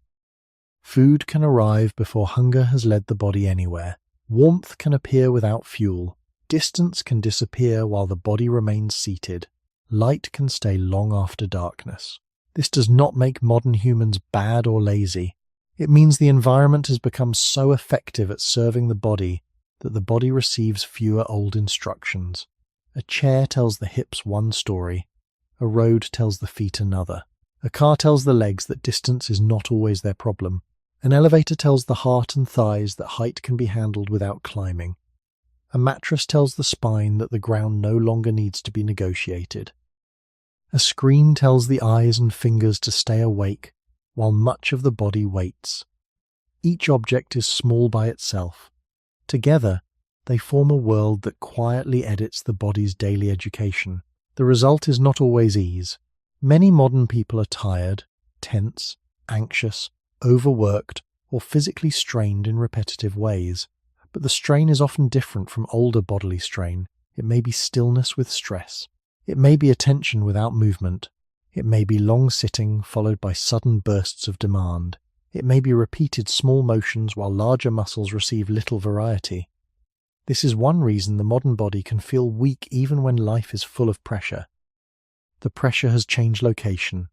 Food can arrive before hunger has led the body anywhere. Warmth can appear without fuel. Distance can disappear while the body remains seated. Light can stay long after darkness. This does not make modern humans bad or lazy. It means the environment has become so effective at serving the body that the body receives fewer old instructions. A chair tells the hips one story. A road tells the feet another. A car tells the legs that distance is not always their problem. An elevator tells the heart and thighs that height can be handled without climbing. A mattress tells the spine that the ground no longer needs to be negotiated. A screen tells the eyes and fingers to stay awake, while much of the body waits. Each object is small by itself. Together, they form a world that quietly edits the body's daily education. The result is not always ease. Many modern people are tired, tense, anxious, overworked, or physically strained in repetitive ways. But the strain is often different from older bodily strain. It may be stillness with stress. It may be attention without movement. It may be long sitting followed by sudden bursts of demand. It may be repeated small motions while larger muscles receive little variety. This is one reason the modern body can feel weak even when life is full of pressure. The pressure has changed location.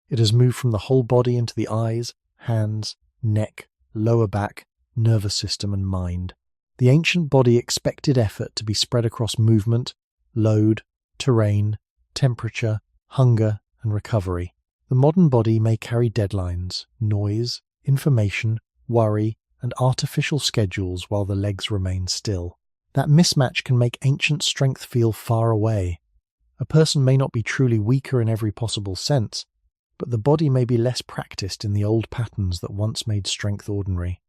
It has moved from the whole body into the eyes, hands, neck, lower back, nervous system, and mind. The ancient body expected effort to be spread across movement, load, terrain, temperature, hunger, and recovery. The modern body may carry deadlines, noise, information, worry, and artificial schedules while the legs remain still. That mismatch can make ancient strength feel far away. A person may not be truly weaker in every possible sense, but the body may be less practiced in the old patterns that once made strength ordinary.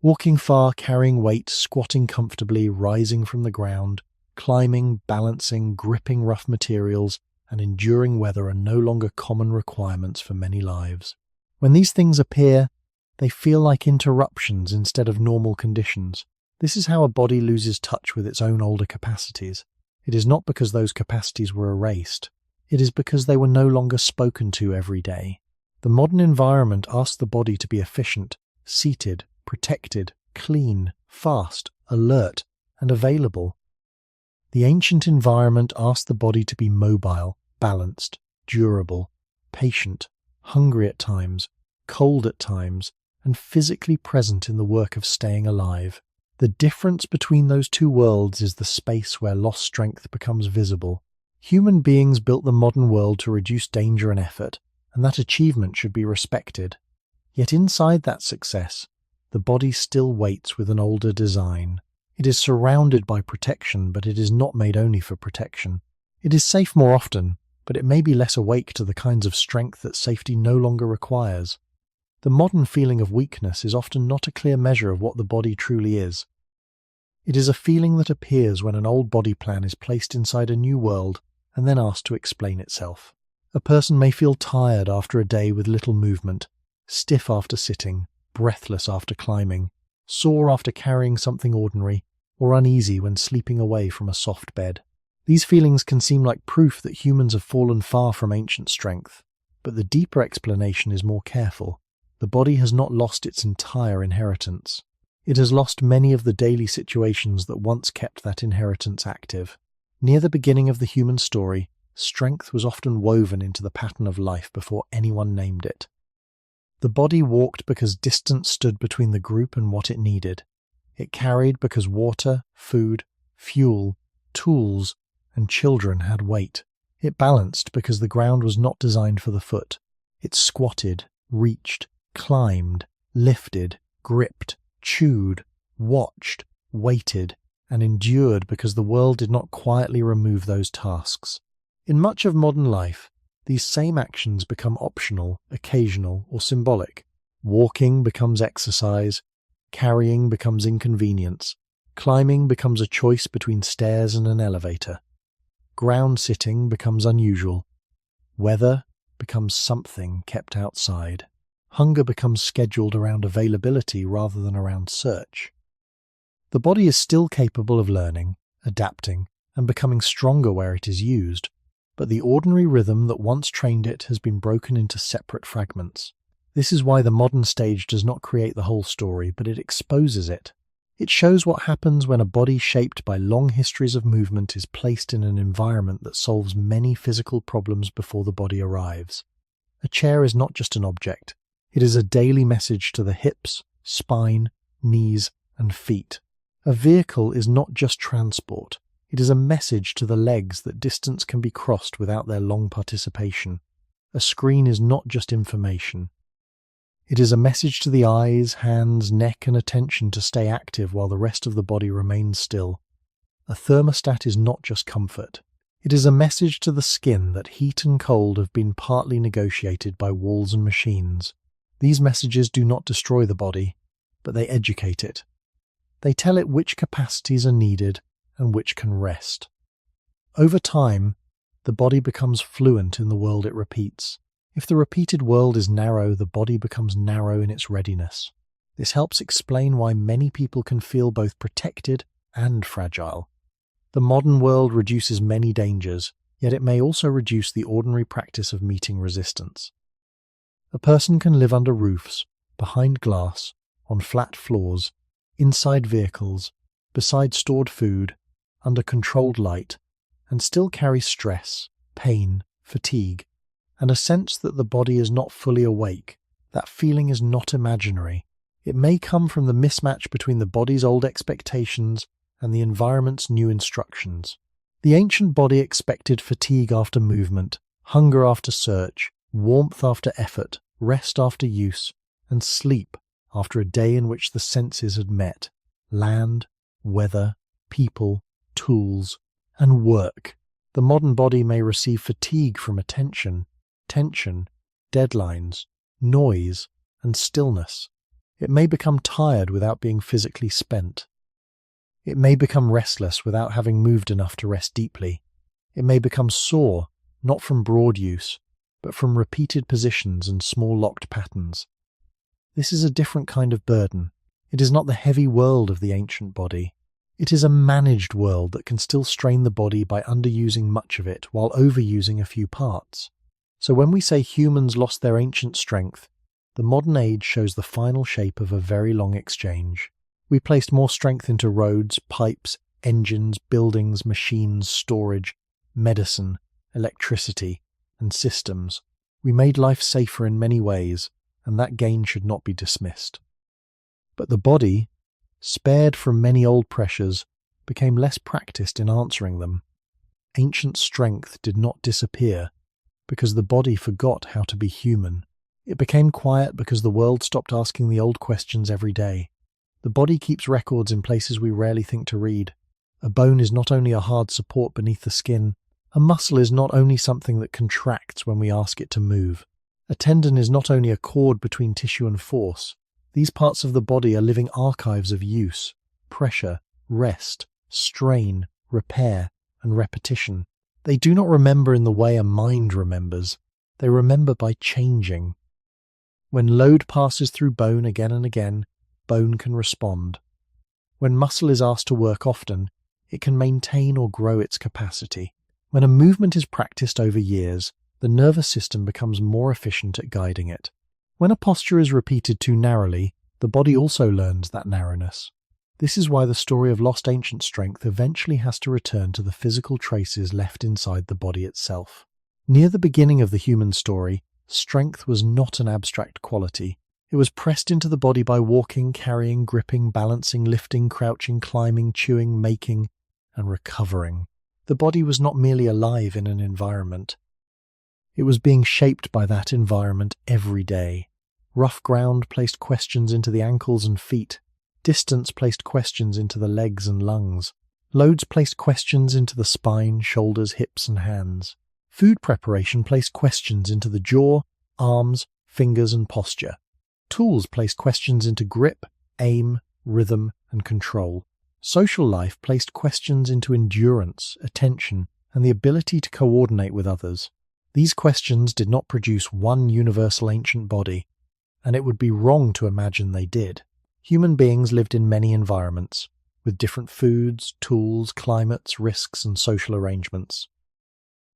Walking far, carrying weight, squatting comfortably, rising from the ground, climbing, balancing, gripping rough materials, and enduring weather are no longer common requirements for many lives. When these things appear, they feel like interruptions instead of normal conditions. This is how a body loses touch with its own older capacities. It is not because those capacities were erased. It is because they were no longer spoken to every day. The modern environment asks the body to be efficient, seated, protected, clean, fast, alert, and available. The ancient environment asked the body to be mobile, balanced, durable, patient, hungry at times, cold at times, and physically present in the work of staying alive. The difference between those two worlds is the space where lost strength becomes visible. Human beings built the modern world to reduce danger and effort, and that achievement should be respected. Yet inside that success, the body still waits with an older design. It is surrounded by protection, but it is not made only for protection. It is safe more often, but it may be less awake to the kinds of strength that safety no longer requires. The modern feeling of weakness is often not a clear measure of what the body truly is. It is a feeling that appears when an old body plan is placed inside a new world and then asked to explain itself. A person may feel tired after a day with little movement, stiff after sitting, breathless after climbing, sore after carrying something ordinary, or uneasy when sleeping away from a soft bed. These feelings can seem like proof that humans have fallen far from ancient strength, but the deeper explanation is more careful. The body has not lost its entire inheritance. It has lost many of the daily situations that once kept that inheritance active. Near the beginning of the human story, strength was often woven into the pattern of life before anyone named it. The body walked because distance stood between the group and what it needed. It carried because water, food, fuel, tools, and children had weight. It balanced because the ground was not designed for the foot. It squatted, reached, climbed, lifted, gripped, chewed, watched, waited, and endured because the world did not quietly remove those tasks. In much of modern life, these same actions become optional, occasional, or symbolic. Walking becomes exercise, carrying becomes inconvenience, climbing becomes a choice between stairs and an elevator, ground sitting becomes unusual, weather becomes something kept outside. Hunger becomes scheduled around availability rather than around search. The body is still capable of learning, adapting, and becoming stronger where it is used, but the ordinary rhythm that once trained it has been broken into separate fragments. This is why the modern stage does not create the whole story, but it exposes it. It shows what happens when a body shaped by long histories of movement is placed in an environment that solves many physical problems before the body arrives. A chair is not just an object. It is a daily message to the hips, spine, knees, and feet. A vehicle is not just transport. It is a message to the legs that distance can be crossed without their long participation. A screen is not just information. It is a message to the eyes, hands, neck, and attention to stay active while the rest of the body remains still. A thermostat is not just comfort. It is a message to the skin that heat and cold have been partly negotiated by walls and machines. These messages do not destroy the body, but they educate it. They tell it which capacities are needed and which can rest. Over time, the body becomes fluent in the world it repeats. If the repeated world is narrow, the body becomes narrow in its readiness. This helps explain why many people can feel both protected and fragile. The modern world reduces many dangers, yet it may also reduce the ordinary practice of meeting resistance. A person can live under roofs, behind glass, on flat floors, inside vehicles, beside stored food, under controlled light, and still carry stress, pain, fatigue, and a sense that the body is not fully awake. That feeling is not imaginary. It may come from the mismatch between the body's old expectations and the environment's new instructions. The ancient body expected fatigue after movement, hunger after search, warmth after effort, rest after use, and sleep after a day in which the senses had met: land, weather, people, tools, and work. The modern body may receive fatigue from attention, tension, deadlines, noise, and stillness. It may become tired without being physically spent. It may become restless without having moved enough to rest deeply. It may become sore, not from broad use, but from repeated positions and small locked patterns. This is a different kind of burden. It is not the heavy world of the ancient body. It is a managed world that can still strain the body by underusing much of it while overusing a few parts. So when we say humans lost their ancient strength, the modern age shows the final shape of a very long exchange. We placed more strength into roads, pipes, engines, buildings, machines, storage, medicine, electricity, and systems. We made life safer in many ways, and that gain should not be dismissed. But the body, spared from many old pressures, became less practiced in answering them. Ancient strength did not disappear because the body forgot how to be human. It became quiet because the world stopped asking the old questions every day. The body keeps records in places we rarely think to read. A bone is not only a hard support beneath the skin. A muscle is not only something that contracts when we ask it to move. A tendon is not only a cord between tissue and force. These parts of the body are living archives of use, pressure, rest, strain, repair, and repetition. They do not remember in the way a mind remembers. They remember by changing. When load passes through bone again and again, bone can respond. When muscle is asked to work often, it can maintain or grow its capacity. When a movement is practiced over years, the nervous system becomes more efficient at guiding it. When a posture is repeated too narrowly, the body also learns that narrowness. This is why the story of lost ancient strength eventually has to return to the physical traces left inside the body itself. Near the beginning of the human story, strength was not an abstract quality. It was pressed into the body by walking, carrying, gripping, balancing, lifting, crouching, climbing, chewing, making, and recovering. The body was not merely alive in an environment. It was being shaped by that environment every day. Rough ground placed questions into the ankles and feet. Distance placed questions into the legs and lungs. Loads placed questions into the spine, shoulders, hips, and hands. Food preparation placed questions into the jaw, arms, fingers, and posture. Tools placed questions into grip, aim, rhythm, and control. Social life placed questions into endurance, attention, and the ability to coordinate with others. These questions did not produce one universal ancient body, and it would be wrong to imagine they did. Human beings lived in many environments, with different foods, tools, climates, risks, and social arrangements.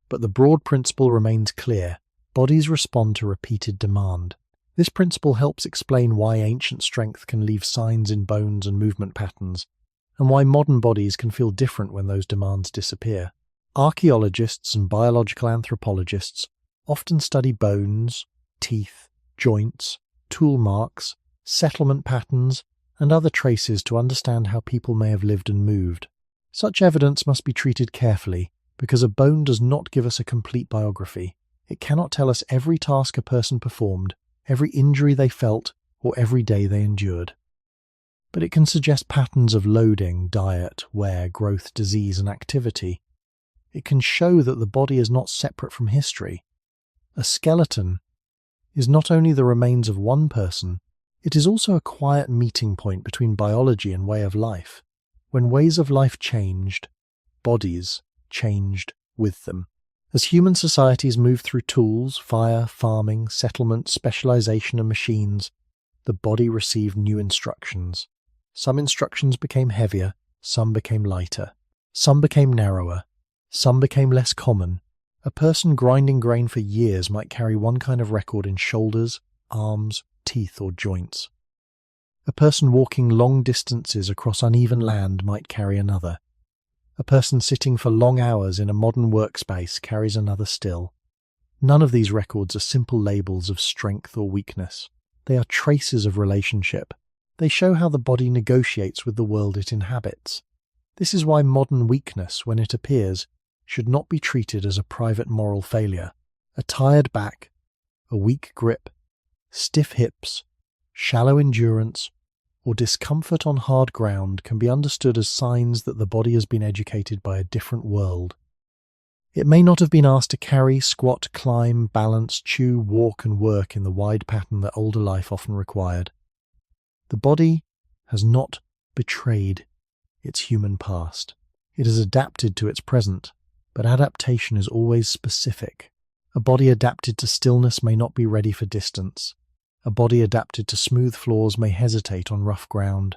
But the broad principle remains clear: bodies respond to repeated demand. This principle helps explain why ancient strength can leave signs in bones and movement patterns, and why modern bodies can feel different when those demands disappear. Archaeologists and biological anthropologists often study bones, teeth, joints, tool marks, settlement patterns, and other traces to understand how people may have lived and moved. Such evidence must be treated carefully, because a bone does not give us a complete biography. It cannot tell us every task a person performed, every injury they felt, or every day they endured. But it can suggest patterns of loading, diet, wear, growth, disease, and activity. It can show that the body is not separate from history. A skeleton is not only the remains of one person, it is also a quiet meeting point between biology and way of life. When ways of life changed, bodies changed with them. As human societies moved through tools, fire, farming, settlement, specialization, and machines, the body received new instructions. Some instructions became heavier, some became lighter. Some became narrower, some became less common. A person grinding grain for years might carry one kind of record in shoulders, arms, teeth, or joints. A person walking long distances across uneven land might carry another. A person sitting for long hours in a modern workspace carries another still. None of these records are simple labels of strength or weakness. They are traces of relationship. They show how the body negotiates with the world it inhabits. This is why modern weakness, when it appears, should not be treated as a private moral failure. A tired back, a weak grip, stiff hips, shallow endurance, or discomfort on hard ground can be understood as signs that the body has been educated by a different world. It may not have been asked to carry, squat, climb, balance, chew, walk, and work in the wide pattern that older life often required. The body has not betrayed its human past. It has adapted to its present, but adaptation is always specific. A body adapted to stillness may not be ready for distance. A body adapted to smooth floors may hesitate on rough ground.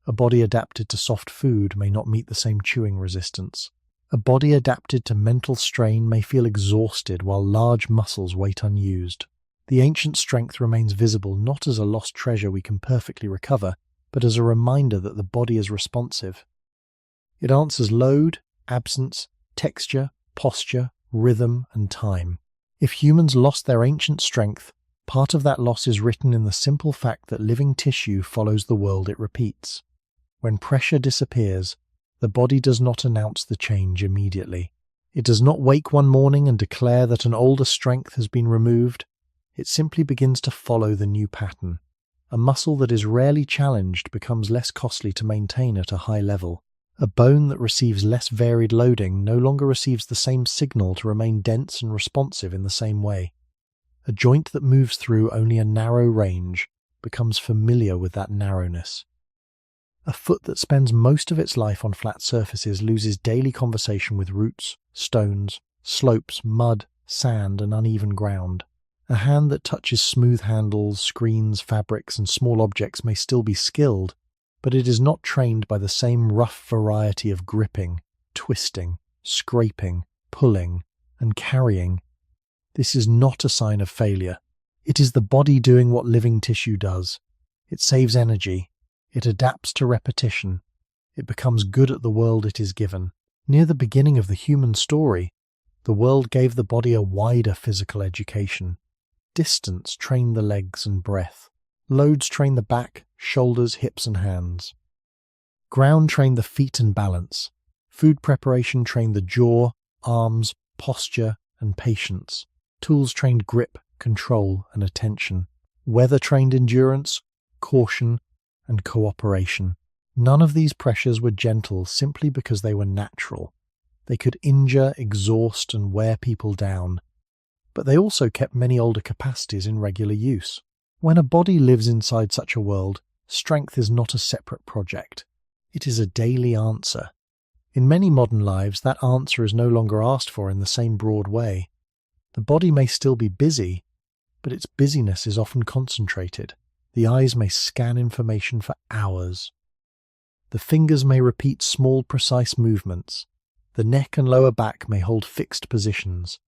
A body adapted to soft food may not meet the same chewing resistance. A body adapted to mental strain may feel exhausted while large muscles wait unused. The ancient strength remains visible not as a lost treasure we can perfectly recover, but as a reminder that the body is responsive. It answers load, absence, texture, posture, rhythm, and time. If humans lost their ancient strength, part of that loss is written in the simple fact that living tissue follows the world it repeats. When pressure disappears, the body does not announce the change immediately. It does not wake one morning and declare that an older strength has been removed. It simply begins to follow the new pattern. A muscle that is rarely challenged becomes less costly to maintain at a high level. A bone that receives less varied loading no longer receives the same signal to remain dense and responsive in the same way. A joint that moves through only a narrow range becomes familiar with that narrowness. A foot that spends most of its life on flat surfaces loses daily conversation with roots, stones, slopes, mud, sand, and uneven ground. A hand that touches smooth handles, screens, fabrics, and small objects may still be skilled, but it is not trained by the same rough variety of gripping, twisting, scraping, pulling, and carrying. This is not a sign of failure. It is the body doing what living tissue does. It saves energy. It adapts to repetition. It becomes good at the world it is given. Near the beginning of the human story, the world gave the body a wider physical education. Distance trained the legs and breath. Loads trained the back, shoulders, hips, and hands. Ground trained the feet and balance. Food preparation trained the jaw, arms, posture, and patience. Tools trained grip, control, and attention. Weather trained endurance, caution, and cooperation. None of these pressures were gentle simply because they were natural. They could injure, exhaust, and wear people down. But they also kept many older capacities in regular use. When a body lives inside such a world, strength is not a separate project. It is a daily answer. In many modern lives, that answer is no longer asked for in the same broad way. The body may still be busy, but its busyness is often concentrated. The eyes may scan information for hours. The fingers may repeat small, precise movements. The neck and lower back may hold fixed positions.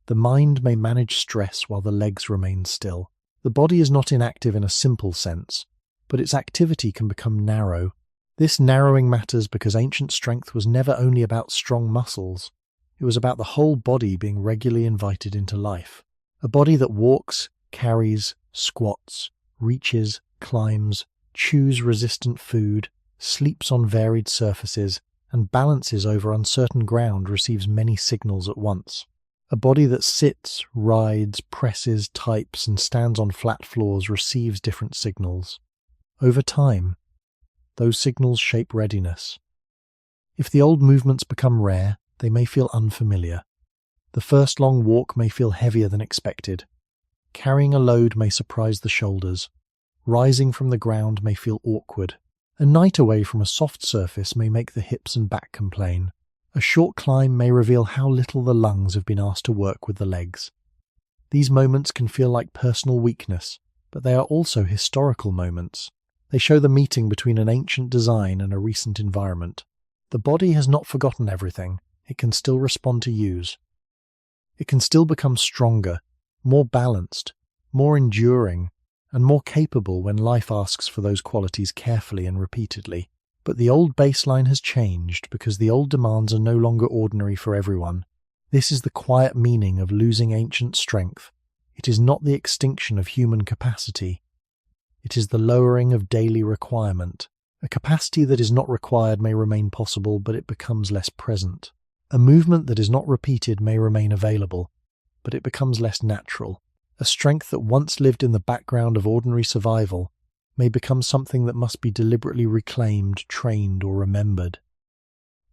The mind may manage stress while the legs remain still. The body is not inactive in a simple sense, but its activity can become narrow. This narrowing matters because ancient strength was never only about strong muscles. It was about the whole body being regularly invited into life. A body that walks, carries, squats, reaches, climbs, chews resistant food, sleeps on varied surfaces, and balances over uncertain ground receives many signals at once. A body that sits, rides, presses, types, and stands on flat floors receives different signals. Over time, those signals shape readiness. If the old movements become rare, they may feel unfamiliar. The first long walk may feel heavier than expected. Carrying a load may surprise the shoulders. Rising from the ground may feel awkward. A night away from a soft surface may make the hips and back complain. A short climb may reveal how little the lungs have been asked to work with the legs. These moments can feel like personal weakness, but they are also historical moments. They show the meeting between an ancient design and a recent environment. The body has not forgotten everything. It can still respond to use. It can still become stronger, more balanced, more enduring, and more capable when life asks for those qualities carefully and repeatedly. But the old baseline has changed because the old demands are no longer ordinary for everyone. This is the quiet meaning of losing ancient strength. It is not the extinction of human capacity. It is the lowering of daily requirement. A capacity that is not required may remain possible, but it becomes less present. A movement that is not repeated may remain available, but it becomes less natural. A strength that once lived in the background of ordinary survival may become something that must be deliberately reclaimed, trained, or remembered.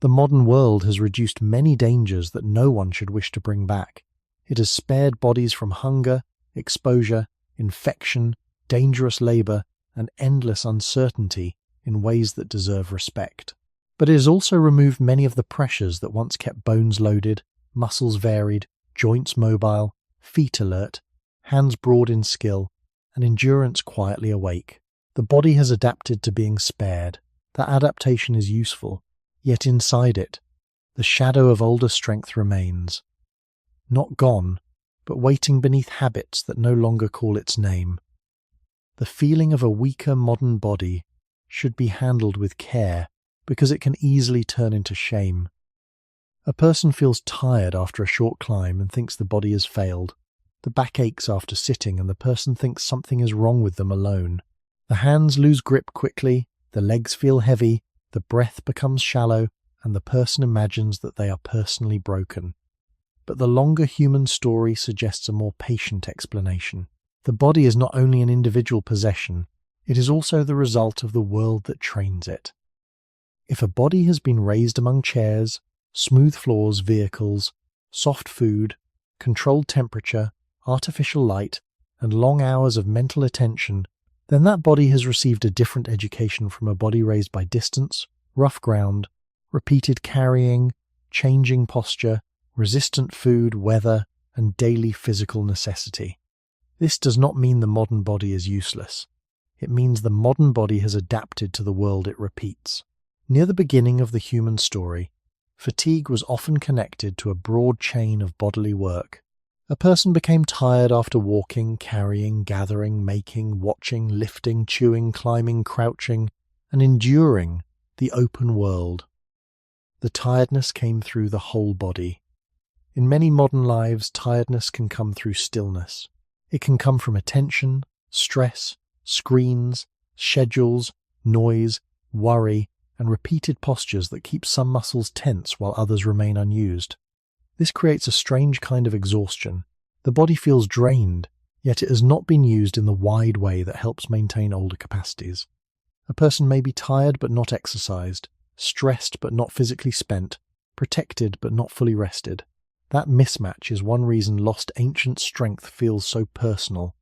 The modern world has reduced many dangers that no one should wish to bring back. It has spared bodies from hunger, exposure, infection, dangerous labor, and endless uncertainty in ways that deserve respect. But it has also removed many of the pressures that once kept bones loaded, muscles varied, joints mobile, feet alert, hands broad in skill, and endurance quietly awake. The body has adapted to being spared. That adaptation is useful, yet inside it, the shadow of older strength remains. Not gone, but waiting beneath habits that no longer call its name. The feeling of a weaker modern body should be handled with care because it can easily turn into shame. A person feels tired after a short climb and thinks the body has failed. The back aches after sitting and the person thinks something is wrong with them alone. The hands lose grip quickly, the legs feel heavy, the breath becomes shallow, and the person imagines that they are personally broken. But the longer human story suggests a more patient explanation. The body is not only an individual possession, it is also the result of the world that trains it. If a body has been raised among chairs, smooth floors, vehicles, soft food, controlled temperature, artificial light, and long hours of mental attention, then that body has received a different education from a body raised by distance, rough ground, repeated carrying, changing posture, resistant food, weather, and daily physical necessity. This does not mean the modern body is useless. It means the modern body has adapted to the world it repeats. Near the beginning of the human story, fatigue was often connected to a broad chain of bodily work. A person became tired after walking, carrying, gathering, making, watching, lifting, chewing, climbing, crouching, and enduring the open world. The tiredness came through the whole body. In many modern lives, tiredness can come through stillness. It can come from attention, stress, screens, schedules, noise, worry, and repeated postures that keep some muscles tense while others remain unused. This creates a strange kind of exhaustion. The body feels drained, yet it has not been used in the wide way that helps maintain older capacities. A person may be tired but not exercised, stressed but not physically spent, protected but not fully rested. That mismatch is one reason lost ancient strength feels so personal.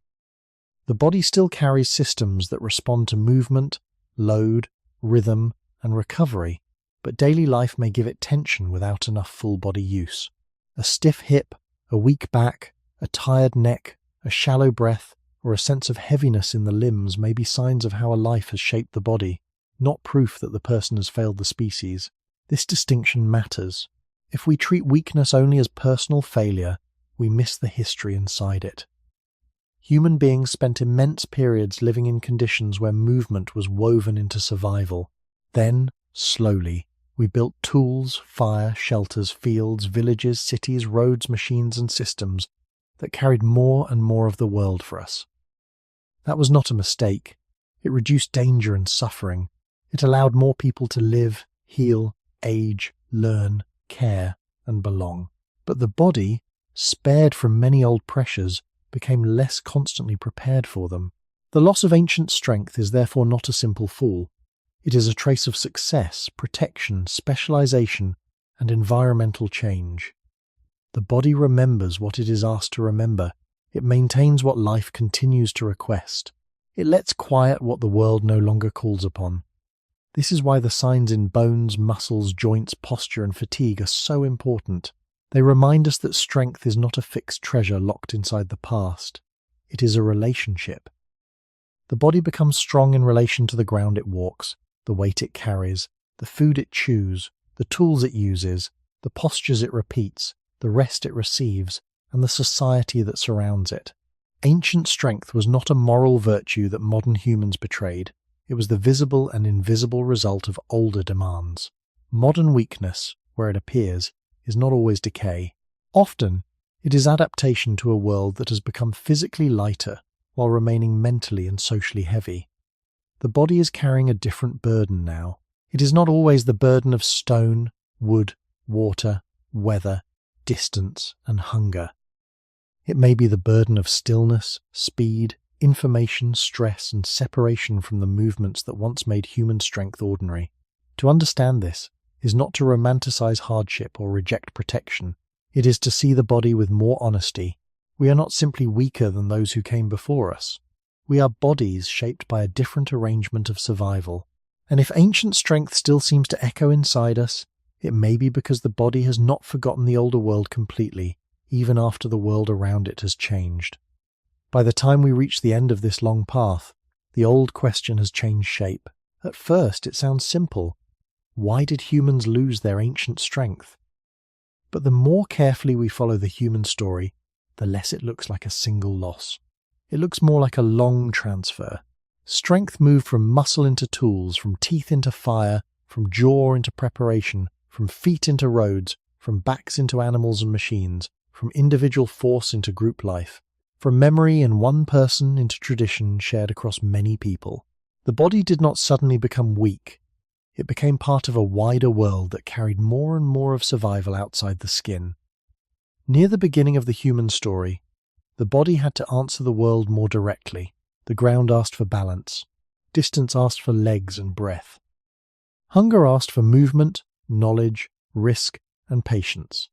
The body still carries systems that respond to movement, load, rhythm, and recovery, but daily life may give it tension without enough full body use. A stiff hip, a weak back, a tired neck, a shallow breath, or a sense of heaviness in the limbs may be signs of how a life has shaped the body, not proof that the person has failed the species. This distinction matters. If we treat weakness only as personal failure, we miss the history inside it. Human beings spent immense periods living in conditions where movement was woven into survival. Then, slowly, we built tools, fire, shelters, fields, villages, cities, roads, machines, and systems that carried more and more of the world for us. That was not a mistake. It reduced danger and suffering. It allowed more people to live, heal, age, learn, care, and belong. But the body, spared from many old pressures, became less constantly prepared for them. The loss of ancient strength is therefore not a simple fall. It is a trace of success, protection, specialization, and environmental change. The body remembers what it is asked to remember. It maintains what life continues to request. It lets quiet what the world no longer calls upon. This is why the signs in bones, muscles, joints, posture, and fatigue are so important. They remind us that strength is not a fixed treasure locked inside the past. It is a relationship. The body becomes strong in relation to the ground it walks, the weight it carries, the food it chews, the tools it uses, the postures it repeats, the rest it receives, and the society that surrounds it. Ancient strength was not a moral virtue that modern humans betrayed. It was the visible and invisible result of older demands. Modern weakness, where it appears, is not always decay. Often, it is adaptation to a world that has become physically lighter while remaining mentally and socially heavy. The body is carrying a different burden now. It is not always the burden of stone, wood, water, weather, distance, and hunger. It may be the burden of stillness, speed, information, stress, and separation from the movements that once made human strength ordinary. To understand this is not to romanticize hardship or reject protection. It is to see the body with more honesty. We are not simply weaker than those who came before us. We are bodies shaped by a different arrangement of survival. And if ancient strength still seems to echo inside us, it may be because the body has not forgotten the older world completely, even after the world around it has changed. By the time we reach the end of this long path, the old question has changed shape. At first, it sounds simple. Why did humans lose their ancient strength? But the more carefully we follow the human story, the less it looks like a single loss. It looks more like a long transfer. Strength moved from muscle into tools, from teeth into fire, from jaw into preparation, from feet into roads, from backs into animals and machines, from individual force into group life, from memory in one person into tradition shared across many people. The body did not suddenly become weak. It became part of a wider world that carried more and more of survival outside the skin. Near the beginning of the human story, the body had to answer the world more directly. The ground asked for balance. Distance asked for legs and breath. Hunger asked for movement, knowledge, risk, and patience.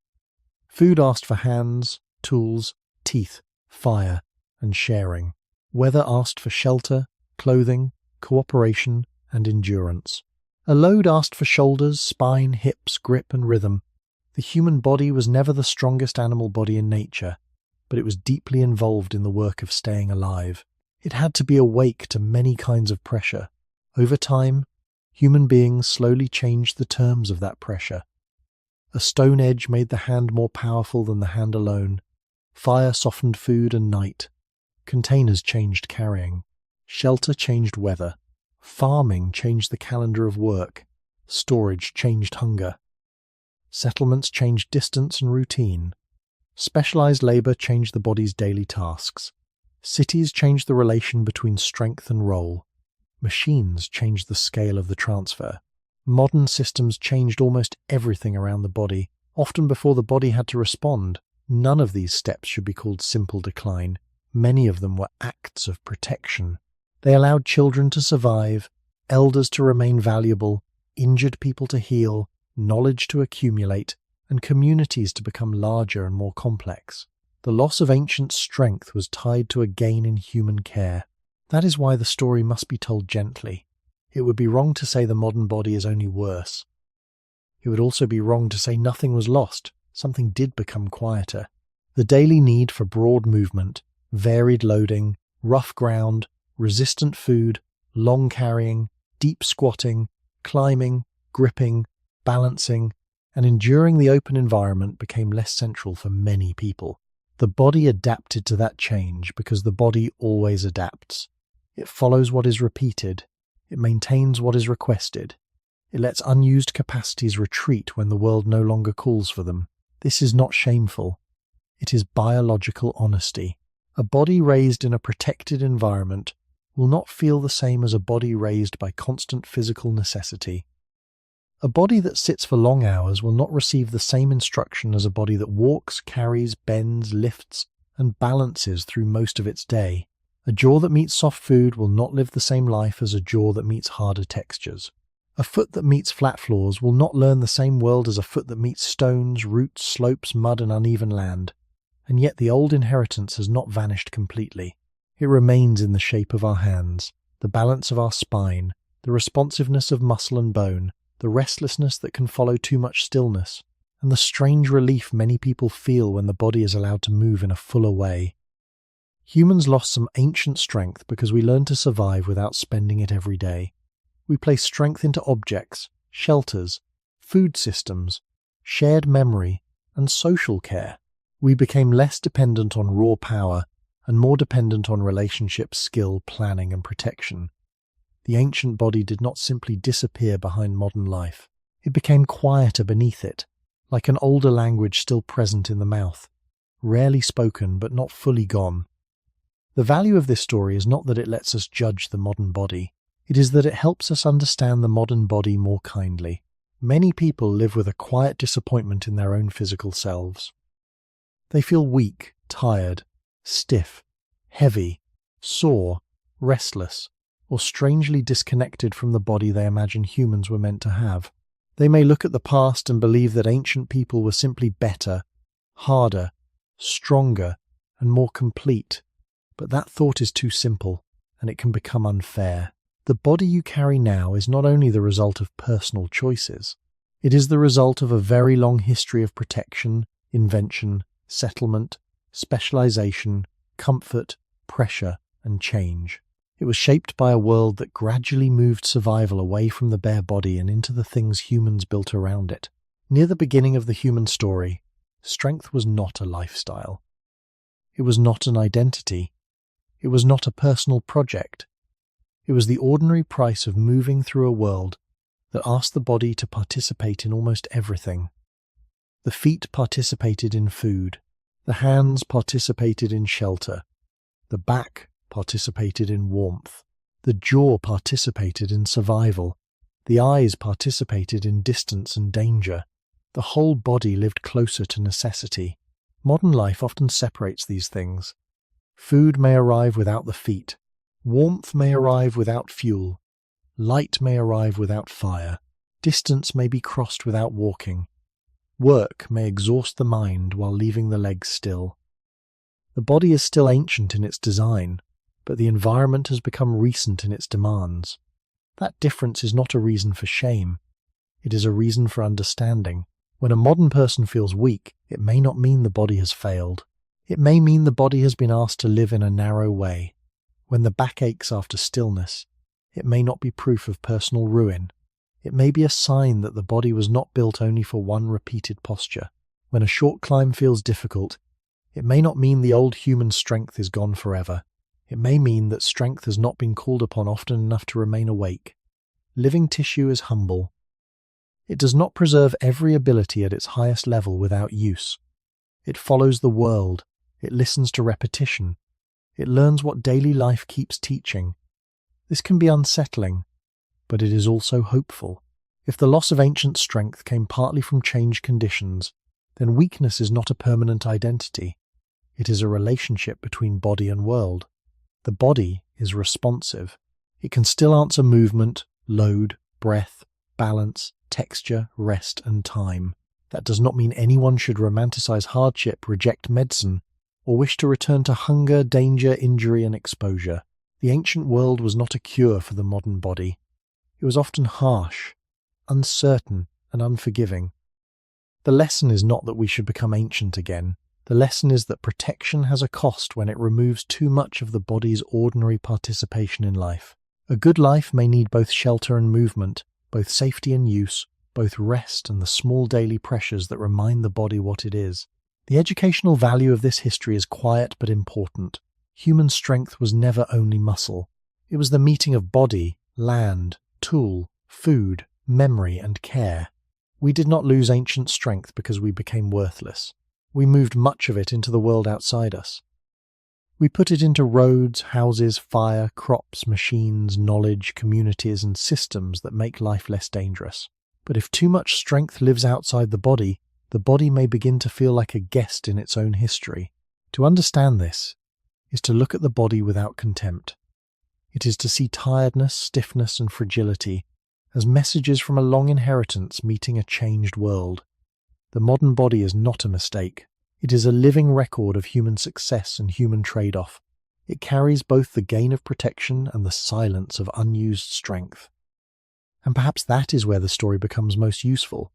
Food asked for hands, tools, teeth, fire, and sharing. Weather asked for shelter, clothing, cooperation, and endurance. A load asked for shoulders, spine, hips, grip, and rhythm. The human body was never the strongest animal body in nature, but it was deeply involved in the work of staying alive. It had to be awake to many kinds of pressure. Over time, human beings slowly changed the terms of that pressure. A stone edge made the hand more powerful than the hand alone. Fire softened food and night. Containers changed carrying. Shelter changed weather. Farming changed the calendar of work. Storage changed hunger. Settlements changed distance and routine. Specialized labor changed the body's daily tasks. Cities changed the relation between strength and role. Machines changed the scale of the transfer. Modern systems changed almost everything around the body, often before the body had to respond. None of these steps should be called simple decline. Many of them were acts of protection. They allowed children to survive, elders to remain valuable, injured people to heal, knowledge to accumulate, and communities to become larger and more complex. The loss of ancient strength was tied to a gain in human care. That is why the story must be told gently. It would be wrong to say the modern body is only worse. It would also be wrong to say nothing was lost. Something did become quieter. The daily need for broad movement, varied loading, rough ground, resistant food, long carrying, deep squatting, climbing, gripping, balancing, and enduring the open environment became less central for many people. The body adapted to that change because the body always adapts. It follows what is repeated. It maintains what is requested. It lets unused capacities retreat when the world no longer calls for them. This is not shameful. It is biological honesty. A body raised in a protected environment will not feel the same as a body raised by constant physical necessity. A body that sits for long hours will not receive the same instruction as a body that walks, carries, bends, lifts, and balances through most of its day. A jaw that meets soft food will not live the same life as a jaw that meets harder textures. A foot that meets flat floors will not learn the same world as a foot that meets stones, roots, slopes, mud, and uneven land. And yet the old inheritance has not vanished completely. It remains in the shape of our hands, the balance of our spine, the responsiveness of muscle and bone, the restlessness that can follow too much stillness, and the strange relief many people feel when the body is allowed to move in a fuller way. Humans lost some ancient strength because we learned to survive without spending it every day. We place strength into objects, shelters, food systems, shared memory, and social care. We became less dependent on raw power and more dependent on relationships, skill, planning, and protection. The ancient body did not simply disappear behind modern life. It became quieter beneath it, like an older language still present in the mouth, rarely spoken but not fully gone. The value of this story is not that it lets us judge the modern body. It is that it helps us understand the modern body more kindly. Many people live with a quiet disappointment in their own physical selves. They feel weak, tired, stiff, heavy, sore, restless, or strangely disconnected from the body they imagine humans were meant to have. They may look at the past and believe that ancient people were simply better, harder, stronger, and more complete. But that thought is too simple, and it can become unfair. The body you carry now is not only the result of personal choices. It is the result of a very long history of protection, invention, settlement, specialization, comfort, pressure, and change. It was shaped by a world that gradually moved survival away from the bare body and into the things humans built around it. Near the beginning of the human story, strength was not a lifestyle. It was not an identity. It was not a personal project. It was the ordinary price of moving through a world that asked the body to participate in almost everything. The feet participated in food. The hands participated in shelter. The back participated in warmth. The jaw participated in survival. The eyes participated in distance and danger. The whole body lived closer to necessity. Modern life often separates these things. Food may arrive without the feet. Warmth may arrive without fuel. Light may arrive without fire. Distance may be crossed without walking. Work may exhaust the mind while leaving the legs still. The body is still ancient in its design, but the environment has become recent in its demands. That difference is not a reason for shame. It is a reason for understanding. When a modern person feels weak, it may not mean the body has failed. It may mean the body has been asked to live in a narrow way. When the back aches after stillness, it may not be proof of personal ruin. It may be a sign that the body was not built only for one repeated posture. When a short climb feels difficult, it may not mean the old human strength is gone forever. It may mean that strength has not been called upon often enough to remain awake. Living tissue is humble. It does not preserve every ability at its highest level without use. It follows the world. It listens to repetition. It learns what daily life keeps teaching. This can be unsettling, but it is also hopeful. If the loss of ancient strength came partly from changed conditions, then weakness is not a permanent identity. It is a relationship between body and world. The body is responsive. It can still answer movement, load, breath, balance, texture, rest, and time. That does not mean anyone should romanticize hardship, reject medicine, or wish to return to hunger, danger, injury, and exposure. The ancient world was not a cure for the modern body. It was often harsh, uncertain, and unforgiving. The lesson is not that we should become ancient again. The lesson is that protection has a cost when it removes too much of the body's ordinary participation in life. A good life may need both shelter and movement, both safety and use, both rest and the small daily pressures that remind the body what it is. The educational value of this history is quiet but important. Human strength was never only muscle. It was the meeting of body, land, tool, food, memory, and care. We did not lose ancient strength because we became worthless. We moved much of it into the world outside us. We put it into roads, houses, fire, crops, machines, knowledge, communities, and systems that make life less dangerous. But if too much strength lives outside the body may begin to feel like a guest in its own history. To understand this is to look at the body without contempt. It is to see tiredness, stiffness, and fragility as messages from a long inheritance meeting a changed world. The modern body is not a mistake. It is a living record of human success and human trade-off. It carries both the gain of protection and the silence of unused strength. And perhaps that is where the story becomes most useful.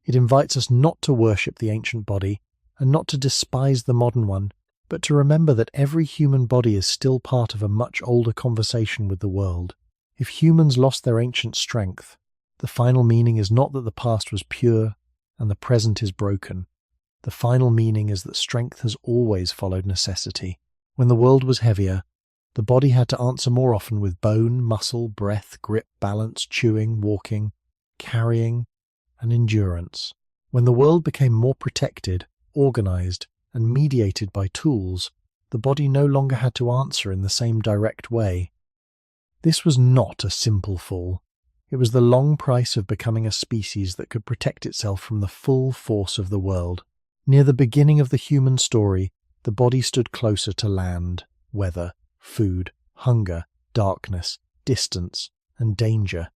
It invites us not to worship the ancient body and not to despise the modern one, but to remember that every human body is still part of a much older conversation with the world. If humans lost their ancient strength, the final meaning is not that the past was pure and the present is broken. The final meaning is that strength has always followed necessity. When the world was heavier, the body had to answer more often with bone, muscle, breath, grip, balance, chewing, walking, carrying, and endurance. When the world became more protected, organized, and mediated by tools, the body no longer had to answer in the same direct way. This was not a simple fall. It was the long price of becoming a species that could protect itself from the full force of the world. Near the beginning of the human story, the body stood closer to land, weather, food, hunger, darkness, distance, and danger.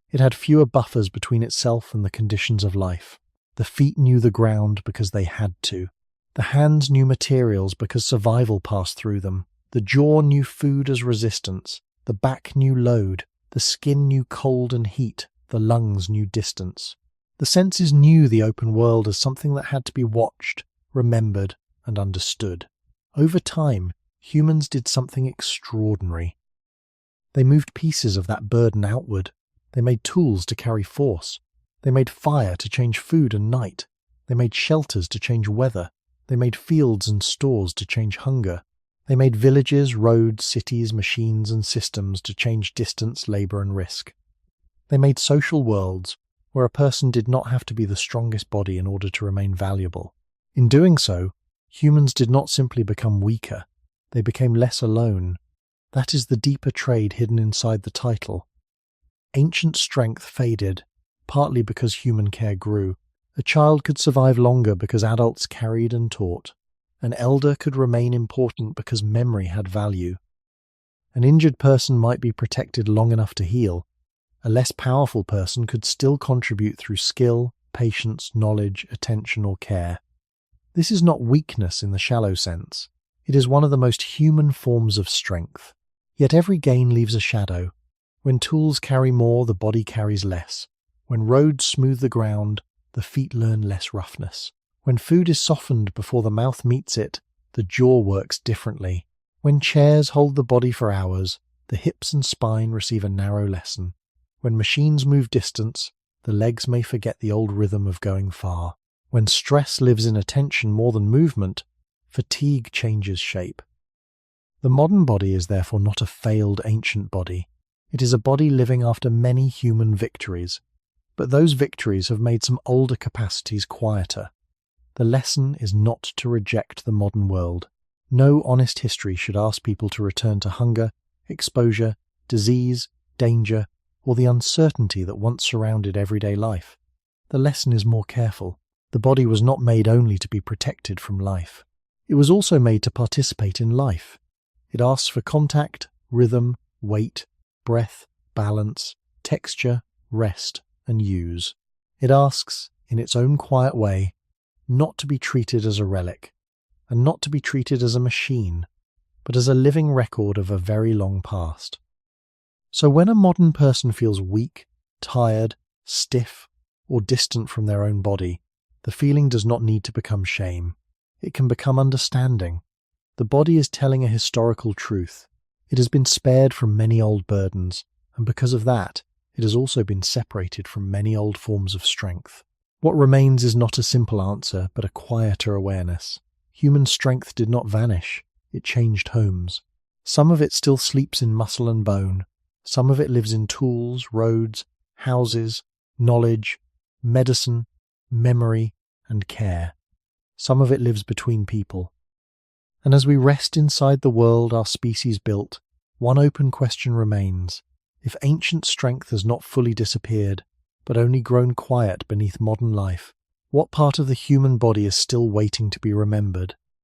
It had fewer buffers between itself and the conditions of life. The feet knew the ground because they had to. The hands knew materials because survival passed through them. The jaw knew food as resistance. The back knew load. The skin knew cold and heat. The lungs knew distance. The senses knew the open world as something that had to be watched, remembered, and understood. Over time, humans did something extraordinary. They moved pieces of that burden outward. They made tools to carry force. They made fire to change food and night. They made shelters to change weather. They made fields and stores to change hunger. They made villages, roads, cities, machines, and systems to change distance, labor, and risk. They made social worlds where a person did not have to be the strongest body in order to remain valuable. In doing so, humans did not simply become weaker. They became less alone. That is the deeper trade hidden inside the title. Ancient strength faded, partly because human care grew. A child could survive longer because adults carried and taught. An elder could remain important because memory had value. An injured person might be protected long enough to heal. A less powerful person could still contribute through skill, patience, knowledge, attention, or care. This is not weakness in the shallow sense. It is one of the most human forms of strength. Yet every gain leaves a shadow. When tools carry more, the body carries less. When roads smooth the ground, the feet learn less roughness. When food is softened before the mouth meets it, the jaw works differently. When chairs hold the body for hours, the hips and spine receive a narrow lesson. When machines move distance, the legs may forget the old rhythm of going far. When stress lives in attention more than movement, fatigue changes shape. The modern body is therefore not a failed ancient body. It is a body living after many human victories. But those victories have made some older capacities quieter. The lesson is not to reject the modern world. No honest history should ask people to return to hunger, exposure, disease, danger, or the uncertainty that once surrounded everyday life. The lesson is more careful. The body was not made only to be protected from life. It was also made to participate in life. It asks for contact, rhythm, weight, breath, balance, texture, rest, and use. It asks, in its own quiet way, not to be treated as a relic, and not to be treated as a machine, but as a living record of a very long past. So when a modern person feels weak, tired, stiff, or distant from their own body, the feeling does not need to become shame. It can become understanding. The body is telling a historical truth. It has been spared from many old burdens, and because of that, it has also been separated from many old forms of strength. What remains is not a simple answer, but a quieter awareness. Human strength did not vanish. It changed homes. Some of it still sleeps in muscle and bone. Some of it lives in tools, roads, houses, knowledge, medicine, memory, and care. Some of it lives between people. And as we rest inside the world our species built, one open question remains. If ancient strength has not fully disappeared, but only grown quiet beneath modern life, what part of the human body is still waiting to be remembered?